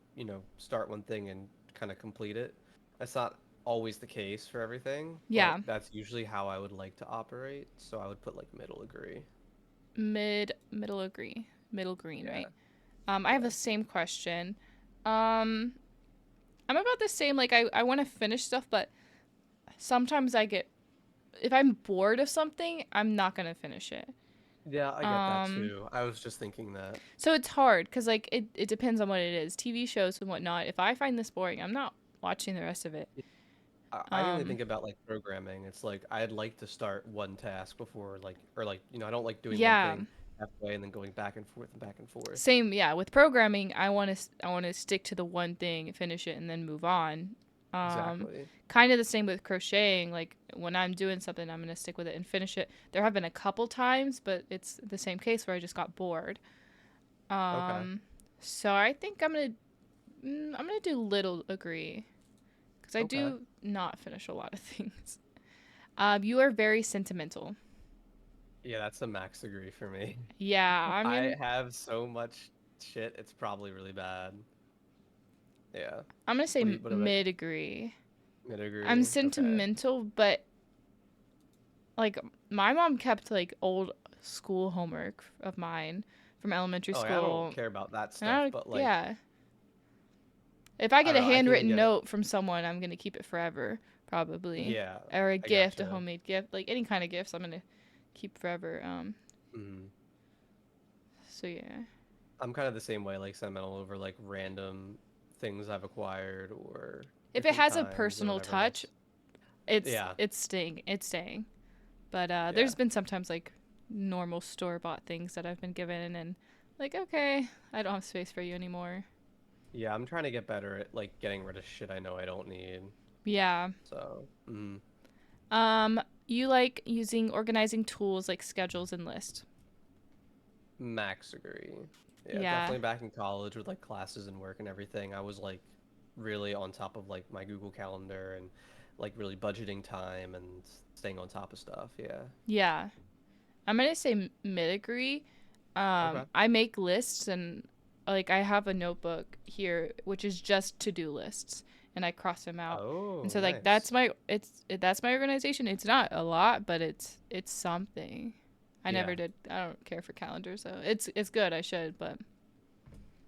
start one thing and kind of complete it. That's not always the case for everything, but Yeah. that's usually how I would like to operate. So I would put like middle agree. Middle agree. Middle green, Yeah, right? I have yeah. the same question. Um, I'm about the same. Like I want to finish stuff, but sometimes I get if I'm bored of something, I'm not gonna finish it. Yeah, I get that Um, too. I was just thinking that. so it's hard because like it depends on what it is. TV shows and whatnot. If I find this boring, I'm not watching the rest of it. I mainly Um, think about like programming. It's like I'd like to start one task before like or like I don't like doing one yeah, thing halfway and then going back and forth and back and forth. same. Yeah, with programming, I want to stick to the one thing, finish it, and then move on. Um, Exactly. Kind of the same with crocheting. Like when I'm doing something, I'm gonna stick with it and finish it. There have been a couple times, but it's the same case where I just got bored. Okay. Um, so I think I'm gonna do little agree because I Okay. do not finish a lot of things. You are very sentimental. Yeah, that's a max degree for me. Yeah, I have so much shit, it's probably really bad. Yeah. I'm gonna say What about mid agree. mid I'm agree? Okay. sentimental, but like my mom kept like old school homework of mine from elementary Oh, yeah, I don't school. care about that And stuff, but like yeah, if I I get don't a know, I can handwritten get it. note from someone, I'm gonna keep it forever, probably, Yeah, or a I gift, a gotcha. homemade gift, like any kind of gifts, I'm gonna keep forever. Mhm. So yeah. I'm kind of the same way, like sentimental over like random things I've acquired or If it different has a times or personal whatever touch, else. it's Yeah, it's staying. It's staying. But yeah. there's been sometimes like normal store bought things that I've been given and like okay, I don't have space for you anymore. Yeah, I'm trying to get better at like getting rid of shit I know I don't need. Yeah. So, You like using organizing tools like schedules and lists. max degree. Yeah, Yeah. definitely back in college with like classes and work and everything. I was like really on top of like my Google Calendar and like really budgeting time and staying on top of stuff. Yeah. Yeah. I'm gonna say mid agree. Okay. I make lists and like I have a notebook here which is just to do lists and I cross them out. And Oh, so like nice. that's my organization. It's not a lot, but it's something. I never Yeah. did. I don't care for calendars, so it's good. I should, but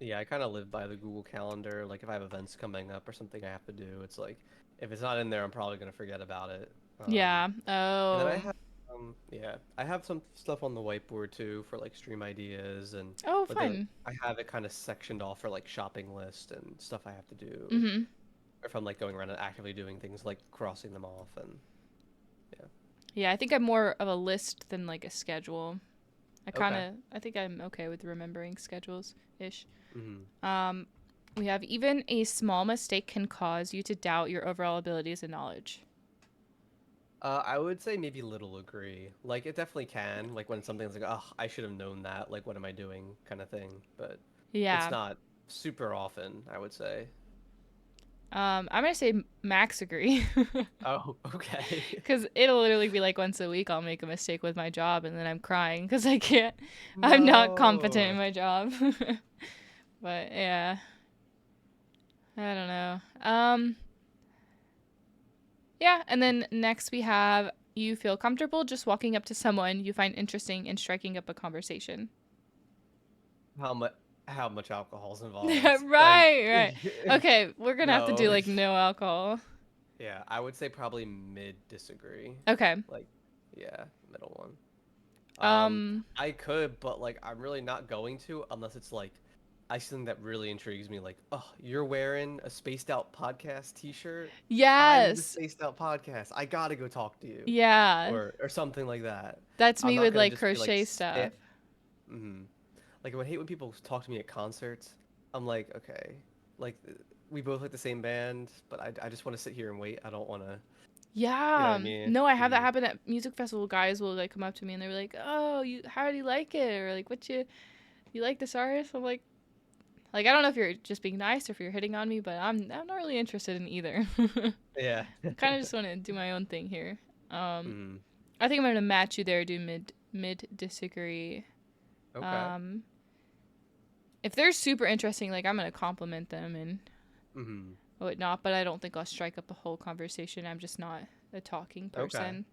Yeah, I kind of live by the Google Calendar. Like if I have events coming up or something I have to do, it's like if it's not in there, I'm probably gonna forget about it. yeah. And then I Oh. have, yeah, I have some stuff on the whiteboard too for like stream ideas and, Oh, but then fun. I have it kind of sectioned off for like shopping list and stuff I have to do. Mhm. Or if I'm like going around and actively doing things like crossing them off and yeah. Yeah, I think I'm more of a list than like a schedule. Okay. I think I'm okay with remembering schedules ish. Mm-hmm. Um, we have even a small mistake can cause you to doubt your overall abilities and knowledge. I would say maybe little agree. Like it definitely can. Like when something's like, oh, I should have known that. Like what am I doing, kind of thing. But it's Yeah. not super often, I would say. I'm gonna say max agree, Oh, okay. because it'll literally be like once a week I'll make a mistake with my job and then I'm crying because I can't. I'm not competent in No. my job. But yeah, I don't know. Yeah, and then next we have you feel comfortable just walking up to someone you find interesting and striking up a conversation. How much how much alcohol's right, involved? Like right. Okay, we're gonna have to no. do like no alcohol. Yeah, I would say probably mid disagree. Okay. Like yeah, middle one. Um. I could, but like I'm really not going to unless it's like I see something that really intrigues me. Like, oh, you're wearing a Spaced Out Podcast T-shirt. I'm the Yes. Spaced Out Podcast. I gotta go talk to you, Yeah. or something like that. That's I'm me not with gonna like just be like crochet stuff. mm like I hate when people talk to me at concerts. I'm like, okay, like we both like the same band, but I just want to sit here and wait. I don't want to, you know what Yeah. I mean? No, I have that happen at music festival. Guys will like come up to me and they're like, "Oh, you how do you like it?" Or like, "What you like this artist?" I'm like I don't know if you're just being nice or if you're hitting on me, but I'm not really interested in either. Yeah. I kind of just want to do my own thing here. Um, mm I think I'm gonna match you there. Do mid disagree. Okay. Um, if they're super interesting, like I'm gonna compliment them and hmm whatnot, but I don't think I'll strike up a whole conversation. I'm just not a talking Okay. person.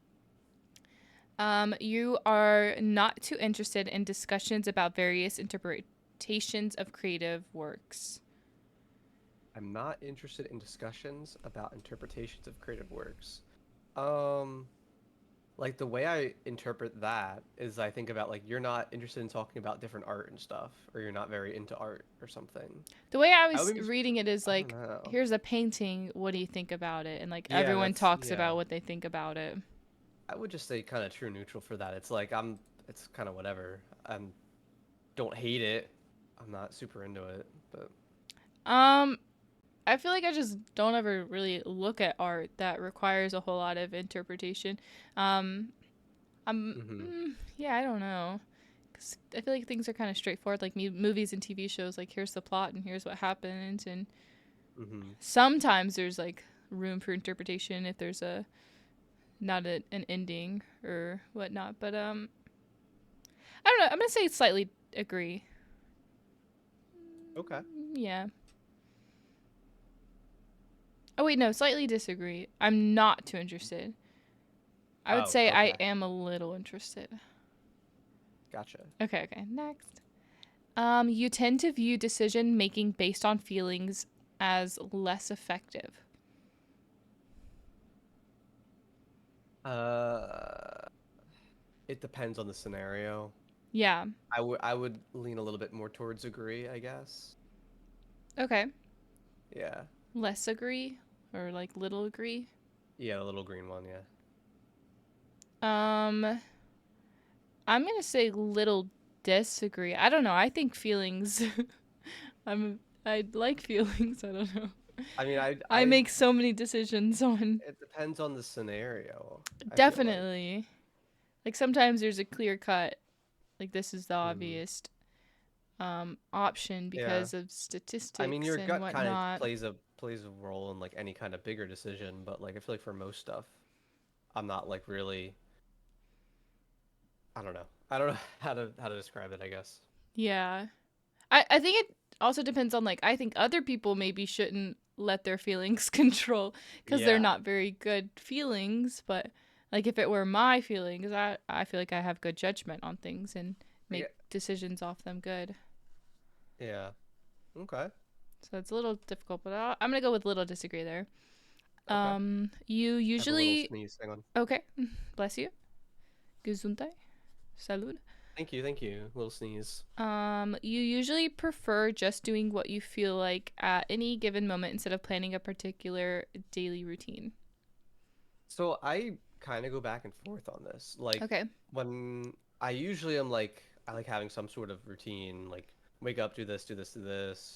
You are not too interested in discussions about various interpretations of creative works. I'm not interested in discussions about interpretations of creative works. Um, like the way I interpret that is I think about like you're not interested in talking about different art and stuff, or you're not very into art or something. The way I I would was maybe, reading it is I don't like, know. here's a painting. What do you think about it? And like Yeah, everyone that's talks yeah. about what they think about it. I would just say kind of true neutral for that. It's like it's kind of whatever. I don't hate it. I'm not super into it, but Um, I feel like I just don't ever really look at art that requires a whole lot of interpretation. Um, hmm yeah, I don't know. 'Cause I feel like things are kind of straightforward, like movies and TV shows. Like here's the plot and here's what happens, and hmm sometimes there's like room for interpretation if there's a not an ending or whatnot. But I don't know. I'm gonna say slightly agree. Okay. Yeah. Oh wait, no, slightly disagree. I'm not too interested. I would Oh, say I okay. am a little interested. Gotcha. Okay. Next. You tend to view decision making based on feelings as less effective. Uh, it depends on the scenario. Yeah. I would lean a little bit more towards agree, I guess. Okay. Yeah. Less agree or like little agree. Yeah, the little green one, yeah. Um, I'm gonna say little disagree. I don't know. I think feelings. I like feelings. I don't know. I mean, I make so many decisions on. it depends on the scenario, I feel like. Definitely. Like sometimes there's a clear cut. Like this is the hmm obvious option Yeah. because of I mean, statistics your and gut kind of whatnot. plays a role in like any kind of bigger decision, but like I feel like for most stuff, I'm not like really, I don't know. I don't know how to describe it, I guess. Yeah. I think it also depends on like I think other people maybe shouldn't let their feelings control because they're Yeah. not very good feelings, but like if it were my feelings, I feel like I have good judgment on things and I make get, decisions off them good. yeah. Okay. So it's a little difficult, but I'm gonna go with little disagree there. Okay. You I have a little usually sneeze. Hang on. okay, bless you, gesundheit, salud. Thank you. Thank you. Little sneeze. You usually prefer just doing what you feel like at any given moment instead of planning a particular daily routine. So I kind of go back and forth on this. Like Okay. when I usually am like I like having some sort of routine, like wake up, do this,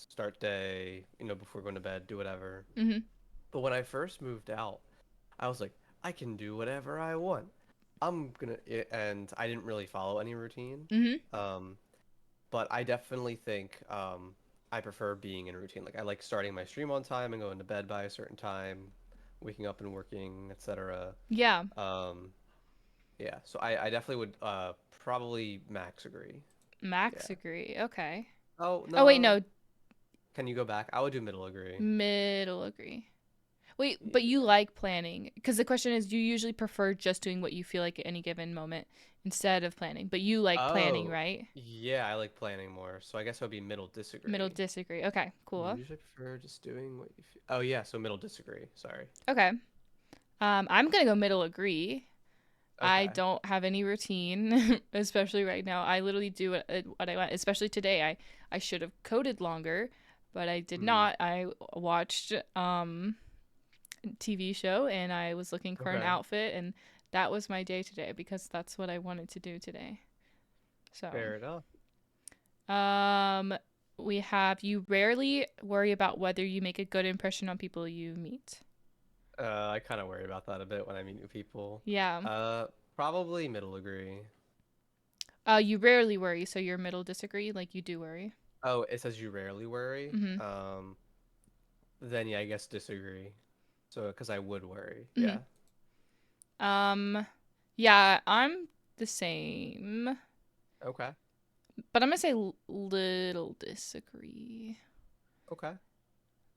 start day, before going to bed, do whatever. Mhm. But when I first moved out, I was like, I can do whatever I want. And I didn't really follow any routine. Mhm. Um, but I definitely think I prefer being in a routine. Like I like starting my stream on time and going to bed by a certain time, waking up and working, etc. Yeah. Um, yeah, so I definitely would probably max agree. Max Yeah. agree. Okay. Oh Oh wait, no, no. can you go back? I would do middle agree. Middle agree. Wait, but you Yeah. like planning because the question is, you usually prefer just doing what you feel like at any given moment instead of planning. But you like planning, Oh, right? yeah, I like planning more. So I guess it would be middle Middle disagree. disagree. Okay. You Cool. usually prefer just doing what you feel. Oh yeah, so middle disagree. Sorry. Okay. I'm gonna go middle agree. I Okay. don't have any routine, especially right now. I literally do what I want, especially today. I should have coded longer, but I did Hmm. not. I watched TV show and I was looking for an Okay. outfit and that was my day today because that's what I wanted to do today. So, Fair enough. um we have you rarely worry about whether you make a good impression on people you meet. I kind of worry about that a bit when I meet new people. Yeah. Uh, Probably middle agree. You rarely worry, so your middle disagree, like you do worry. Oh, it says you rarely worry. Mhm. Then yeah, I guess disagree. So, because I would worry. Mhm. Yeah. Um yeah, I'm the same, Okay. but I'm going to say little disagree. Okay.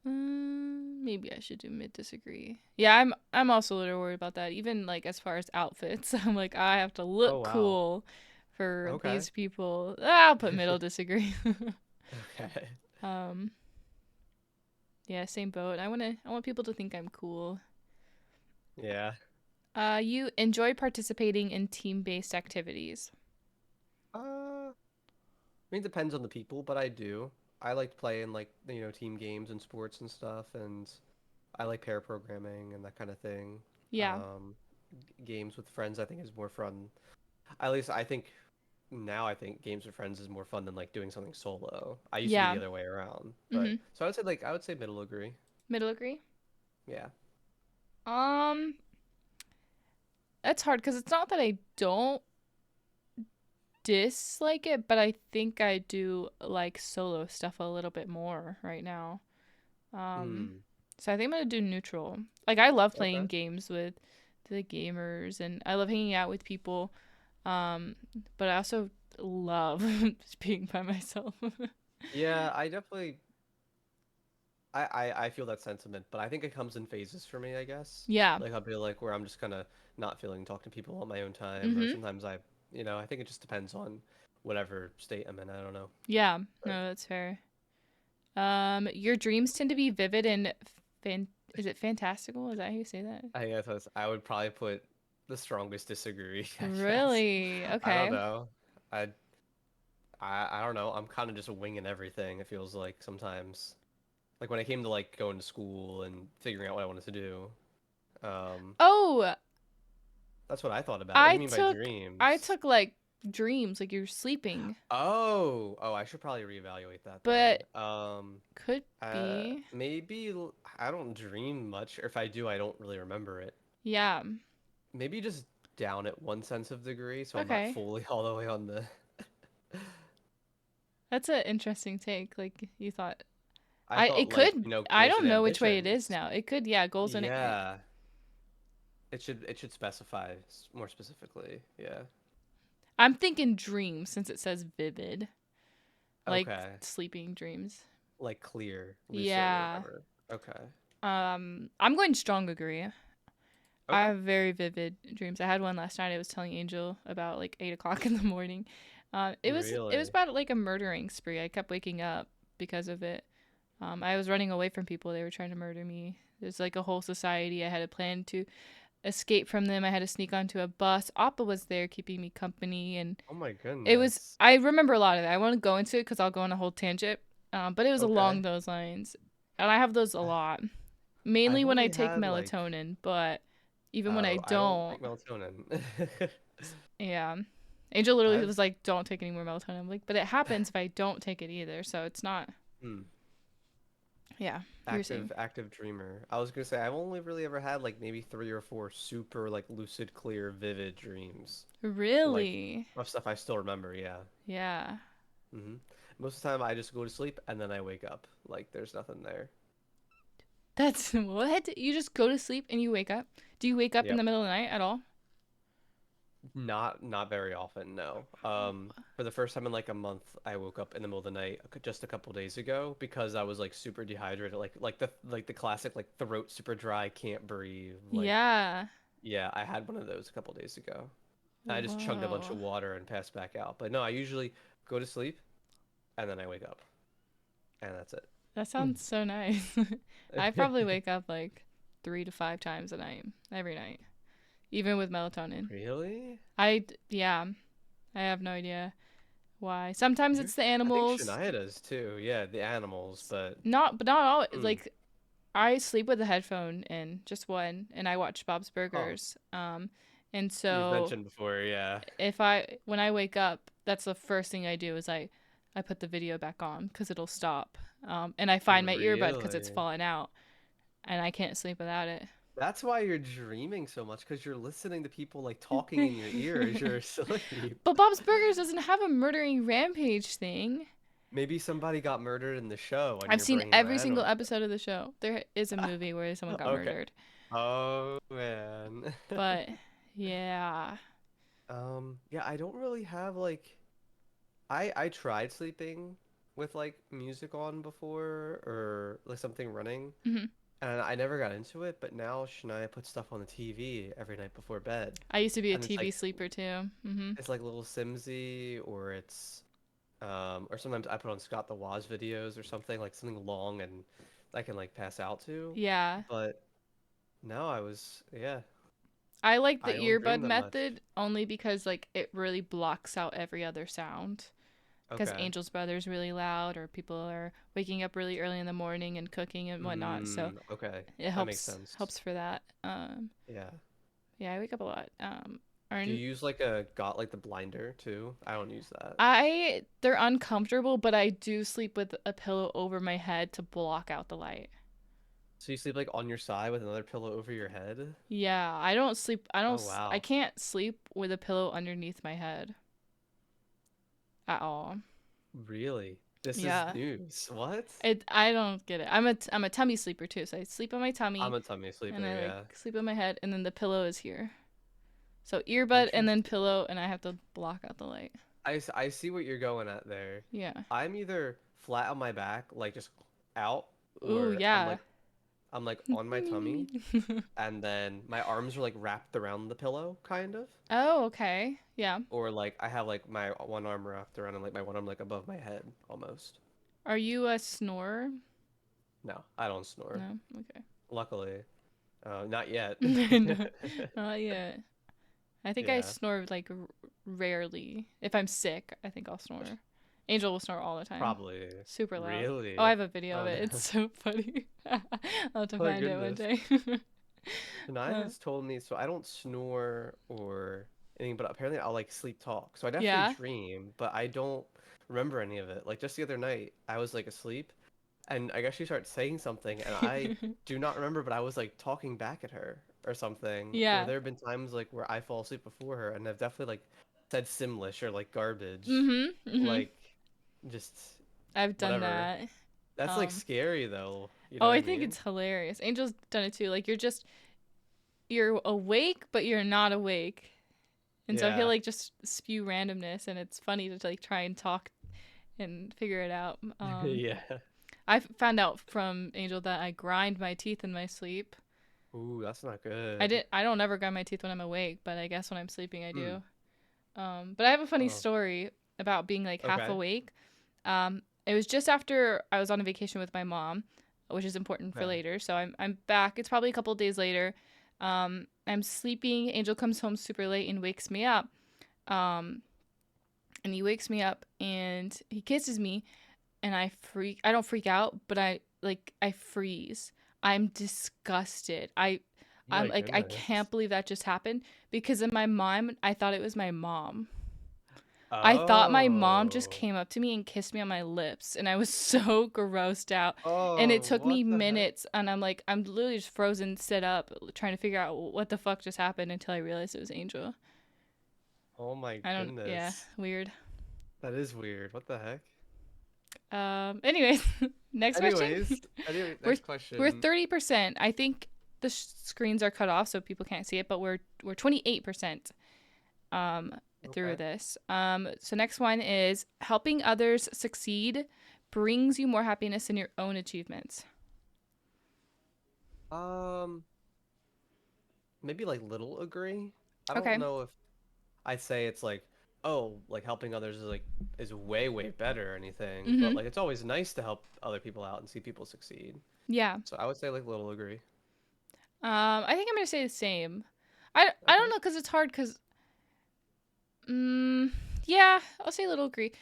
Maybe I should do mid disagree. Yeah, I'm also a little worried about that. Even like as far as outfits, I'm like I have to Oh look wow. cool for Okay. these people. I'll put middle disagree. Okay. um, yeah, same boat. I want people to think I'm cool. Yeah. You enjoy participating in team based activities. I mean, it depends on the people, but I do. I like playing like team games and sports and stuff, and I like pair programming and that kind of thing. Yeah, Games with friends, I think, is more fun. At least I think now. I think games with friends is more fun than like doing something solo. I used to be yeah. the other way around, but Mhm. so I would say middle agree. Middle agree. Yeah. Um, that's hard because it's not that I don't dislike it, but I think I do like solo stuff a little bit more right now. Um, Hmm. so I think I'm gonna do neutral. Like I love playing Okay. games with the gamers, and I love hanging out with people. Um, but I also love just being by myself. Yeah, I definitely I feel that sentiment, but I think it comes in phases for me, I guess. Yeah. Like I'll be like where I'm just kind of not feeling talking to people on my own time, or Mhm. sometimes I think it just depends on whatever state I'm in. I don't know. Yeah. But No, that's fair. Your dreams tend to be vivid and fan. Is it fantastical? Is that how you say that? I guess I would probably put the strongest disagree, I guess. Really? I don't Okay. know. I I don't know. I'm kind of just winging everything, it feels like sometimes. Like when I came to like going to school and figuring out what I wanted to do. Um, Oh, that's what I thought about. What do I you mean by took I dreams? took like dreams, like you're sleeping, Oh, I should probably reevaluate that then. but could be. Maybe I don't dream much, or if I do, I don't really remember it. Yeah. Maybe just down at one sense of degree, so I'm not Okay. fully all the way on the. That's an interesting take. Like you thought I I thought it like, could I goals and don't know which way it is ambitions. now. It could, yeah, goals and Yeah, it should specify more specifically. Yeah. I'm thinking dreams since it says vivid, like Okay. sleeping dreams. Like clear, lucid, or Yeah. whatever. Okay. I'm going strong agree. I Okay. have very vivid dreams. I had one last night. I was telling Angel about like 8 o'clock in the morning. It was Really? about like a murdering spree. I kept waking up because of it. I was running away from people. They were trying to murder me. There's like a whole society. I had a plan to escape from them. I had to sneak onto a bus. Appa was there keeping me company, and Oh my it was. goodness. I remember a lot of it. I won't go into it because I'll go on a whole tangent. But it was along Okay. those lines, and I have those a I- lot. Mainly I've when I only take had like, melatonin, but even when I oh, I don't don't, take melatonin. yeah. Angel literally I've was like, "Don't take any more melatonin." I'm like, but it happens if I don't take it either, so it's not. hmm, Yeah, you were saying. active dreamer. I was gonna say I've only really ever had like maybe three or four super like lucid, clear, vivid dreams, like Really? of stuff I still remember. Yeah. Yeah. Hmm. Most of the time I just go to sleep and then I wake up like there's nothing there. That's what? You just go to sleep and you wake up? Do you wake up in Yep. the middle of the night at all? Not very often, no. For the first time in like a month, I woke up in the middle of the night just a couple days ago because I was like super dehydrated, like the classic like throat super dry, can't breathe. Like Yeah. yeah, I had one of those a couple days ago. I just chugged a bunch Whoa. of water and passed back out. But no, I usually go to sleep and then I wake up and that's That sounds so nice. I it. probably wake up like 3 to 5 times a night, every night. even with melatonin. Really? Yeah, I have no idea why. Sometimes You're, it's the I think animals. Shania does too. Yeah, the animals, but Not all. hmm. Like I sleep with a headphone in, just one, and I watch Bob's Huh. Burgers. And You've so mentioned before, yeah. if I when I wake up, that's the first thing I do is I put the video back on because it'll stop. And I find my earbud because it's Really? fallen out, and I can't sleep without it. That's why you're dreaming so much, because you're listening to people like talking in your ear as you're asleep. But Bob's Burgers doesn't have a murdering rampage thing. Maybe somebody got murdered in the show and I've you're seen bringing every that single up. episode of the show. There is a movie where someone got Okay. murdered. Oh man. But yeah. Yeah, I don't really have like I tried sleeping with like music on before or like something running Hmm. and I never got into it, but now Shania puts stuff on the TV every night before bed. I used to be a And TV sleeper too. Hmm. it's like little Simsy or it's or sometimes I put on Scott the Woz videos or something like something long and I can like pass out to. Yeah. But no, yeah, I like the I don't earbud dream that much. method only because like it really blocks out every other sound. Because Okay. Angel's brother's really loud, or people are waking up really early in the morning and cooking and whatnot. So Okay. it That makes helps sense. for that. Yeah. Yeah, I wake up a lot. Do you Aren't use like a got like the blinder too? I don't use that. they're uncomfortable, but I do sleep with a pillow over my head to block out the light. So you sleep like on your side with another pillow over your head? Yeah, I don't sleep. Oh I wow. can't sleep with a pillow underneath my head at all. Really? This is Yeah. news. What? I don't get it. I'm a tummy sleeper too, so I sleep on my I'm tummy a tummy and sleeper, I like yeah. sleep on my head and then the pillow is here. So earbud and then Interesting. pillow and I have to block out the light. I see what you're going at there. Yeah. I'm either flat on my back, like just out, Ooh, or yeah. I'm like on my tummy, and then my arms are like wrapped around the pillow, kind of. Oh, okay. Yeah. Or like I have like my one arm wrapped around and like my one arm like above my head almost. Are you a snorer? No, I don't snore. No. Okay. Luckily, not yet. No, not yet. I think I Yeah, snore like rarely. If I'm sick, I think I'll snore. Angel will snore all the time. probably. Super loud. Oh, I Really? have a video of Oh it. It's no. so funny. I'll have to Oh find it one goodness. day. Shania uh, has told me so I don't snore or anything, but apparently I'll like sleep talk. So I definitely yeah. dream, but I don't remember any of it. Like just the other night, I was like asleep, and I guess she started saying something, and I do not remember, but I was like talking back at her or something. Or Yeah. there have been times like where I fall asleep before her, and I've definitely like said Simlish or like garbage, Mhm. Mhm. like just I've done whatever. that. That's like Um. scary though. You know Oh, what I I think mean? it's hilarious. Angel's done it too. Like you're awake, but you're not awake, and so he'll Yeah. like just spew randomness, and it's funny to like try and talk and figure it out. Yeah. I found out from Angel that I grind my teeth in my sleep. Ooh, that's not good. I don't ever grind my teeth when I'm awake, but I guess when I'm sleeping I Hmm. do. But I have a funny Oh, story about being like half okay. awake. It was just after I was on a vacation with my mom, which is important for Okay. later. So I'm back. It's probably a couple days later. I'm sleeping. Angel comes home super late and wakes me up. Um, and he wakes me up and he kisses me, and I don't freak out, but I freeze. I'm disgusted. I'm My like I can't goodness. believe that just happened because in my mind I thought it was my mom. I thought my mom just Oh. came up to me and kissed me on my lips, and I was so grossed out. And it Oh, took me what the heck? minutes, and I'm literally just frozen, sit up, trying to figure out what the fuck just happened until I realized it was Angel. Oh my I don't, yeah, goodness. weird. That is weird. What the heck? Anyways, next question. we're Next we're question. 30%. I think the screens are cut off so people can't see it, but we're 28% um through Okay. this. So next one is helping others succeed brings you more happiness than your own achievements. Um, maybe like little agree. I don't Okay. know if I'd say it's like, oh, like helping others is way, way better or anything, but Mhm. like it's always nice to help other people out and see people succeed. Yeah. So I would say like little agree. I think I'm going to say the same. I don't Okay. know because it's hard because yeah, I'll say little agree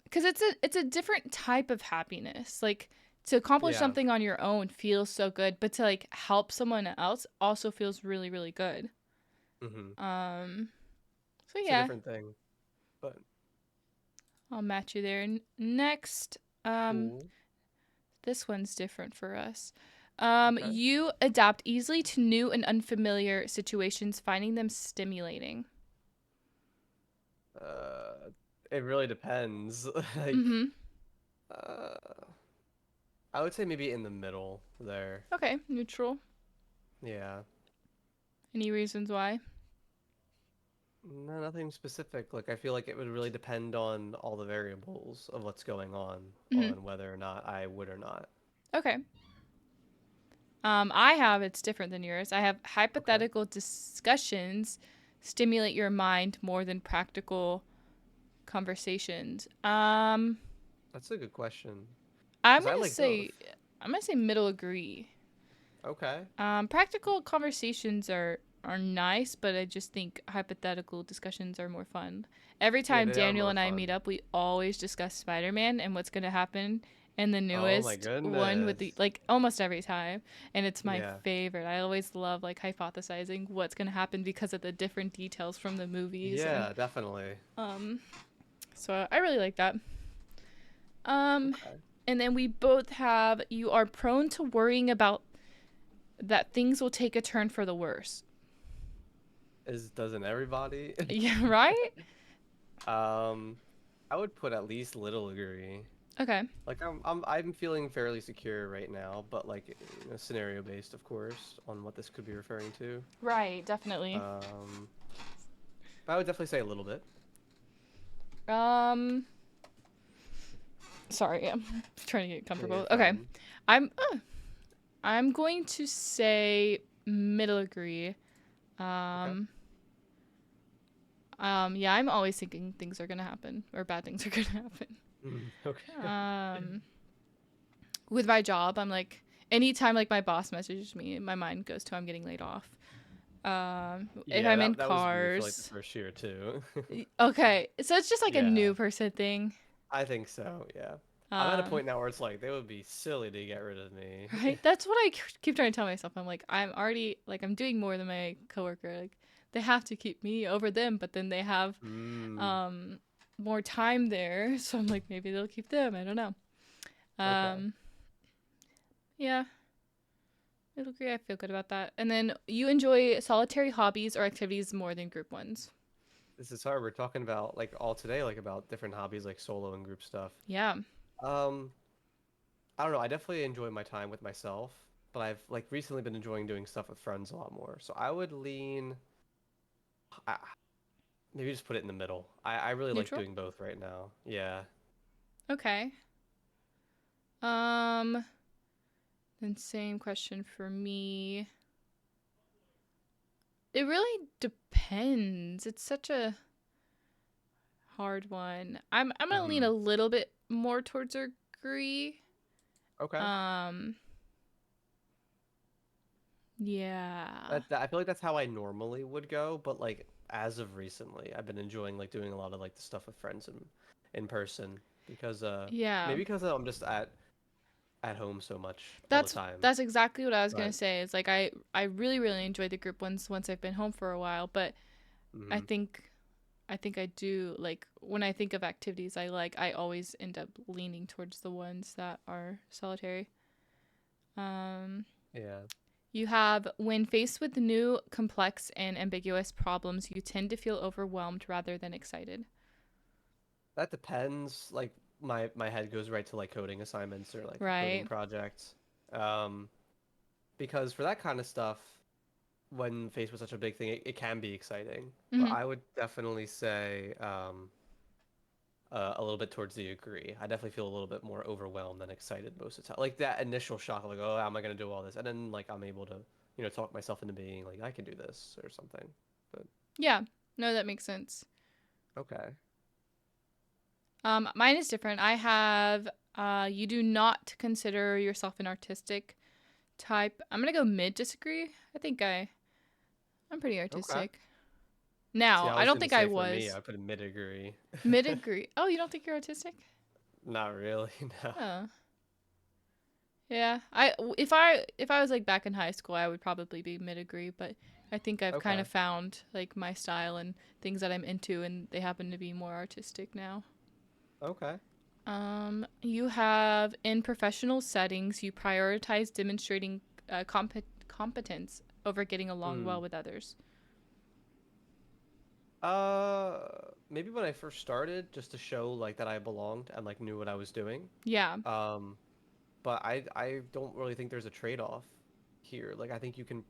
because it's a different type of happiness. Like to accomplish Yeah. something on your own feels so good, but to like help someone else also feels really really good. Mm-hmm. Um, so It's a yeah, different thing, but I'll match you there. Next, cool. this one's different for us. Okay. You adapt easily to new and unfamiliar situations, finding them stimulating. Uh, it really depends. Like, Mm-hmm. uh, I would say maybe in the middle there. Okay, neutral. Yeah. Any reasons why? No, nothing specific. Like, I feel like it would really depend on all the variables of what's going Mm-hmm. on whether or not I would or not. Okay. I have it's different than yours. I have Okay. hypothetical discussions stimulate your mind more than practical conversations. That's a good question. I'm Because I gonna like both. say I'm gonna say middle agree. Okay. Practical conversations are nice, but I just think hypothetical discussions are more fun. Every Yeah, time they are Daniel more and I meet fun. up, we always discuss Spider Man and what's gonna happen in the Oh my newest one with the goodness. like almost every time, and it's my Yeah. favorite. I always love like hypothesizing what's gonna happen because of the different details from the movies, and Yeah, definitely. um, so I really like that. Um, Okay. and then we both have you are prone to worrying about that things will take a turn for the worse. Doesn't everybody? Yeah, right? Um, I would put at least little agree. Okay. Like I'm feeling fairly secure right now, but like scenario based, of course, on what this could be referring to. Right, definitely. Um, but I would definitely say a little bit. Um sorry, I'm trying to get Yeah, you're comfortable. Okay. fine. I'm I'm going to say middle agree. Okay. Um yeah, I'm always thinking things are going to happen or bad things are going to happen. Okay. Um with my job, I'm like anytime like my boss messages me, my mind goes to I'm getting laid off. If Yeah, I'm in that was me for like the cars. first year too. Okay. So it's just like a Yeah, new person thing. I think so. Yeah. I'm at a Um point now where it's like they would be silly to get rid of me. Right? That's what I keep trying to tell myself. I'm like, I'm already like I'm doing more than my coworker. Like they have to keep me over them, but then they have Mm, um more time there. So I'm like, maybe they'll keep them. I don't know. okay. Um yeah, it'll agree. I feel good about that. And then you enjoy solitary hobbies or activities more than group ones. This is hard. We're talking about like all today, like about different hobbies, like solo and group stuff. Yeah. Um, I don't know. I definitely enjoy my time with myself, but I've like recently been enjoying doing stuff with friends a lot more. So I would lean, I, maybe just put it in the middle. I really like Neutral? doing both right now. Yeah. Okay. Um then same question for me. It really depends. It's such a hard one. I'm gonna lean Hmm. a little bit more towards agree. Okay. Um, yeah. I feel like that's how I normally would go, but like as of recently, I've been enjoying like doing a lot of like the stuff with friends in person because Yeah. maybe because I'm just at home so much all the That's time. that's exactly what I was gonna But say. It's like I really really enjoy the group ones once I've been home for a while, but I hmm think I think I do like when I think of activities I like, I always end up leaning towards the ones that are solitary. Um, yeah. you have when faced with new, complex, and ambiguous problems, you tend to feel overwhelmed rather than excited. That depends. Like my head goes right to like coding assignments or like a coding Right. project. Um, because for that kind of stuff, when faced with such a big thing, it can be exciting. But Mm-hmm. I would definitely say a little bit towards the agree. I definitely feel a little bit more overwhelmed than excited most of the time. Like that initial shock of like, oh, how am I gonna do all this? And then like I'm able to, talk myself into being like I can do this or something. But Yeah. No, that makes sense. okay. Mine is different. I have you do not consider yourself an artistic type. I'm gonna go mid disagree. I think I I'm pretty Okay. artistic. See, Now, I I was don't gonna think I say for me, was. I put a mid degree. Mid-degree. Oh, you don't think you're artistic? Not really, no. Oh. Yeah. If I was like back in high school, I would probably be mid-degree, but I think I've kind Okay. of found like my style and things that I'm into and they happen to be more artistic now. Okay. You have in professional settings, you prioritize demonstrating competence over getting along Hmm. well with others. Uh, Maybe when I first started, just to show like that I belonged and like knew what I was doing. Yeah. Um, but I don't really think there's a trade-off here. Like I think you can.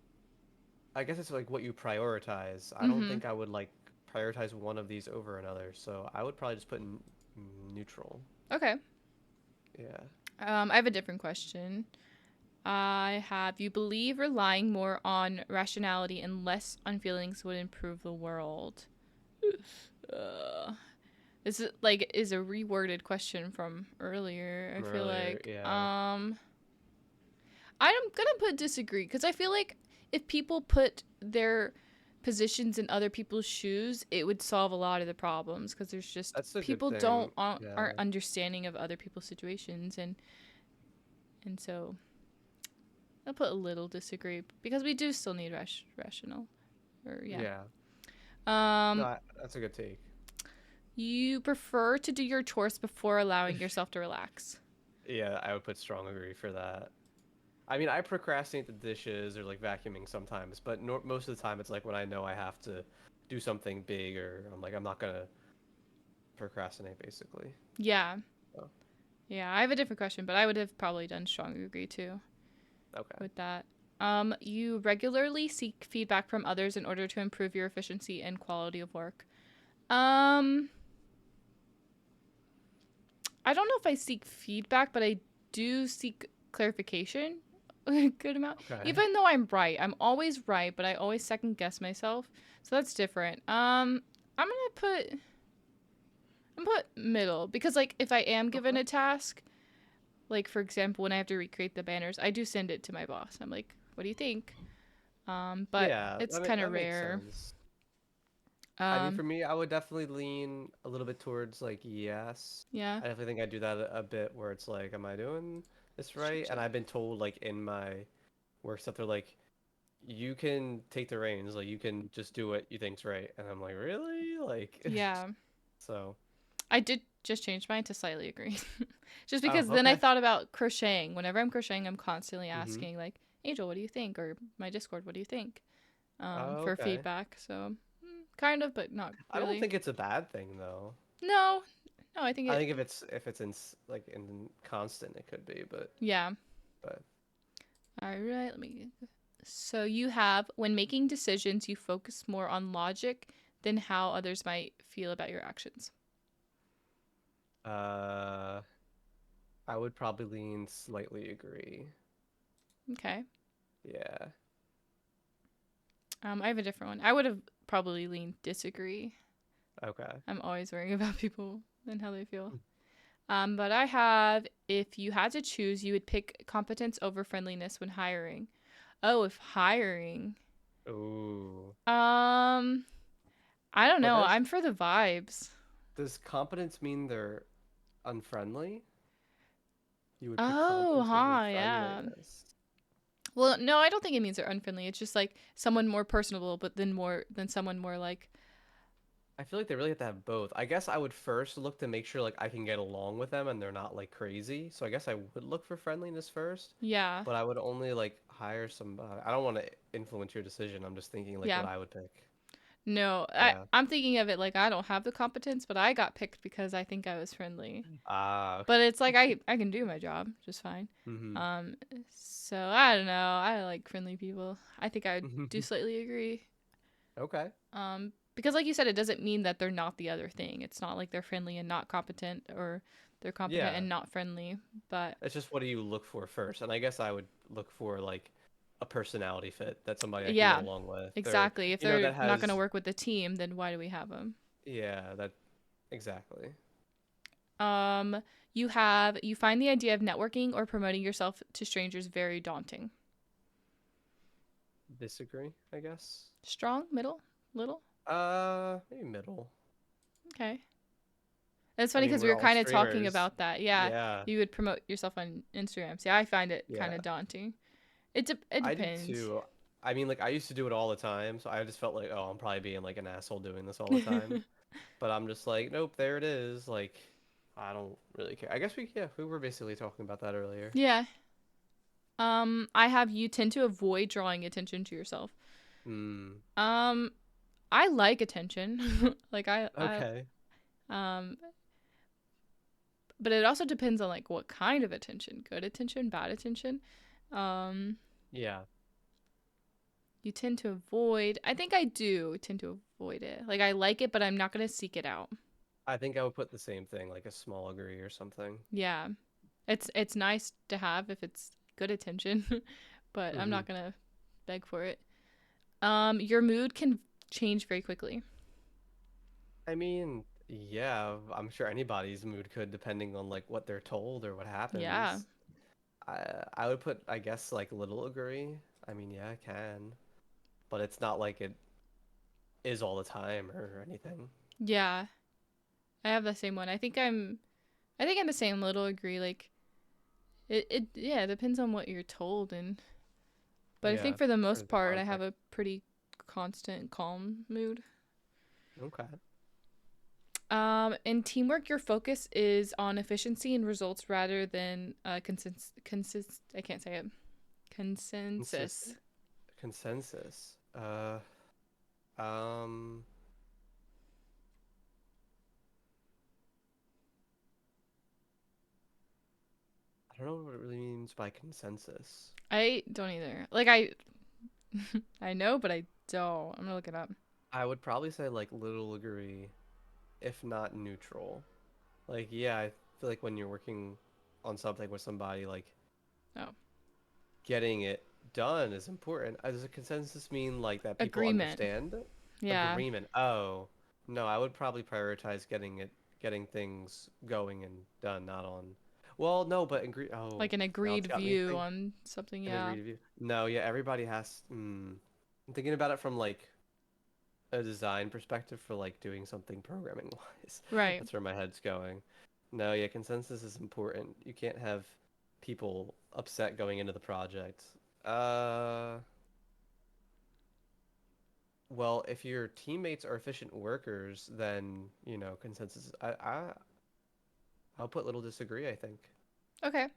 I guess it's like what you prioritize. I don't Mm-hmm. think I would like prioritize one of these over another. So I would probably just put neutral. Okay. Yeah. I have a different question. I have you believe relying more on rationality and less on feelings would improve the world. Uh, this is a reworded question from earlier. I From feel earlier. like Yeah. I'm gonna put disagree because I feel like if people put their positions in other people's shoes, it would solve a lot of the problems because there's just That's a good people don't thing. aren't Yeah. understanding of other people's situations and so I'll put a little disagree because we do still need rational or yeah. Yeah. No, Um, that's a good take. you prefer to do your chores before allowing yourself to relax. Yeah, I would put strong agree for that. I mean, I procrastinate the dishes or like vacuuming sometimes, but most of the time it's like when I know I have to do something big or I'm like I'm not gonna procrastinate basically. Yeah, So, yeah. I have a different question, but I would have probably done strong agree too okay. with that. You regularly seek feedback from others in order to improve your efficiency and quality of work. Um, I don't know if I seek feedback, but I do seek clarification a good amount. Okay. Even though I'm right, I'm always right, but I always second guess myself. So that's different. I'm gonna put middle because like if I am given Okay. a task, like for example when I have to recreate the banners, I do send it to my boss. I'm like, what do you think? But Yeah, it's kind of that makes rare. sense. I mean, Um, for me, I would definitely lean a little bit towards like yes. yeah, I definitely think I do that a bit where it's like, am I doing this right? And I've been told like in my work stuff, they're like, you can take the reins, like you can just do what you think's right. And I'm like, really? Like, yeah. so. I did just change mine to slightly agree. Just Oh, because then I okay. thought about crocheting. Whenever I'm crocheting, I'm constantly Mm-hmm. asking like, Angel, what do you think? Or my Discord, what do you think? Oh, For okay. feedback. So kind of, but not I don't really. think it's a bad thing though. No, no, I think I it. think if it's in like in constant, it could be, Yeah. but All right. Let me. So you have when making decisions, you focus more on logic than how others might feel about your actions. uh, I would probably lean slightly agree. Okay. Yeah. I have a different one. I would have probably leaned disagree. Okay. I'm always worrying about people and how they feel. But I have if you had to choose, you would pick competence over friendliness when hiring. Oh, if hiring. Ooh. Um, I don't But know. I'm for the vibes. does competence mean they're unfriendly? You would pick Oh, competence over huh, yeah. friendliness. Well, no, I don't think it means they're unfriendly. It's just like someone more personable, but then more than someone more like, I feel like they really have to have both. I guess I would first look to make sure like I can get along with them and they're not like crazy. So I guess I would look for friendliness first, yeah, but I would only like hire somebody. I don't want to influence your decision. I'm just thinking like what yeah. I would pick. No, Yeah. I'm thinking of it like I don't have the competence, but I got picked because I think I was friendly. Ah. But it's like I can do my job just fine. Mm-hmm. Um, so I don't know. I like friendly people. I think I would do slightly agree. Okay. Because like you said, it doesn't mean that they're not the other thing. It's not like they're friendly and not competent, or they're competent Yeah. and not friendly. But It's just what do you look for first? And I guess I would look for like a personality fit that somebody I can get yeah, along with or exactly. If that they're not gonna has work with the team, then why do we have them? yeah, that exactly. Um, you find the idea of networking or promoting yourself to strangers very daunting. Disagree, I guess. Strong, middle, little. Maybe middle. Okay. It's I funny mean, because we we're were all kind of talking streamers. about that. Yeah, Yeah, you would promote yourself on Instagram. See, I find it kind yeah. of daunting. It I do depends. too. I mean, like I used to do it all the time, so I just felt like, oh, I'm probably being like an asshole doing this all the time. But I'm just like, nope, there it is. Like, I don't really care. I guess we were basically talking about that earlier. Yeah. I have you tend to avoid drawing attention to yourself. Hmm. Um, I like attention. like Okay. um, but it also depends on like what kind of attention. Good attention, bad attention. Um, Yeah. you tend to avoid. I think I do tend to avoid it. Like I like it, but I'm not gonna seek it out. I think I would put the same thing, like a small agree or something. Yeah, it's nice to have if it's good attention, but I'm Hmm. not gonna beg for it. Your mood can change very quickly. I mean, yeah, I'm sure anybody's mood could, depending on like what they're told or what Yeah, happens. I would put, I guess, like little agree. I mean, yeah, I can, but it's not like it is all the time or anything. yeah. I have the same one. I think I'm the same. Little agree. Like yeah, it depends on what you're told, and but I think Yeah, for the for most the part, I have context. a pretty constant calm mood. Okay. In teamwork, your focus is on efficiency and results rather than I can't say it. Consist Consensus. consensus. Um, I don't know what it really means by consensus. I don't either. I know, but I don't. I'm gonna look it up. I would probably say like little agree, if not neutral. Like, yeah, I feel like when you're working on something with somebody, like Oh, getting it done is important. Does a consensus mean like that people agreement. understand? Yeah, Agreement. Oh, no, I would probably prioritize getting things going and done, not on. Well, no, but agree. Oh, like an now it's agreed got me view think. on something. An Yeah, agreed view. No, yeah, everybody has. I'm thinking about it from like a design perspective for like doing something programming wise. right. That's where my head's going. No, yeah, consensus is important. You can't have people upset going into the project. Uh, well, if your teammates are efficient workers, then, consensus. I'll put little disagree, I think. Okay.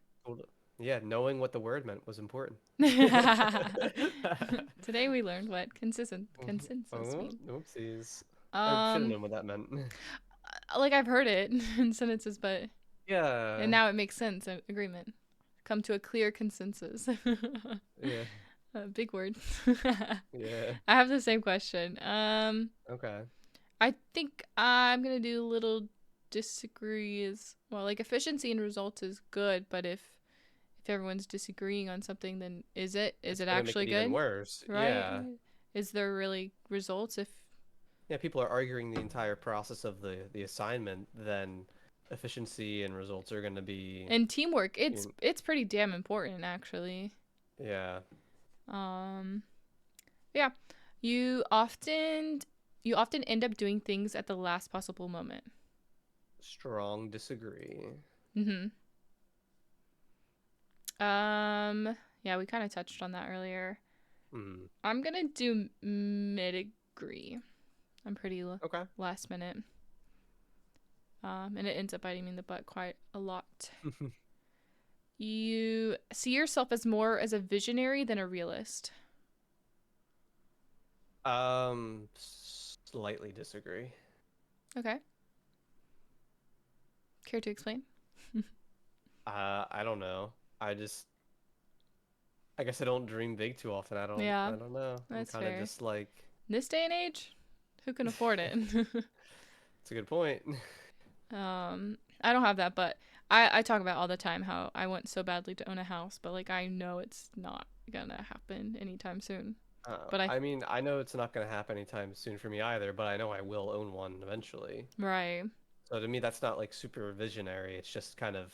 Yeah, knowing what the word meant was important. Today we learned what consistent consensus Oh, mean. oopsies. I should have Um, known what that meant. like I've heard it in sentences, but and Yeah, now it makes sense. Agreement. Come to a clear consensus. yeah, Big word. yeah. I have the same question. Okay. I think I'm gonna do little disagree as well. Like efficiency and results is good, but if everyone's disagreeing on something, then is It's it gonna make actually it even good? worse. Right? Yeah. Is there really results if Yeah, people are arguing the entire process of the assignment, then efficiency and results are gonna be, and teamwork? you know, It's pretty damn important actually. yeah, Um, yeah, you often you often end up doing things at the last possible moment. strong disagree. Mhm. Yeah, we kind of touched on that earlier. Hmm. I'm gonna do mid agree. I'm pretty Okay. last minute. And it ends up biting me in the butt quite a lot. You see yourself as more as a visionary than a realist. Slightly disagree. Okay. Care to explain? I don't know. I guess I don't dream big too often. Yeah, I don't know. I'm that's kind of fair. just like, This day and age, who can afford it? it's a good point. I don't have that, but I talk about all the time how I want so badly to own a house, but like I know it's not gonna happen anytime soon. But I I mean, I know it's not going to happen anytime soon for me either, but I know I will own one eventually. right. So to me, that's not like super visionary. It's just kind of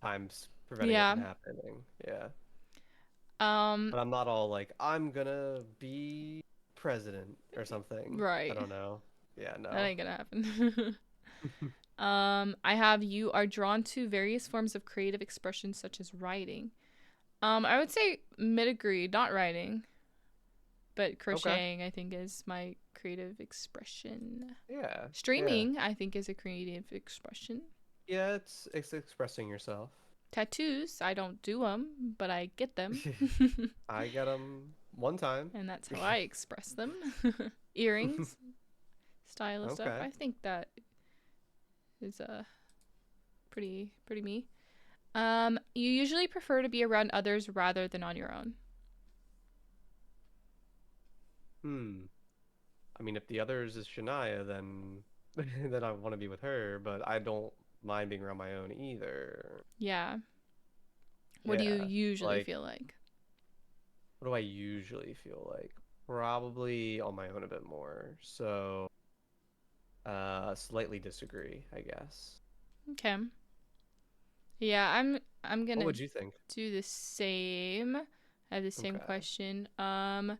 times preventing it Yeah. from happening. Yeah. Um, But I'm not all like, I'm gonna be president or something. I right. don't know. Yeah, That no. ain't gonna happen. I have you are drawn to various forms of creative expression such as writing. I would say mid agree, not writing, but Okay. crocheting I think is my creative expression. Yeah. Yeah. Streaming I think is a creative expression. Yeah, it's expressing yourself. Tattoos, I don't do them, but I get them. I got them one time. And that's how I express them. Earrings, style of stuff. Okay. I think that is pretty me. You usually prefer to be around others rather than on your own. Hmm. I mean, if the others is Shania, then then I want to be with her, but I don't mind being around my own either. Yeah. What do you Yeah. usually Like, feel like? what do I usually feel like? Probably on my own a bit more. So, slightly disagree, I guess. Okay. Yeah, I'm What gonna would you think? do the same. I have the same Okay. question. Um,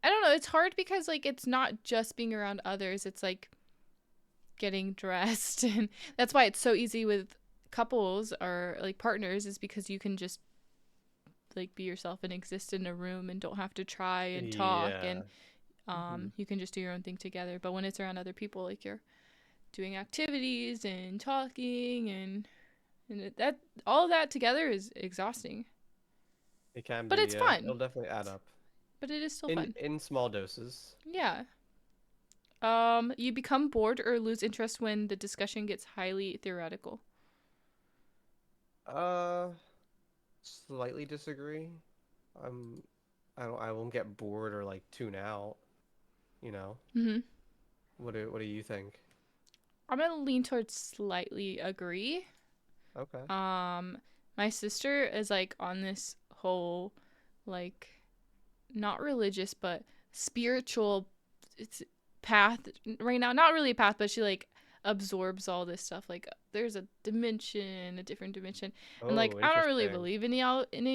I don't know. It's hard because like it's not just being around others. It's like getting dressed, and that's why it's so easy with couples or like partners is because you can just like be yourself and exist in a room and don't have to try and talk and Yeah. Hmm. you can just do your own thing together. But when it's around other people, like you're doing activities and talking and that all of that together is exhausting. It can But be, it's yeah. fun. It'll definitely add up. But it is still In fun. small doses. Yeah. You become bored or lose interest when the discussion gets highly theoretical. Uh, Slightly disagree. I'm I won't get bored or like tune out, you know. Mm-hmm. What do you think? I'm gonna lean towards slightly agree. Okay. Um, my sister is like on this whole like not religious but spiritual it's path right now. Not really a path, but she like absorbs all this stuff. Like there's a dimension, a different dimension, and like Oh, I don't really interesting. believe any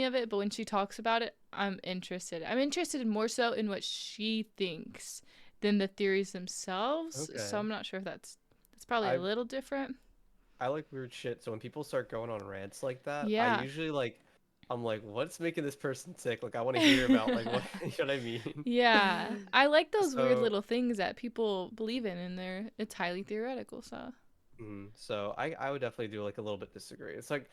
of it. But when she talks about it, I'm interested. I'm interested more so in what she thinks than the theories themselves. So Okay. I'm not sure if that's probably a I little different. I like weird shit, so when people start going on rants like that, I Yeah. usually like I'm like, what's making this person tick? Like I want to hear about like what you know what I mean? Yeah, I like those weird So, little things that people believe in, and it's highly theoretical. So so I would definitely do like a little bit disagree. It's like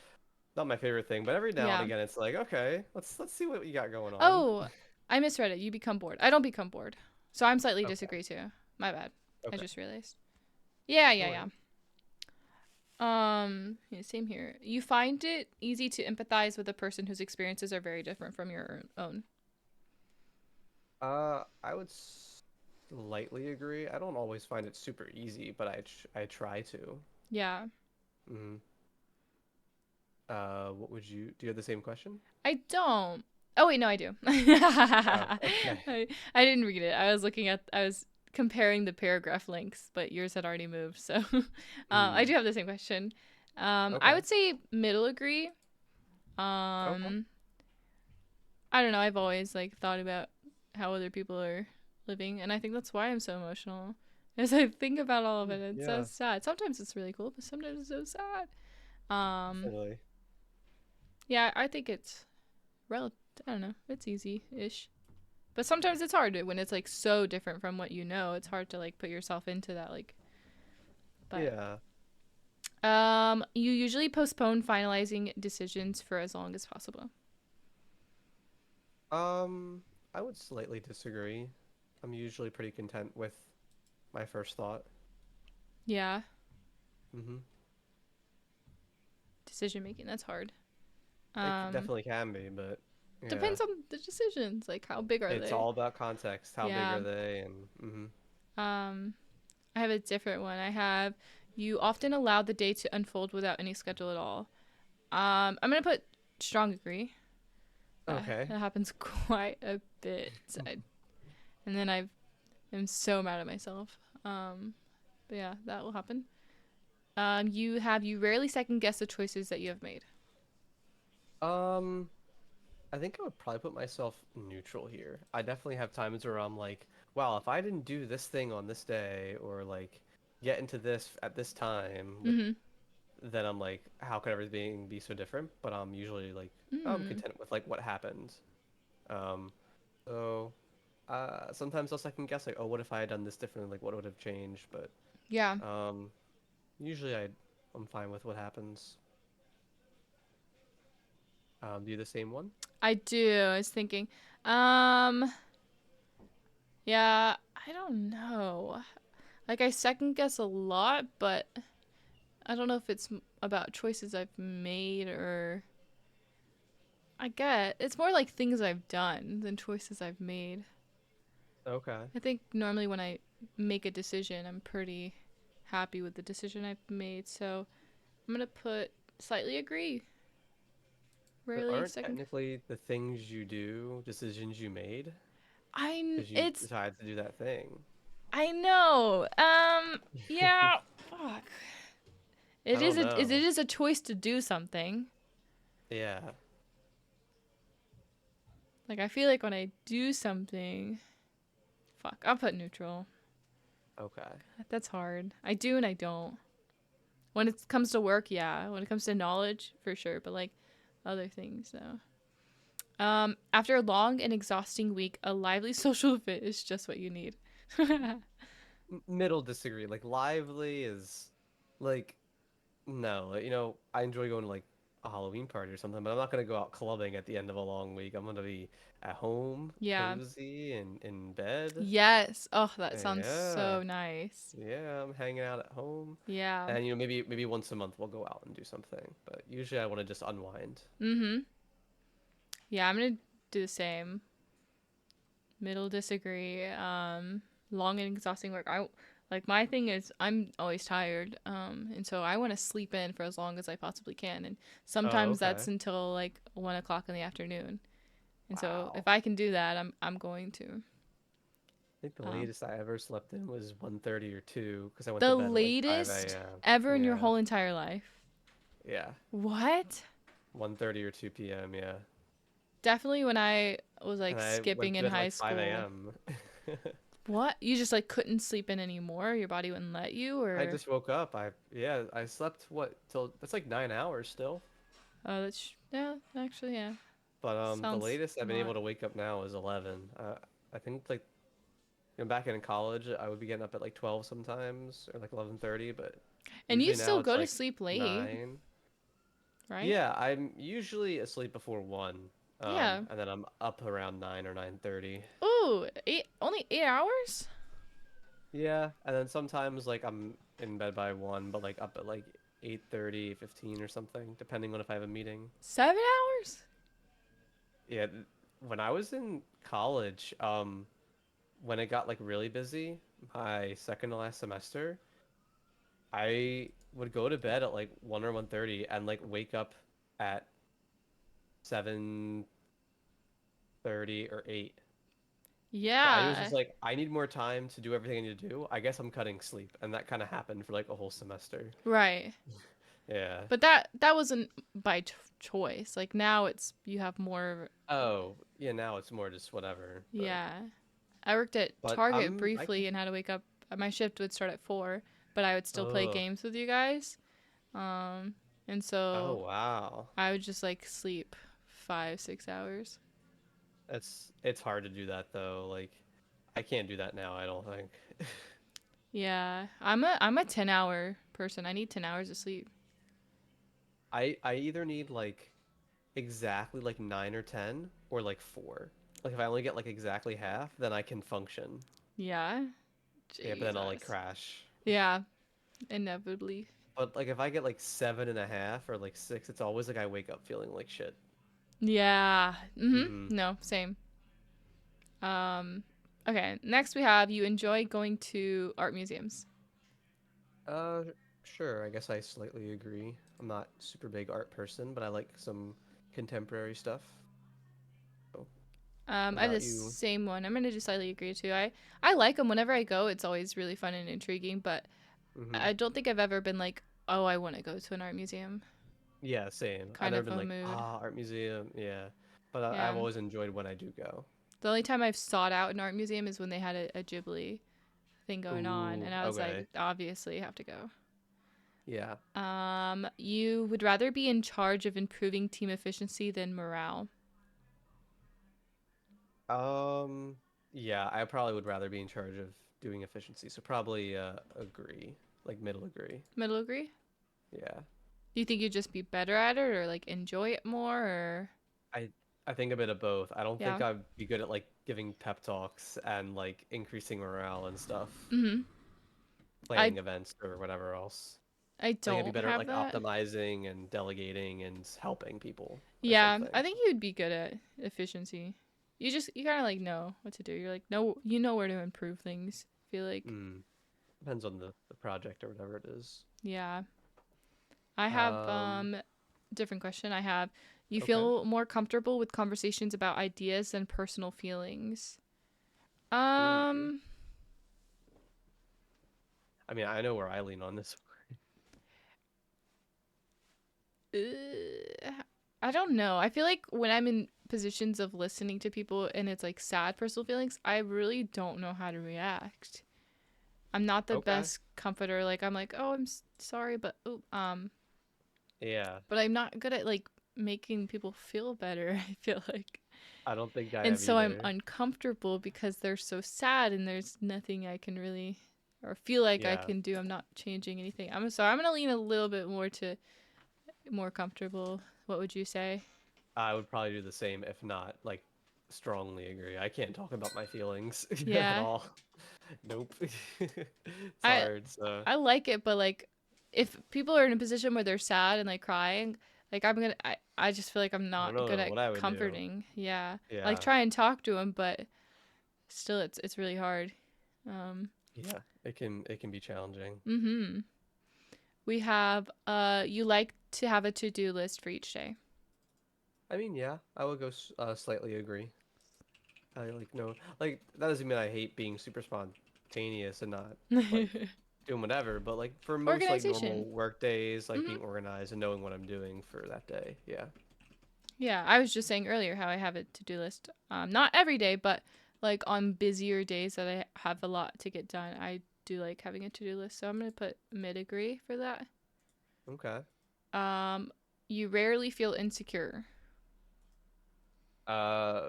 not my favorite thing, but every now and yeah. again it's like, okay, let's see what you got going on. Oh, I misread it. You become bored. I don't become bored, so I'm slightly Okay. disagree too. My bad. I Okay. just realized. Yeah, No yeah, yeah. worries. Yeah, same here. You find it easy to empathize with a person whose experiences are very different from your own. I would slightly agree. I don't always find it super easy, but I try to. Yeah, Hmm. What would you do? You have the same question? I don't. Oh wait, no, I do. Oh, okay. I didn't read it. I was comparing the paragraph lengths, but yours had already moved. So I Mm, do have the same question. I okay. would say middle agree. Okay. Um, I don't know. I've always like thought about how other people are living, and I think that's why I'm so emotional. As I think about all of it, it's so Yeah, sad. Sometimes it's really cool, but sometimes it's so sad. Um, definitely. yeah, I think it's relative. I don't know. It's easy-ish. But sometimes it's hard when it's like so different from what you know. It's hard to like put yourself into that like but Yeah. you usually postpone finalizing decisions for as long as possible. Um, I would slightly disagree. I'm usually pretty content with my first thought. Yeah, Mm-hmm. decision making that's hard. It definitely can be, but yeah, Depends on the decisions, like how big are it's they? all about context. How big Yeah. are they? And mm-hmm. Um I have a different one. I have you often allow the day to unfold without any schedule at all. I'm going to put strong agree. Okay. That happens quite a bit. And then I'm so mad at myself. But yeah, that will happen. You rarely second guess the choices that you have made. Um, I think I would probably put myself neutral here. I definitely have times where I'm like, wow, if I didn't do this thing on this day or like get into this at this time with Mm-hmm. then I'm like, how could everything be so different? But I'm usually like, I'm Mm. content with like what happened. Um, so sometimes I'll second guess like, oh, what if I had done this differently? Like, what would have changed? But Yeah, um, usually I'm fine with what happens. Do you the same one? I do. I was thinking. Um, yeah, I don't know. Like I second guess a lot, but I don't know if it's about choices I've made or I get it's more like things I've done than choices I've made. Okay. I think normally when I make a decision, I'm pretty happy with the decision I've made. So I'm gonna put slightly agree. But Rarely aren't second. technically the things you do decisions you made I because you it's decided to do that thing? I know. Yeah. Fuck. I don't It know. is a choice to do something. Yeah. Like I feel like when I do something, fuck, I'll put neutral. Okay. That's hard. I do and I don't. When it comes to work, yeah. When it comes to knowledge, for sure. But like other things, no. After a long and exhausting week, a lively social fit is just what you need. Middle disagree. Like lively is like no, I enjoy going to like a Halloween party or something, but I'm not gonna go out clubbing at the end of a long week. I'm gonna be at home, Yeah. cozy, and in bed. Yes. Oh, that sounds Yeah, so nice. yeah, I'm hanging out at home, Yeah. and maybe once a month we'll go out and do something. But usually I want to just unwind. Mm-hmm. Yeah, I'm gonna do the same. Middle disagree. Long and exhausting work. I like my thing is I'm always tired. And so I want to sleep in for as long as I possibly can, and Oh, sometimes okay. that's until like 1 o'clock in the afternoon. And so if Wow. I can do that, I'm going to. I think the Um, latest I ever slept in was 1:30 or 2 because I went to the bed at like latest 5 a.m. ever in your Yeah, whole entire life. yeah, What? 1:30 or 2 p.m. Yeah, Definitely when I was and like I went skipping to in bed at high like 5 school. a.m. What? You just like couldn't sleep in anymore? Your body wouldn't let you I or just woke up. I slept what till that's like 9 hours still. oh, that's yeah, actually yeah. But the Sounds latest a I've been able lot. to wake up now is 11. I think like back in college I would be getting up at like 12 sometimes or like 11:30, but And you usually now still it's go to like sleep late, 9. right? Yeah, I'm usually asleep before 1. Yeah. And then I'm up around 9 or 9:30. Ooh, only 8 hours? Yeah, and then sometimes like I'm in bed by 1, but like up at like 8:30, 15 or something, depending on if I have a meeting. 7 hours? Yeah, when I was in college, when it got like really busy, my second to last semester, I would go to bed at like 1 or 1:30 and like wake up at 7:30 or 8. So I was Yeah. just like, I need more time to do everything I need to do. I guess I'm cutting sleep, and that kind of happened for like a whole semester. Right. Yeah. But that wasn't by choice. Like now it's you have more. Oh, yeah, now it's more just whatever, Yeah. I worked at but Target I can briefly and had to wake up. My shift would start at 4, but I would still play oh, games with you guys. Um, and oh so wow. I would just like sleep 5, 6 hours. It's hard to do that though. Like I can't do that now, I don't think. Yeah, I'm a 10-hour person. I need 10 hours of sleep. I either need like exactly like 9 or 10 or like 4. Like if I only get like exactly half, then I can function. Yeah, Yeah, but then I'll like Jesus. crash. Yeah, inevitably. But like if I get like 7.5 or like 6, it's always like I wake up feeling like shit. Yeah. Mm-hmm. No, same. Um, okay. Next we have you enjoy going to art museums. Uh, sure. I guess I slightly agree. I'm not super big art person, but I like some contemporary stuff. So, what I have the about you? same one. I'm gonna just slightly agree too. I like them whenever I go. It's always really fun and intriguing, but Mm-hmm. I don't think I've ever been like, oh, I want to go to an art museum. Yeah, same. I've kind never of been a like, mood. art museum. Yeah. But I've Yeah. always enjoyed when I do go. The only time I've sought out an art museum is when they had a Ghibli thing going on, and Ooh, I was like, okay. obviously, you have to go. Yeah. You would rather be in charge of improving team efficiency than morale. Um, yeah, I probably would rather be in charge of doing efficiency. So probably agree. Like middle agree. Middle agree? Yeah. Do you think you'd just be better at it or like enjoy it more or I I think a bit of both. I don't think yeah. I'd be good at like giving pep talks and like increasing morale and stuff, Mhm. I planning events or whatever else. I I think I'd be don't better at have like that. optimizing and delegating and helping people or Yeah, I something. think you'd be good at efficiency. You kind of like know what to do. You're like no, you know where to improve things. I feel like Mm, depends on the project or whatever it is. yeah. I have Um, different question. I have you okay. feel more comfortable with conversations about ideas than personal feelings. Ooh. Um I mean, I know where I lean on this. I don't know. I feel like when I'm in positions of listening to people and it's like sad personal feelings, I really don't know how to react. I'm not the Okay. best comforter. Like I'm like, oh, I'm sorry, but Yeah. but I'm not good at like making people feel better. I feel like, I don't think I and have so I'm either. uncomfortable because they're so sad and there's nothing I can really or feel like I Yeah. can do. I'm not changing anything. I'm sorry. I'm gonna lean a little bit more to more comfortable. What would you say? I would probably do the same, if not like strongly agree. I can't talk about my feelings at Yeah. all. Nope. It's I hard, so I like it, but like if people are in a position where they're sad and like crying, like I just feel like I'm I don't not good know at what I would do. comforting. Yeah. I like Yeah. try and talk to them, but still it's really hard. Um Yeah. It can be challenging. mhm. We have you like to have a to-do list for each day. I mean, yeah, I would go slightly agree. I like no like that doesn't mean I hate being super spontaneous and not like doing whatever, but like for most like Organization. normal work days, like Mhm. being organized and knowing what I'm doing for that day. Yeah. Yeah, I was just saying earlier how I have a to-do list. Not every day, but like on busier days that I have a lot to get done, I do like having a to-do list. So I'm gonna put mid agree for that. Okay. Um, you rarely feel insecure.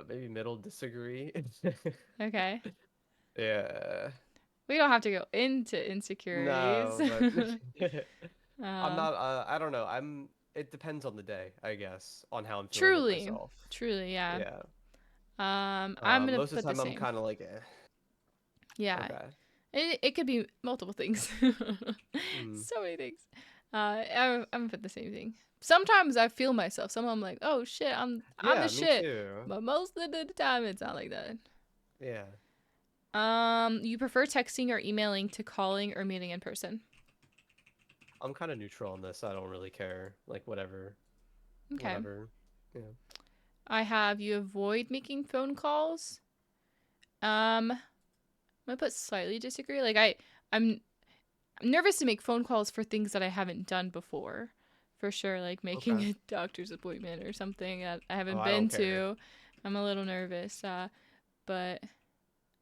Maybe middle disagree. Okay, Yeah. we don't have to go into insecurities. No, but I'm um, not I don't know. It depends on the day, I guess, on how I'm feeling with truly, myself. truly, yeah. Yeah. I'm gonna Most of put the the time I'm same. kind of like, eh. Yeah, Okay. it could be multiple things. Mm. So many things. I'm gonna put the same thing. Sometimes I feel myself. Sometimes I'm like, oh shit, I'm the Yeah, me shit. too. But most of the time, it's not like that. Yeah. You prefer texting or emailing to calling or meeting in person? I'm kind of neutral on this. I don't really care. Like whatever, Okay. whatever. Yeah. I have you avoid making phone calls. I'm gonna put slightly disagree. I'm I'm nervous to make phone calls for things that I haven't done before. For sure, like making Okay. a doctor's appointment or something that I Oh, haven't I been don't care. to. I'm a little nervous. But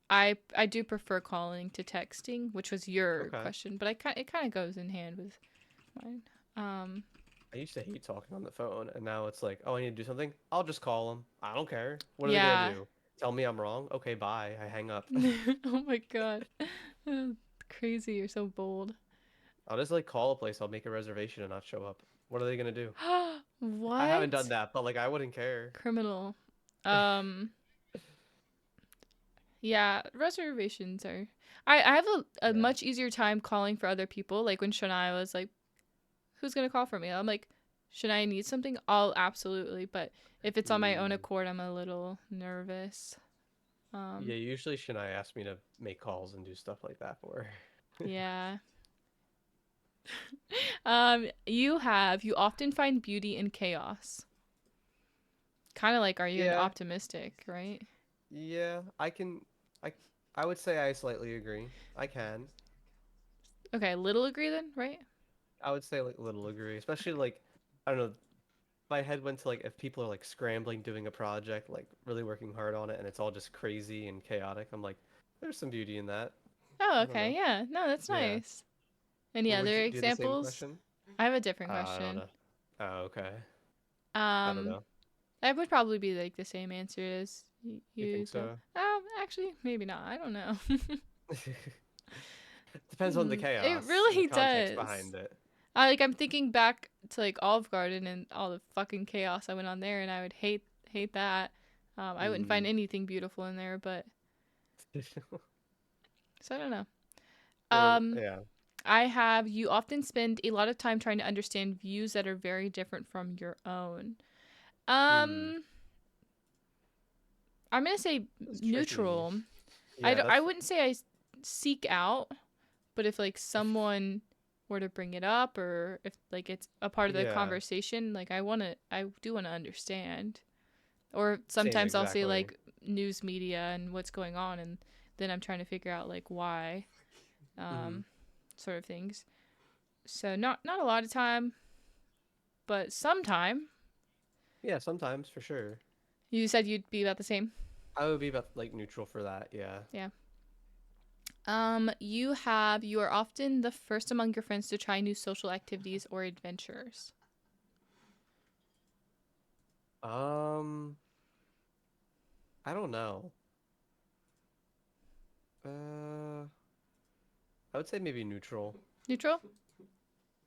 I do prefer calling to texting, which was your Okay. question, but it kind of goes in hand with mine. Um, I used to hate talking on the phone, and now it's like, oh, I need to do something. I'll just call them. I don't care. What are they gonna yeah. do? Tell me I'm wrong? Okay, bye. I hang up. Oh my god. Crazy, you're so bold. I'll just like call a place. I'll make a reservation and not show up. What are they gonna do? I haven't done What? that, but like I wouldn't care. Criminal. Um, yeah, reservations are. I have a Yeah. much easier time calling for other people. Like when Shania was like, "Who's gonna call for me?" I'm like, "Shania needs something." I'll absolutely. But if it's on my own Mm. accord, I'm a little nervous. Yeah, Um, usually Shania asks me to make calls and do stuff like that for her. yeah. You often find beauty in chaos. Kind of like, are you an Yeah, optimistic, right? yeah, I I would say I slightly agree. I can. Okay, little agree then, right? I would say like little agree, especially like I don't know. My head went to like if people are like scrambling doing a project, like really working hard on it, and it's all just crazy and chaotic. I'm like, there's some beauty in that. Oh, I don't okay. know. Yeah. No, that's Yeah. nice. Any Would other you do the same examples? question? I have a different I don't question. know. Oh, okay. I don't Um, know. that would probably be like the same answer as You you think go. so? Actually, maybe not. I don't know. Depends on the It chaos and the really context does. behind it. I'm thinking back to like Olive Garden and all the fucking chaos I went on there, and I would hate that. I wouldn't find Mm. anything beautiful in there, but so I don't know. Or Um, yeah. I have you often spend a lot of time trying to understand views that are very different from your own. Hmm. Um, I'm gonna say It's tricky. neutral. Yeah, I that's wouldn't say seek out, but if like someone were to bring it up or if like it's a part of the yeah. conversation, like I do want to understand. Or Same sometimes I'll say exactly. like news media and what's going on, and then I'm trying to figure out like why, Hmm. um, sort of things. So not a lot of time, but sometime. Yeah, sometimes for sure. You said you'd be about the same. I would be about like neutral for that. Yeah. Yeah. You are often the first among your friends to try new social activities or adventures. Um, I don't know. Uh, I would say maybe neutral. Neutral?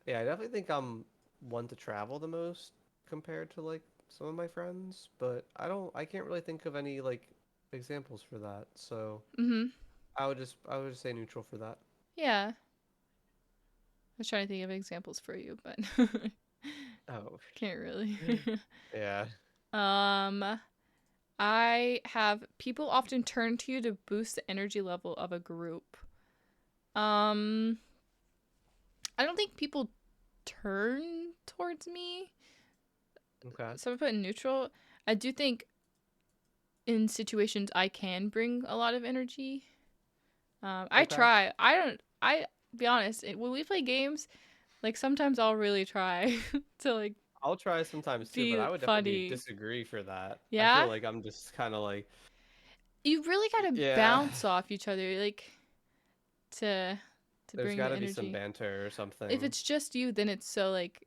Yeah, I definitely think I'm one to travel the most compared to like some of my friends, but I can't really think of any like examples for that. So Mm-hmm. I would just say neutral for that. Yeah. I was trying to think of examples for you, but Oh, can't really. yeah. um, I have people often turn to you to boost the energy level of a group. Um, I don't think people turn towards me, Okay. so I put in neutral. I do think in situations I can bring a lot of energy. I Okay. try. I don't. I be honest. When we play games, like sometimes I'll really try to like I'll try sometimes too, but be I would definitely funny. disagree for that. I Yeah, feel like I'm just kind of like, you really gotta yeah, bounce off each other, like to there's bring got the to be some energy. banter or If something. it's just you, then it's so like,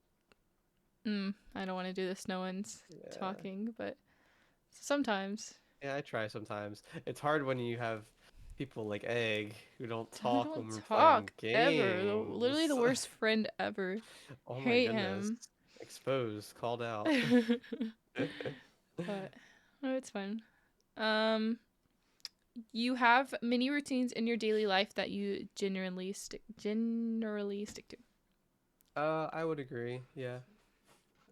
I don't want to do this. No one's Yeah. talking, but sometimes Yeah, I try sometimes. It's hard when you have people like Egg who don't who talk when don't we're playing talk ever. Literally games. the worst friend ever. Oh my Hate goodness. him. Exposed, called out. but oh, it's fun. Um, you have many routines in your daily life that you generally stick to. I would agree. Yeah.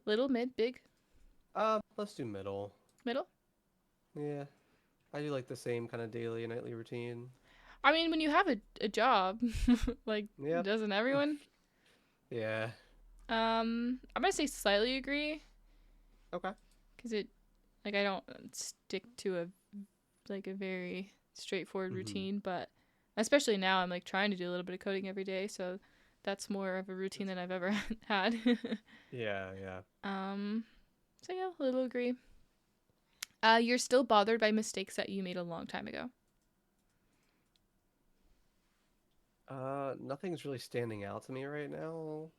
Little, mid, big, Let's do middle. middle. Yeah. I do like the same kind of daily and nightly routine. I mean, when you have a job, like Yep. doesn't everyone? Yeah. I'm gonna say slightly agree Okay. because it like I don't stick to a very straightforward Mm-hmm. routine, but especially now I'm like trying to do a little bit of coding every day, so that's more of a routine than I've ever had. Yeah, yeah. um, so yeah, a little agree. You're still bothered by mistakes that you made a long time ago. Nothing's really standing out to me right now.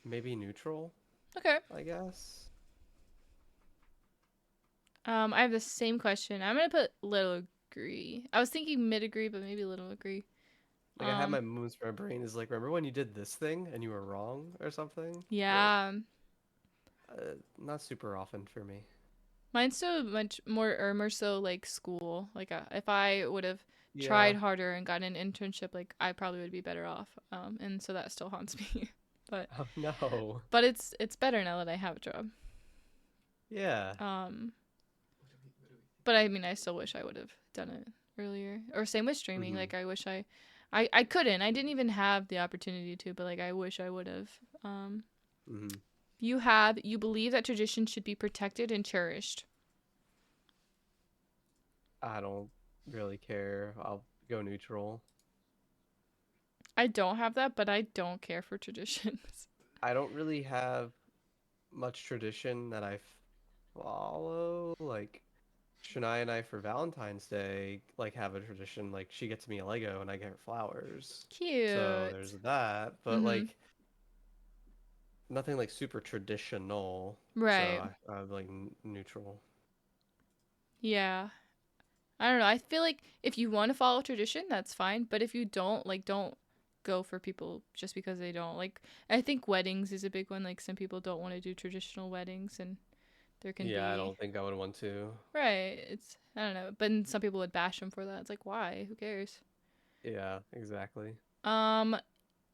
Maybe neutral, Okay. I guess. I have the same question. I'm gonna put little agree. I was thinking mid agree, but maybe little agree. Like I have Um, my moments where my brain is like, remember when you did this thing and you were wrong or something? But yeah, not super often for me. mine's so much more so like school. Like if I would have Yeah. tried harder and gotten an internship, like I probably would be better off. And so that still haunts me. but Oh no. but it's better now that I have a job. Yeah. Um, but I mean, I still wish I would have done it earlier. Or same with streaming. Mm-hmm. Like I wish I couldn't. I didn't even have the opportunity to. But like I wish I would have. Um, Mm-hmm. you believe that tradition should be protected and cherished. I don't really care. I'll go neutral. I don't have that, but I don't care for traditions. I don't really have much tradition that I follow. Like Shania and I for Valentine's Day, like have a tradition. Like she gets me a Lego and I get her flowers. So Cute. there's that. But Mhm. like nothing like super traditional. So Right. I'm like neutral. Yeah. I don't know. I feel like if you want to follow tradition, that's fine. But if you don't, like, don't go for people just because they don't. Like, I think weddings is a big one. Like, some people don't want to do traditional weddings, and there can Yeah, I be don't think I would want to. right. It's I don't know. But then some people would bash them for that. It's like, why? Who cares? Yeah, exactly. Um,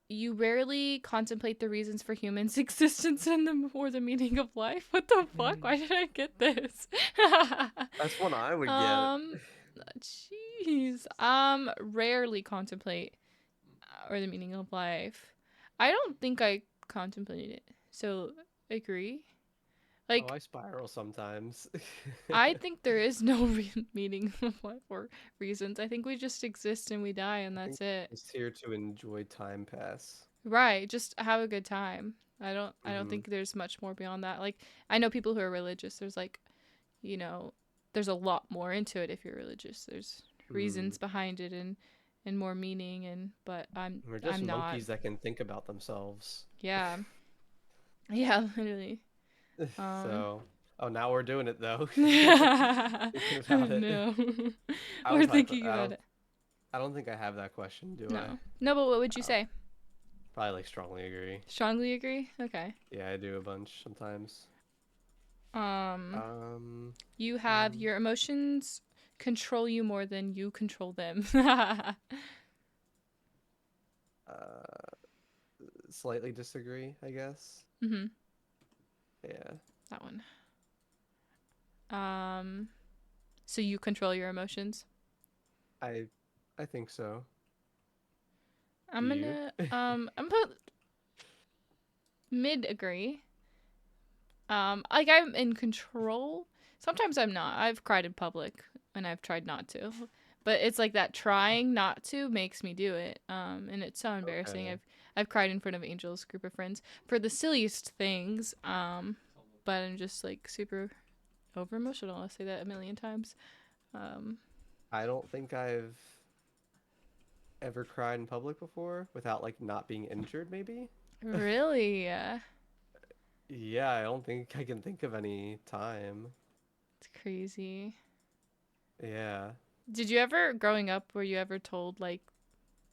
you rarely contemplate the reasons for humans' existence and the or the meaning of life. What the fuck? Why did I get this? That's one I would get. um, jeez. Rarely contemplate or the meaning of life. I don't think I contemplated it. So agree. Oh, Like I spiral sometimes. I think there is no meaning of life or reasons. I think we just exist and we die and I think that's it. I'm just here to enjoy time pass. Right, just have a good time. I don't Hmm. think there's much more beyond that. Like I know people who are religious. There's like, you know, there's a lot more into it if you're religious. There's Hmm. reasons behind it and more meaning and but We're just I'm not. monkeys that can think about themselves. Yeah. Yeah, literally. Um So, oh, now we're doing it though. Thinking about it. no. I We're was thinking about it. I don't think I have that question, do I? No. No, but what would you Oh, say? probably like strongly agree. Strongly agree? Okay. Yeah, I do a bunch sometimes. Um Um, you have mm, your emotions control you more than you control them. uh, slightly disagree, I guess. Mhm. Yeah, That one. Um so you control your emotions. I, I think so. Do I'm you? gonna I'm put mid agree. Like I'm in control. Sometimes I'm not. I've cried in public and I've tried not to. But it's like that trying not to makes me do it. And it's so embarrassing. Okay. I've cried in front of Angel's group of friends for the silliest things. But I'm just like super over emotional. I say that a million times. Um, I don't think I've ever cried in public before without like not being injured, maybe? really, Yeah, I don't think I can think of any time. it's crazy. Yeah. Did you ever growing up were you ever told like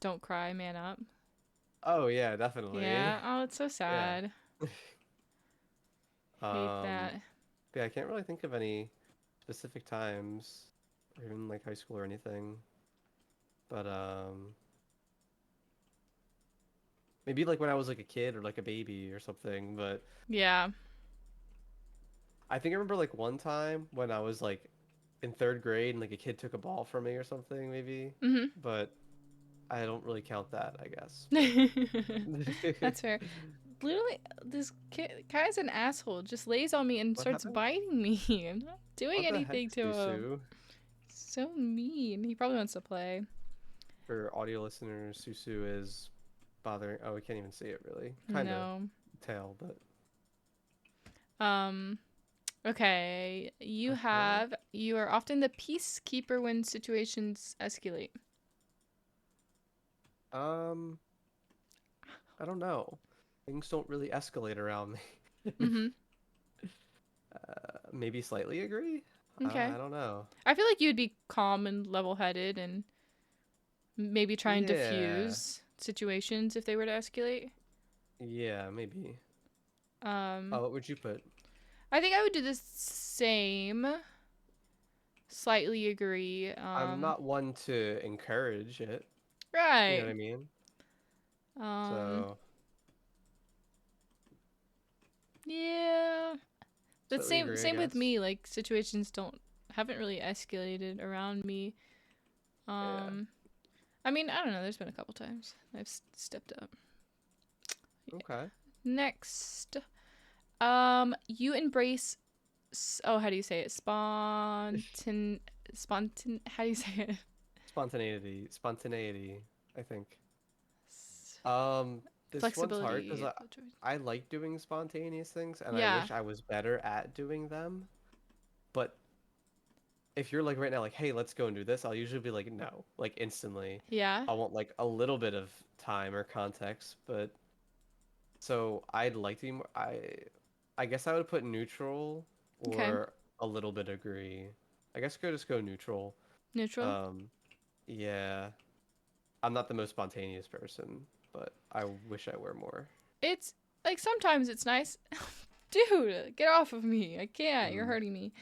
don't cry, man up? Oh, yeah, definitely. Yeah. Oh, it's so Yeah. sad. Hate Um, that. yeah, I can't really think of any specific times or even like high school or anything. But maybe like when I was like a kid or like a baby or something, but Yeah. I think I remember like one time when I was like in third grade and like a kid took a ball from me or something maybe, Mhm. but I don't really count that, I guess. But That's fair. Literally, this guy's an asshole. Just lays on me and what starts happened? biting me. I'm not doing What the heck, anything to him. Susu? So mean. He probably wants to play. For audio listeners, Susu is bothering. Oh, we can't even see it really. Kind of No. tail, but Um. Okay. okay. You are often the peacekeeper when situations escalate. Um, I don't know. Things don't really escalate around me. Mhm. Maybe slightly agree. Okay. I don't know. I feel like you'd be calm and level-headed and maybe try and Yeah, diffuse situations if they were to escalate. yeah, maybe. Um. Oh, what would you put? I think I would do the same. Slightly agree. I'm not one to encourage it. You know what Right. I mean? Um, So yeah. But slightly agree, I same with guess. me. Like situations don't haven't really escalated around me. Yeah. Um, I mean, I don't know. There's been a couple times I've stepped up. Yeah. Okay. Next, you embrace. Oh, how do you say it? Spontan. How do you say it? Spontaneity, I think. Um, This one's hard because Flexibility. I like doing spontaneous things and I Yeah. wish I was better at doing them. But if you're like right now, like, hey, let's go and do this, I'll usually be like, no, like instantly. Yeah. I want like a little bit of time or context, but so I'd like to be more, I guess I would put neutral Okay. or a little bit agree. I guess go just go neutral. Neutral. Um, yeah, I'm not the most spontaneous person, but I wish I were more. It's like sometimes it's nice. Dude, get off of me. I can't. You're Mm. hurting me.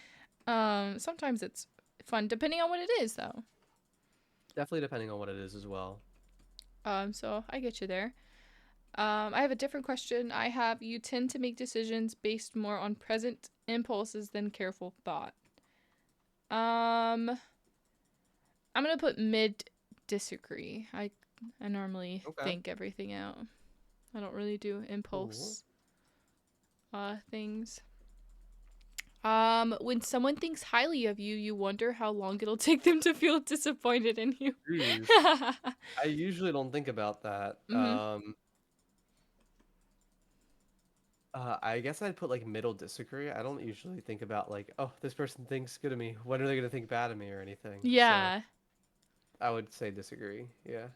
Sometimes it's fun depending on what it is though. Definitely depending on what it is as well. So I get you there. I have a different question. I have you tend to make decisions based more on present impulses than careful thought. Um, I'm gonna put mid disagree. I normally Okay. think everything out. I don't really do Cool. impulse things. When someone thinks highly of you, you wonder how long it'll take them to feel disappointed in you. Jeez. I usually don't think about that. Mhm. I guess I'd put like middle disagree. I don't usually think about like, oh, this person thinks good of me. When are they gonna think bad of me or anything? So Yeah. I would say disagree. Yeah.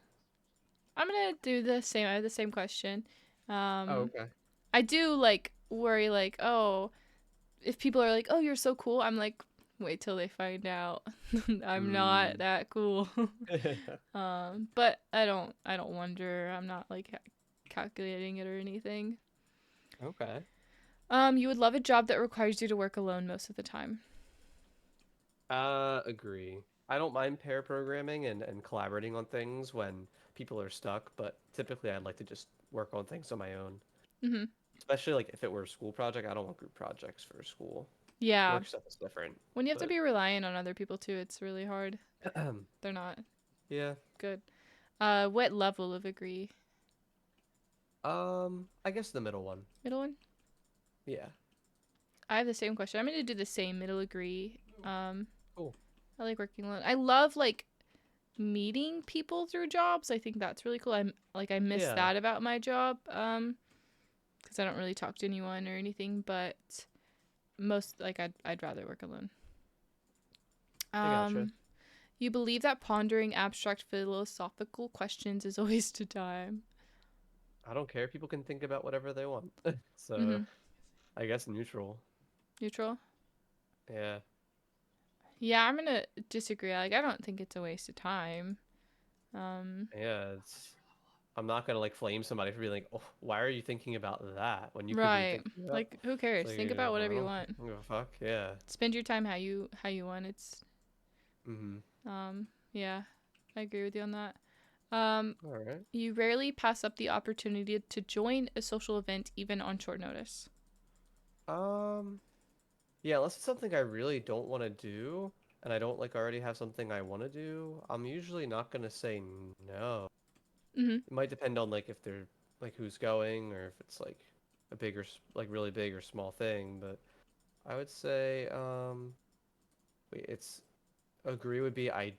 I'm gonna do the same. I have the same question. Oh, Um, okay. I do like worry like, oh, if people are like, oh, you're so cool. I'm like, wait till they find out. I'm not Hmm. that cool. But I don't wonder. I'm not like calculating it or anything. Okay. You would love a job that requires you to work alone most of the time. Agree. I don't mind pair programming and collaborating on things when people are stuck, but typically I'd like to just work on things on my own. Hmm. Especially like if it were a school project, I don't want group projects for school. Yeah. Work stuff is different, When you have to but be reliant on other people too, it's really hard. They're not yeah. good. What level of agree? I guess the middle one. Middle one? Yeah. I have the same question. I'm gonna do the same middle agree. Um, Cool. I like working alone. I love like meeting people through jobs. I think that's really cool. I miss Yeah, that about my job. Because I don't really talk to anyone or anything. But most like I'd rather work alone. I gotcha. Um, you believe that pondering abstract philosophical questions is a waste of time. I don't care. People can think about whatever they want. So Mm-hmm. I guess neutral. Neutral. Yeah. Yeah, I'm gonna disagree. Like I don't think it's a waste of time. Um, Yeah, I'm not gonna like flame somebody for being like, oh, why are you thinking about that when you could be right. thinking about Like who it's cares? like Think about I whatever you want. don't give a fuck. Yeah. Spend your time how you want. It's Mm-hmm. yeah, I agree with you on that. Um, All right. you rarely pass up the opportunity to join a social event even on short notice. Um, yeah, unless it's something I really don't want to do and I don't like already have something I want to do, I'm usually not gonna say no. Mhm. It might depend on like if they're like who's going or if it's like a big or like really big or small thing, but I would say wait, it's agree would be I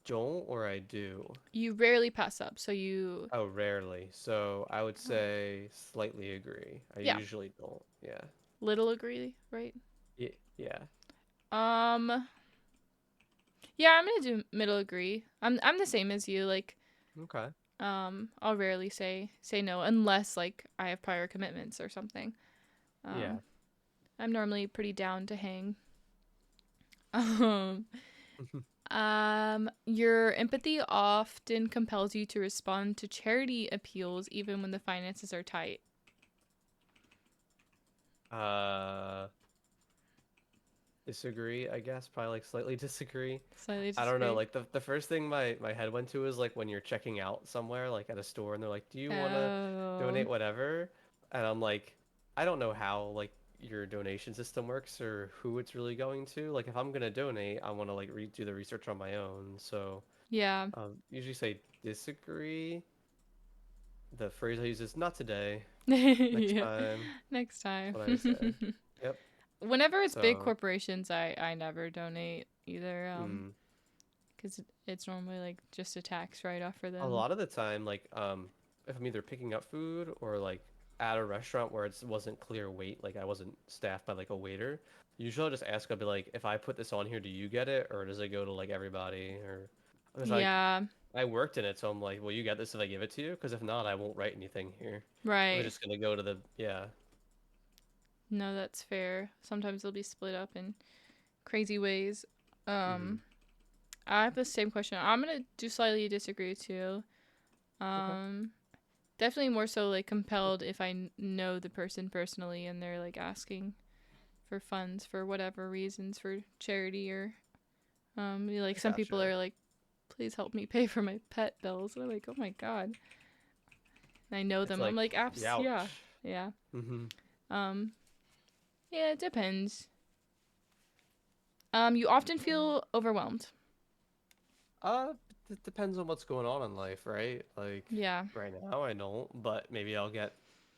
don't or I do. You rarely pass up, so you Oh, rarely. So I would say slightly agree. I yeah, usually don't. Yeah. little agree, right? Yeah. Um, yeah, I'm gonna do middle agree. I'm the same as you. Like, Okay. I'll rarely say no unless like I have prior commitments or something. Yeah. Um, I'm normally pretty down to hang. Um, your empathy often compels you to respond to charity appeals even when the finances are tight. uh Disagree, I guess. Probably like slightly disagree. Slightly I don't know. disagree. Like the first thing my head went to is like when you're checking out somewhere, like at a store, and they're like, "Do you want to Oh, donate whatever?" And I'm like, I don't know how like your donation system works or who it's really going to. Like if I'm gonna donate, I want to like do the research on my own. So yeah. usually say disagree. The phrase I use is not today, next Yeah. time. Next That's time. what I would say. Yep. Whenever it's big So, corporations, I never donate either. mm, Because it's normally like just a tax write off for a them. lot of the time, like if I'm either picking up food or like at a restaurant where it wasn't clear wait, like I wasn't staffed by like a waiter, usually I'll just ask. I'll be like, if I put this on here, do you get it, or does it go to like everybody? Or if like Yeah, I worked in it, so I'm like, will you get this if I give it to you? Because if not, I won't write anything here. If it's right. just gonna go to the yeah. No, that's fair. Sometimes they'll be split up in crazy ways. Mm-hmm. Um, I have the same question. I'm gonna do slightly disagree too. Okay. Um, Definitely more so like compelled if I know the person personally and they're like asking for funds for whatever reasons for charity or like I some people gotcha. are like, please help me pay for my pet bills. And I'm like, oh my god. And I know It's them. I'm like, like, apps, yeah, ouch. yeah. Mm-hmm. Um, yeah, it depends. You often feel overwhelmed. Uh, it depends on what's going on in life, right? Like Yeah, right now I don't, but maybe I'll get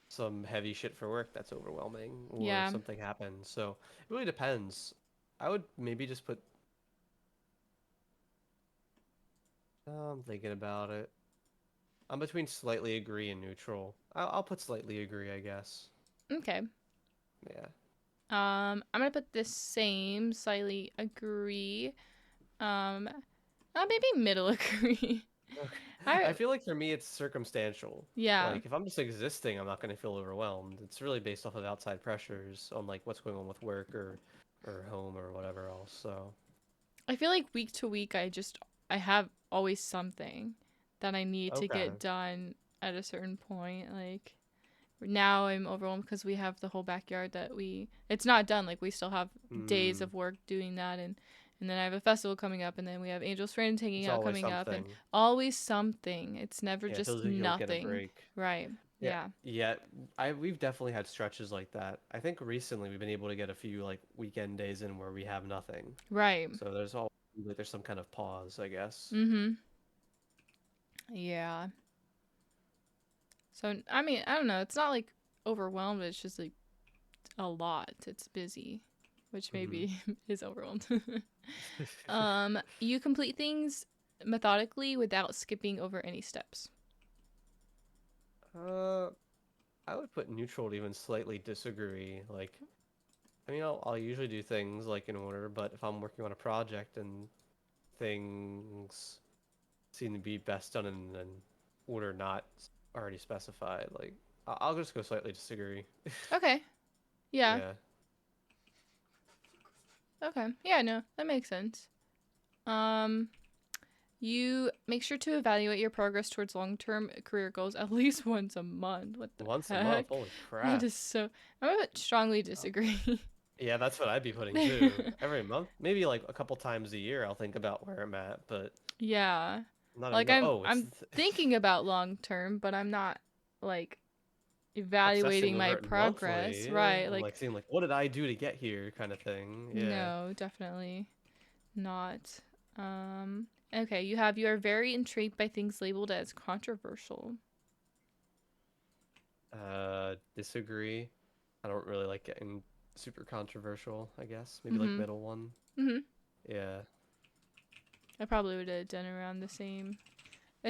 some heavy shit for work that's overwhelming or yeah. something happens. So it really depends. I would maybe just put I'm thinking about it. I'm between slightly agree and neutral. I'll put slightly agree, I guess. Okay. Yeah. I'm gonna put the same, slightly agree. Um, Maybe middle agree. Okay. I I feel like for me it's circumstantial. Yeah, Like if I'm just existing, I'm not going to feel overwhelmed. It's really based off of outside pressures on like what's going on with work or home or whatever else. So, I feel like week to week, I have always something that I need to okay. get done at a certain point. Like now, I'm overwhelmed because we have the whole backyard that it's not done. Like we still have days Hmm. of work doing that, and then I have a festival coming up, and then we have Angel's Friend taking It's out always coming up, and something. always something. It's never Yeah, it just feels like you don't get a nothing. break. Right? Yeah. Yeah. Yeah, we've definitely had stretches like that. I think recently we've been able to get a few like weekend days in where we have nothing. Right. So there's always like there's some kind of pause, I guess. Mm-hmm. Yeah. So I mean, I don't know. It's not like overwhelmed. It's just like a lot. It's busy, which Hmm. maybe is overwhelmed. You complete things methodically without skipping over any steps. Uh, I would put neutral to even slightly disagree. Like, I mean, I'll usually do things like in order, but if I'm working on a project and things seem to be best done in an order not already specified, like I'll just go slightly disagree. Okay. Yeah. Yeah. Okay. Yeah, no, that makes sense. Um, you make sure to evaluate your progress towards long-term career goals at least once a month. What the Once a month, heck? holy That crap. is so. I'm gonna strongly Uh, disagree. Yeah, that's what I'd be putting too. Every month, maybe like a couple times a year, I'll think about where I'm at, but Yeah. I'm not gonna Like go, I'm oh, it's I'm thinking about long term, but I'm not like obsessing evaluating my over it progress, monthly. Yeah. right? I'm Like like seeing like, what did I do to get here kind of thing. Yeah. no, definitely not. Okay, you are very intrigued by things labeled as controversial. Disagree. I don't really like getting super controversial, I guess. Maybe like Mhm. middle one. Mhm. Yeah. I probably would have done around the same.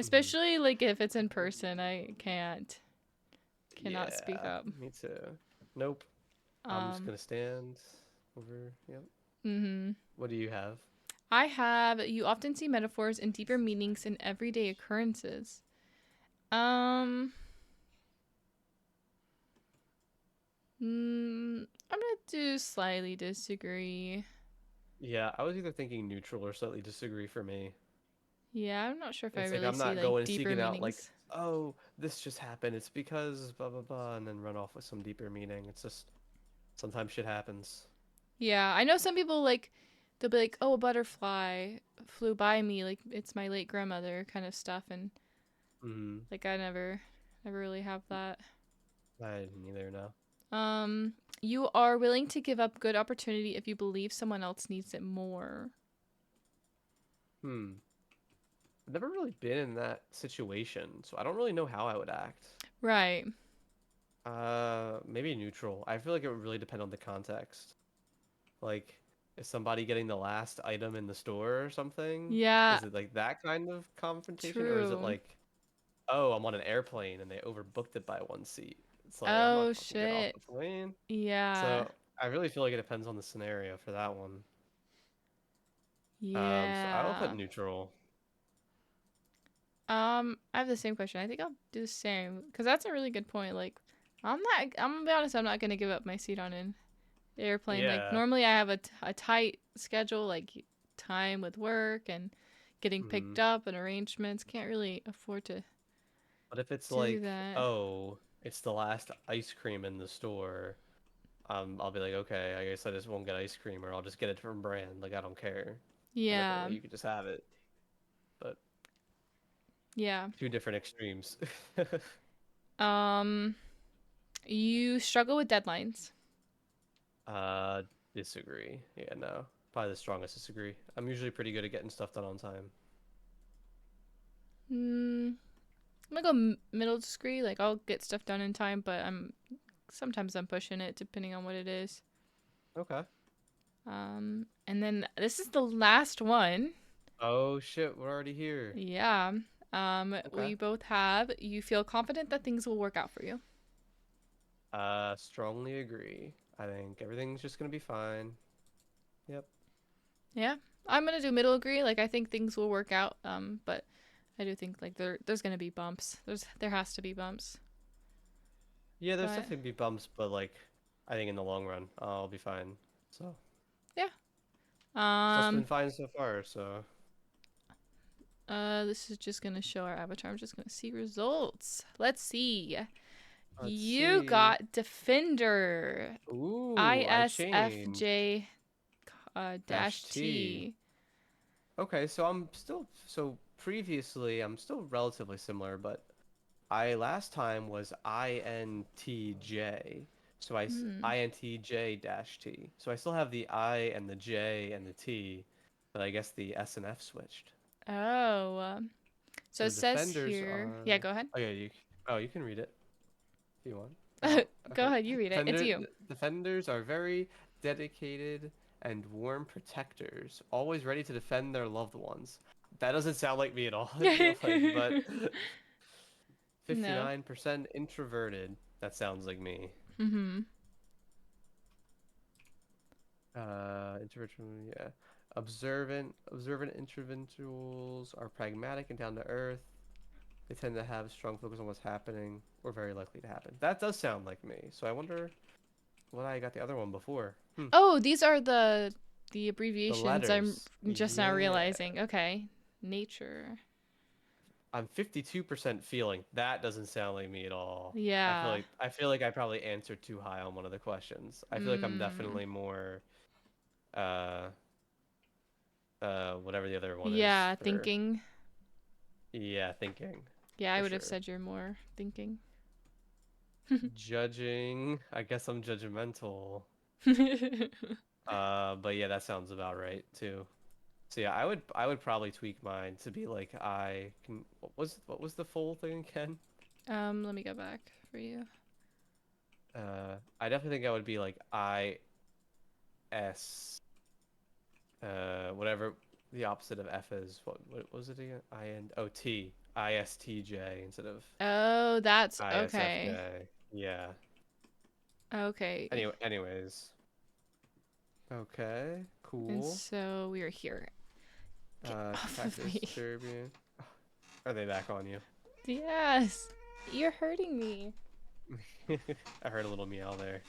Hmm. Especially like if it's in person, I cannot speak Yeah, up. me too. Nope. I'm just Um gonna stand over. Yep. mhm. What do you have? I have you often see metaphors and deeper meanings in everyday occurrences. Um I'm gonna do slightly disagree. Yeah, I was either thinking neutral or slightly disagree for me. Yeah, I'm not sure if I It's like really I'm see not like going and deeper seeking out like, meanings. oh, this just happened. It's because blah blah blah, and then run off with some deeper meaning. It's just sometimes shit happens. Yeah, I know some people like they'll be like, "Oh, a butterfly flew by me, like it's my late grandmother," kind of stuff, and Hmm. like I never really have that. I didn't either. No. Um, you are willing to give up good opportunity if you believe someone else needs it more. Hmm. I've never really been in that situation, so I don't really know how I would act. Right. Maybe neutral. I feel like it would really depend on the context. Like, is somebody getting the last item in the store or something? Yeah, Is it like that kind of confrontation, or is it true. like oh, I'm on an airplane and they overbooked it by 1 seat. It's like I'm not Oh fucking get off shit. the plane. Yeah. So I really feel like it depends on the scenario for that one. So I will put Yeah. neutral. I have the same question. I think I'll do the same because that's a really good point. Like, I'm gonna be honest. I'm not gonna give up my seat on an airplane. Like, Yeah. normally I have a tight schedule, like time with work and getting Hmm. picked up and arrangements. Can't really afford to But if it's do like, that. oh, it's the last ice cream in the store, I'll be like, okay, I guess I just won't get ice cream, or I'll just get a different brand. Like I don't care. And if Yeah. you could just have it, but Yeah. two different extremes. Um, you struggle with deadlines. uh, Disagree. Yeah, no, probably the strongest disagree. I'm usually pretty good at getting stuff done on time. Hmm. I'm gonna go middle degree. Like, I'll get stuff done in time, but I'm pushing it depending on what it is. Okay. And then this is the last one. Oh shit, we're already here. Yeah. Okay. We both have. You feel confident that things will work out for you. Strongly agree. I think everything's just gonna be fine. Yep. Yeah. I'm gonna do middle agree. Like, I think things will work out. But I do think like there's gonna be bumps. There has to be bumps. Yeah, there's But definitely be bumps, but like, I think in the long run, I'll be fine. So yeah. stuff's Um. been fine so far. So This is just gonna show our avatar. I'm just gonna see results. Let's see. let's You see. got Defender. Ooh, I changed. ISFJ Dash dash T. T. Okay, so I'm still so previously I'm still relatively similar, but I last time was INTJ. So Hmm. INTJ dash T. So I still have the I and the J and the T, but I guess the S and F switched. Oh. So So it the says defenders here. Yeah, are. go ahead. Oh yeah, you can read it if you want. Oh, Go okay. ahead, you read it. It's Defender you. defenders are very dedicated and warm protectors, always ready to defend their loved ones. That doesn't sound like me at all, I feel like, but No. 59% introverted. That sounds like me. Mm-hmm. Introvert, yeah. Observant individuals are pragmatic and down to earth. They tend to have strong focus on what's happening or very likely to happen. That does sound like me. So I wonder what I got the other one before. Oh, these are the The abbreviations. I'm letters. just now Yeah. realizing. Okay. Nature. I'm 52% feeling. That doesn't sound like me at all. Yeah. I feel like I probably answered too high on one of the questions. I feel like I'm Mm. definitely more uh whatever the other one is Yeah, for thinking. yeah, thinking Yeah, I for would have sure. said you're more thinking. Judging, I guess I'm judgmental. But yeah, that sounds about right too. So yeah, I would probably tweak mine to be like I can what was the full thing again? Let me go back for you. I definitely think I would be like IS whatever the opposite of F is. What was it again? ISTJ instead of Oh, that's okay. ISFJ. Yeah. Okay. Anyways. Okay, And cool. so we are here. Get off Attack of me. disturbing. Are they back on you? Yes. You're hurting me. I heard a little meow there.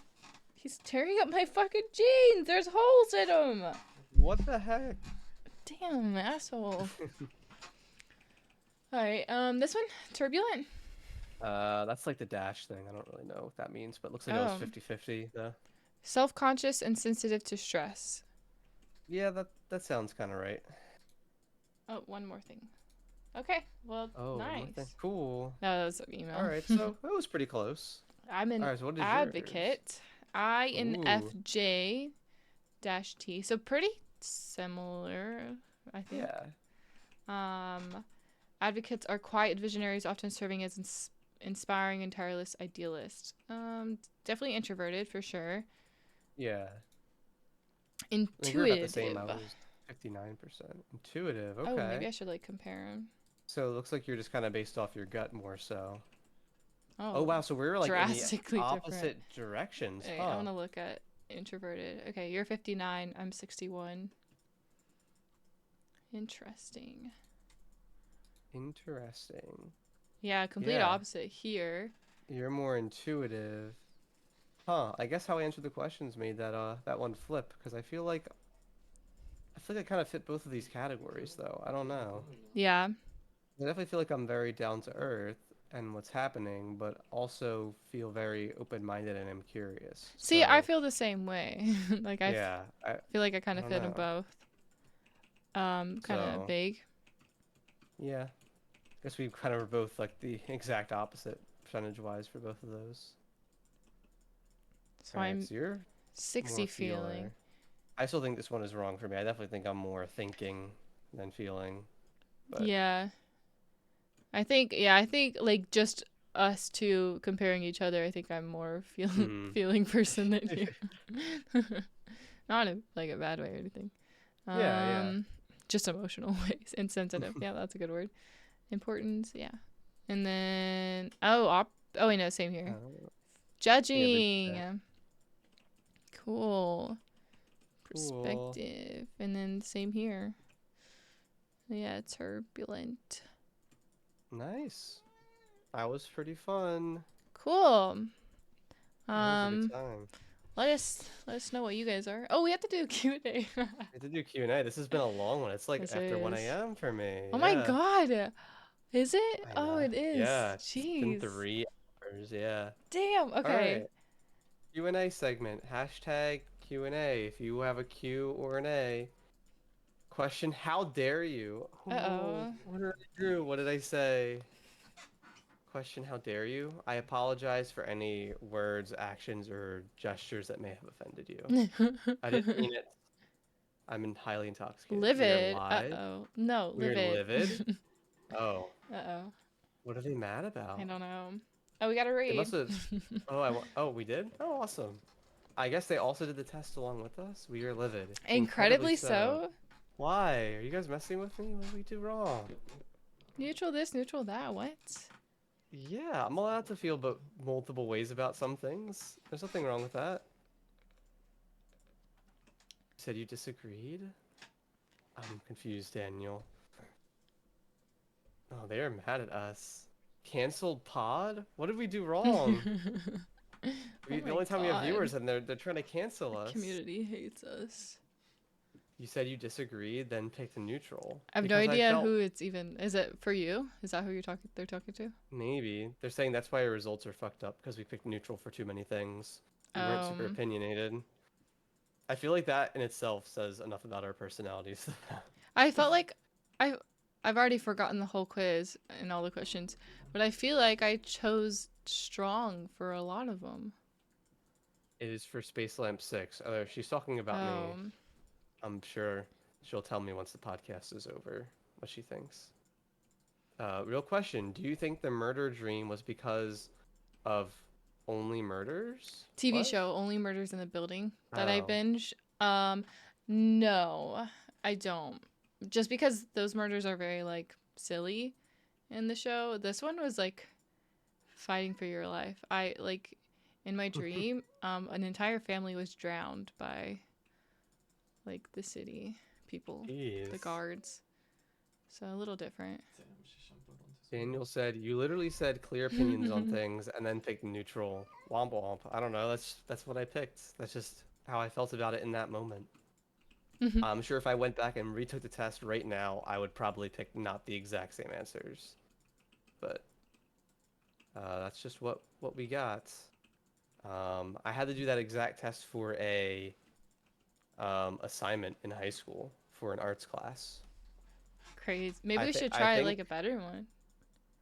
He's tearing up my fucking jeans. There's holes in them. What the heck? Damn, asshole. All right. This one, turbulent. That's like the dash thing. I don't really know what that means, but it looks like it was Oh, 50-50 though. self-conscious and sensitive to stress. Yeah, that sounds kind of right. Oh, one more thing. Okay. Well, Oh, one more thing. nice. Cool. No, that was an All email. right, so that was pretty close. I'm All an right, so what is yours? advocate. Ooh, INFJ dash T. So pretty similar, I think. yeah, Um, Advocates are quiet visionaries, often serving as inspiring and tireless idealists. Definitely introverted for sure. yeah. I think we were about the same. I Intuitive. was 59%. Intuitive. Oh, maybe Okay. I should like compare them. So it looks like you're just kind of based off your gut more so. Oh Oh, wow, so we're like in the drastically different. opposite directions, Wait, I huh? want to look at introverted. Okay, you're 59. I'm 61. Interesting. Interesting. Yeah, complete Yeah, opposite here. you're more intuitive. Huh, I guess how I answered the questions made that one flip because I feel like I kind of fit both of these categories though. I don't know. Yeah. I definitely feel like I'm very down to earth and what's happening, but also feel very open-minded and I'm curious. See, I So, feel the same way. Like yeah, feel like I I kind of don't fit them know. both. Kind of So, vague. yeah, guess we kind of were both like the exact opposite percentage-wise for both of those. So All right, I'm so you're 60 more feeling. feeler. I still think this one is wrong for me. I definitely think I'm more thinking than feeling, but Yeah. I think like just us two comparing each other, I think I'm more hmm. feeling person than you. Not in like a bad way or anything. Yeah, yeah. Um just emotional ways. Insensitive. Yeah, that's a good word. Importance, yeah. And then oh wait, no, same here. Uh, yeah, but Judging. Cool. cool. Perspective. And then same here. Yeah, turbulent. Nice. That was pretty fun. Cool. That was a good Um, time. let us know what you guys are. Oh, we have to do a Q&A. I did do Q&A. This has been a long one. It's like This after 1 is. a.m. for me. Oh my Yeah. god. Is it? I Oh, know. it is. Yeah, it's been Jeez. 3 hours. Yeah. Damn. All Okay. right. Q&A segment. Hashtag Q&A. If you have a Q or an A. Question, how dare you? Oh no. Uh-oh. What did I do? What did I say? Question, how dare you? I apologize for any words, actions, or gestures that may have offended you. I didn't mean it. highly intoxicated. We are Livid. live. Uh-oh. No, We are livid. livid. Oh, Uh-oh. what are they mad I about? don't know. Oh, we gotta They read. must have. Oh, we did? Oh, awesome. I guess they also did the test along with us. We are livid. Incredibly Incredibly so. so. Why? Are you guys messing with me? What did we do wrong? Neutral this, neutral that. What? Yeah, I'm allowed to feel but multiple ways about some things. There's nothing wrong with that. You said you disagreed? I'm confused, Daniel. Oh, they're mad at us. Canceled pod? What did we do wrong? Oh The my only time we have god. viewers and they're trying to cancel The us. community hates us. You said you disagreed, then picked neutral. I have no Because I idea felt who it's even. Is it for you? Is that who they're talking to? maybe. They're saying that's why our results are fucked up because we picked neutral for too many things. We weren't super Um, opinionated. I feel like that in itself says enough about our personalities. I felt like I I've already forgotten the whole quiz and all the questions, but I feel like I chose strong for a lot of them. It is for Space Lamp 6. Oh, she's talking about me. Um, I'm sure she'll tell me once the podcast is over what she thinks. Real question. Do you think the murder dream was because of only murders? TV What? show Only Murders in the Building that I Oh. binge. No, I don't. Just because those murders are very like silly in the show. This one was like fighting for your life. I like in my dream, an entire family was drowned by like the city people, the Jeez. guards. So a little different. Daniel said, you literally said clear opinions on things and then picked neutral. Womp womp. I don't know. That's what I picked. That's just how I felt about it in that moment. I'm sure if I went back and retook the test right now, I would probably pick not the exact same answers. But that's just what we got. I had to do that exact test for a assignment in high school for an arts class. Crazy. Maybe I we think should I try think like a better one.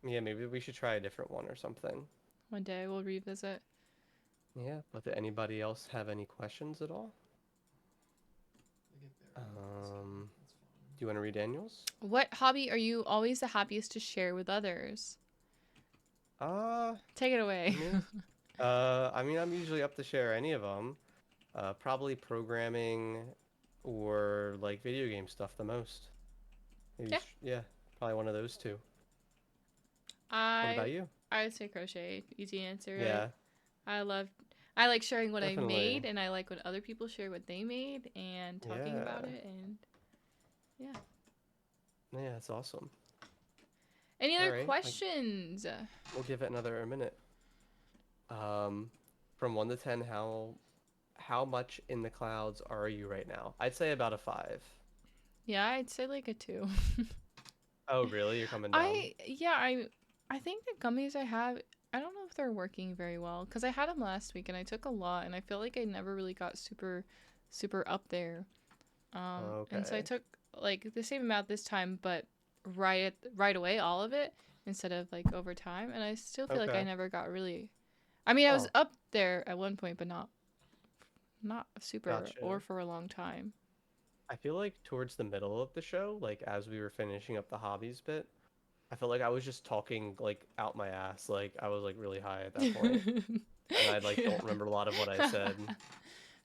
yeah, maybe we should try a different one or something. One day we'll revisit. Yeah, but did anybody else have any questions at all? Do you want to read Daniel's? What hobby are you always the happiest to share with others? Uh, Take it away. me? I'm usually up to share any of them. Probably programming or like video game stuff the most. Maybe, Yeah. yeah, probably one of those two. What I about you? I would say crochet. Easy answer. Yeah, I love I like sharing what I definitely. made, and I like when other people share what they made and talking about Yeah. it, and yeah. Yeah, that's awesome. Any All other right, questions? we'll give it another minute. Um, from 1 to 10, how much in the clouds are you right now? I'd say about a 5. Yeah, I'd say like a 2. Oh, really? You're coming down? I think the gummies I have, I don't know if they're working very well because I had them last week and I took a lot and I feel like I never really got super up there. And so I Okay. took like the same amount this time, but right away all of it instead of like over time, and I still feel like I Okay. never got really. I mean, I was Oh, up there at one point, but not super or gotcha. for a long time. I feel like towards the middle of the show, like as we were finishing up the hobbies bit, I felt like I was just talking like out my ass. Like I was like really high at that point, and I like Yeah. don't remember a lot of what I said.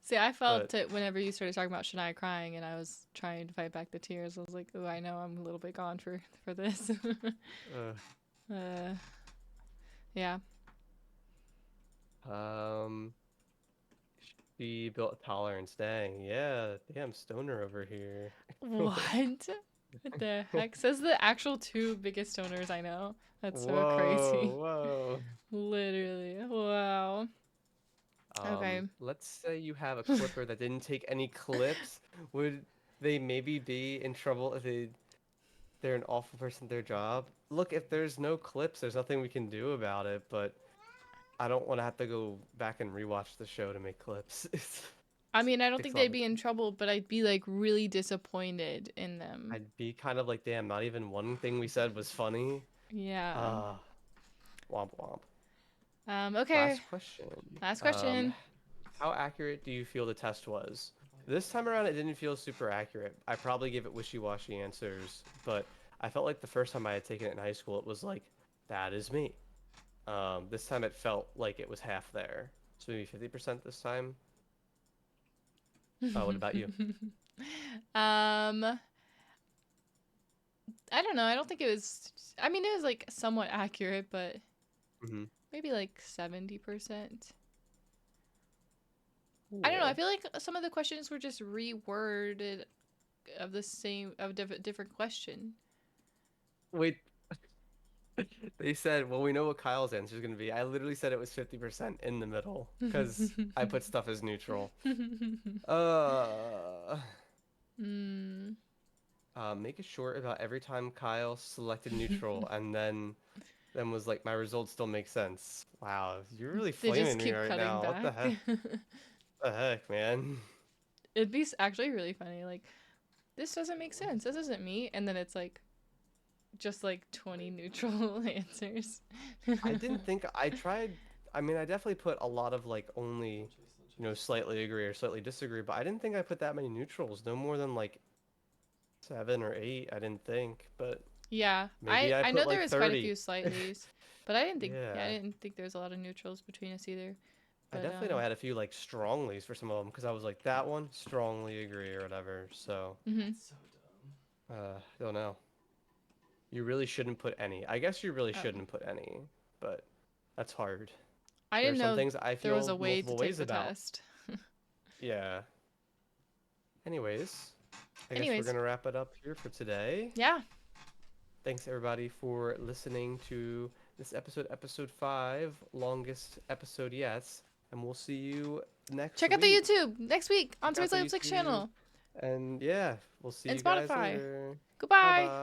See, I But felt it whenever you started talking about Shania crying, and I was trying to fight back the tears. I was like, "Oh, I know I'm a little bit gone for this." uh, uh, yeah. um, she built a tolerance. Dang, yeah, damn stoner over here. What? What the heck? Says the actual two biggest stoners I know. That's so Whoa, crazy. whoa. Literally. Wow. Okay. Let's say you have a clipper that didn't take any clips. Would they maybe be in trouble if they're an awful person at their job? Look, if there's no clips, there's nothing we can do about it, but I don't want to have to go back and rewatch the show to make clips. I mean, I don't Takes think a lot they'd of be in time. trouble, but I'd be like really disappointed in them. I'd be kind of like, damn, not even one thing we said was funny. Yeah. Ah, womp womp. Okay. Last question. Last Um, question. how accurate do you feel the test was? This time around, it didn't feel super accurate. I probably gave it wishy-washy answers, but I felt like the first time I had taken it in high school, it was like, that is me. This time it felt like it was half there. So maybe 50% this time. What about you? um, I don't know. I don't think it was. I mean, it was like somewhat accurate, but Hmm. maybe like 70%. I don't know. I Cool. feel like some of the questions were just reworded of the same of different question. Wait, they said, well, we know what Kyle's answer is going to be. I literally said it was 50% in the middle because I put stuff as neutral. Uh, mm. make it short about every time Kyle selected neutral and then was like, my results still make sense. Wow, you're really They just flaming me keep right cutting now. What the back. heck? The heck, man? It'd be actually really funny. Like, this doesn't make sense. This isn't me. And then it's like, just like 20 neutral answers. I didn't think I tried. I mean, I definitely put a lot of like only, slightly agree or slightly disagree, but I didn't think I put that many neutrals. No more than like 7 or 8, I didn't think, but Yeah, maybe I I put know there like was quite a 30. few slightlys, but I didn't think yeah, I Yeah. didn't think there was a lot of neutrals between us either. I But definitely know I had a few like stronglys for some of them because I was like that one strongly agree or whatever. So, mhm. don't know. You really shouldn't put any. I guess you really Oh. shouldn't put any, but that's hard. I There are didn't some know things I there was feel a way to multiple take ways the about. test. Yeah. Anyways, I guess we're Anyways, gonna wrap it up here for today. yeah. Thanks everybody for listening to this episode, episode 5, longest episode yet, and we'll see you next Check out the week. YouTube next week on Check out Toys the Life 6 YouTube, channel and yeah, we'll see and you guys Spotify. later. Bye Goodbye. bye.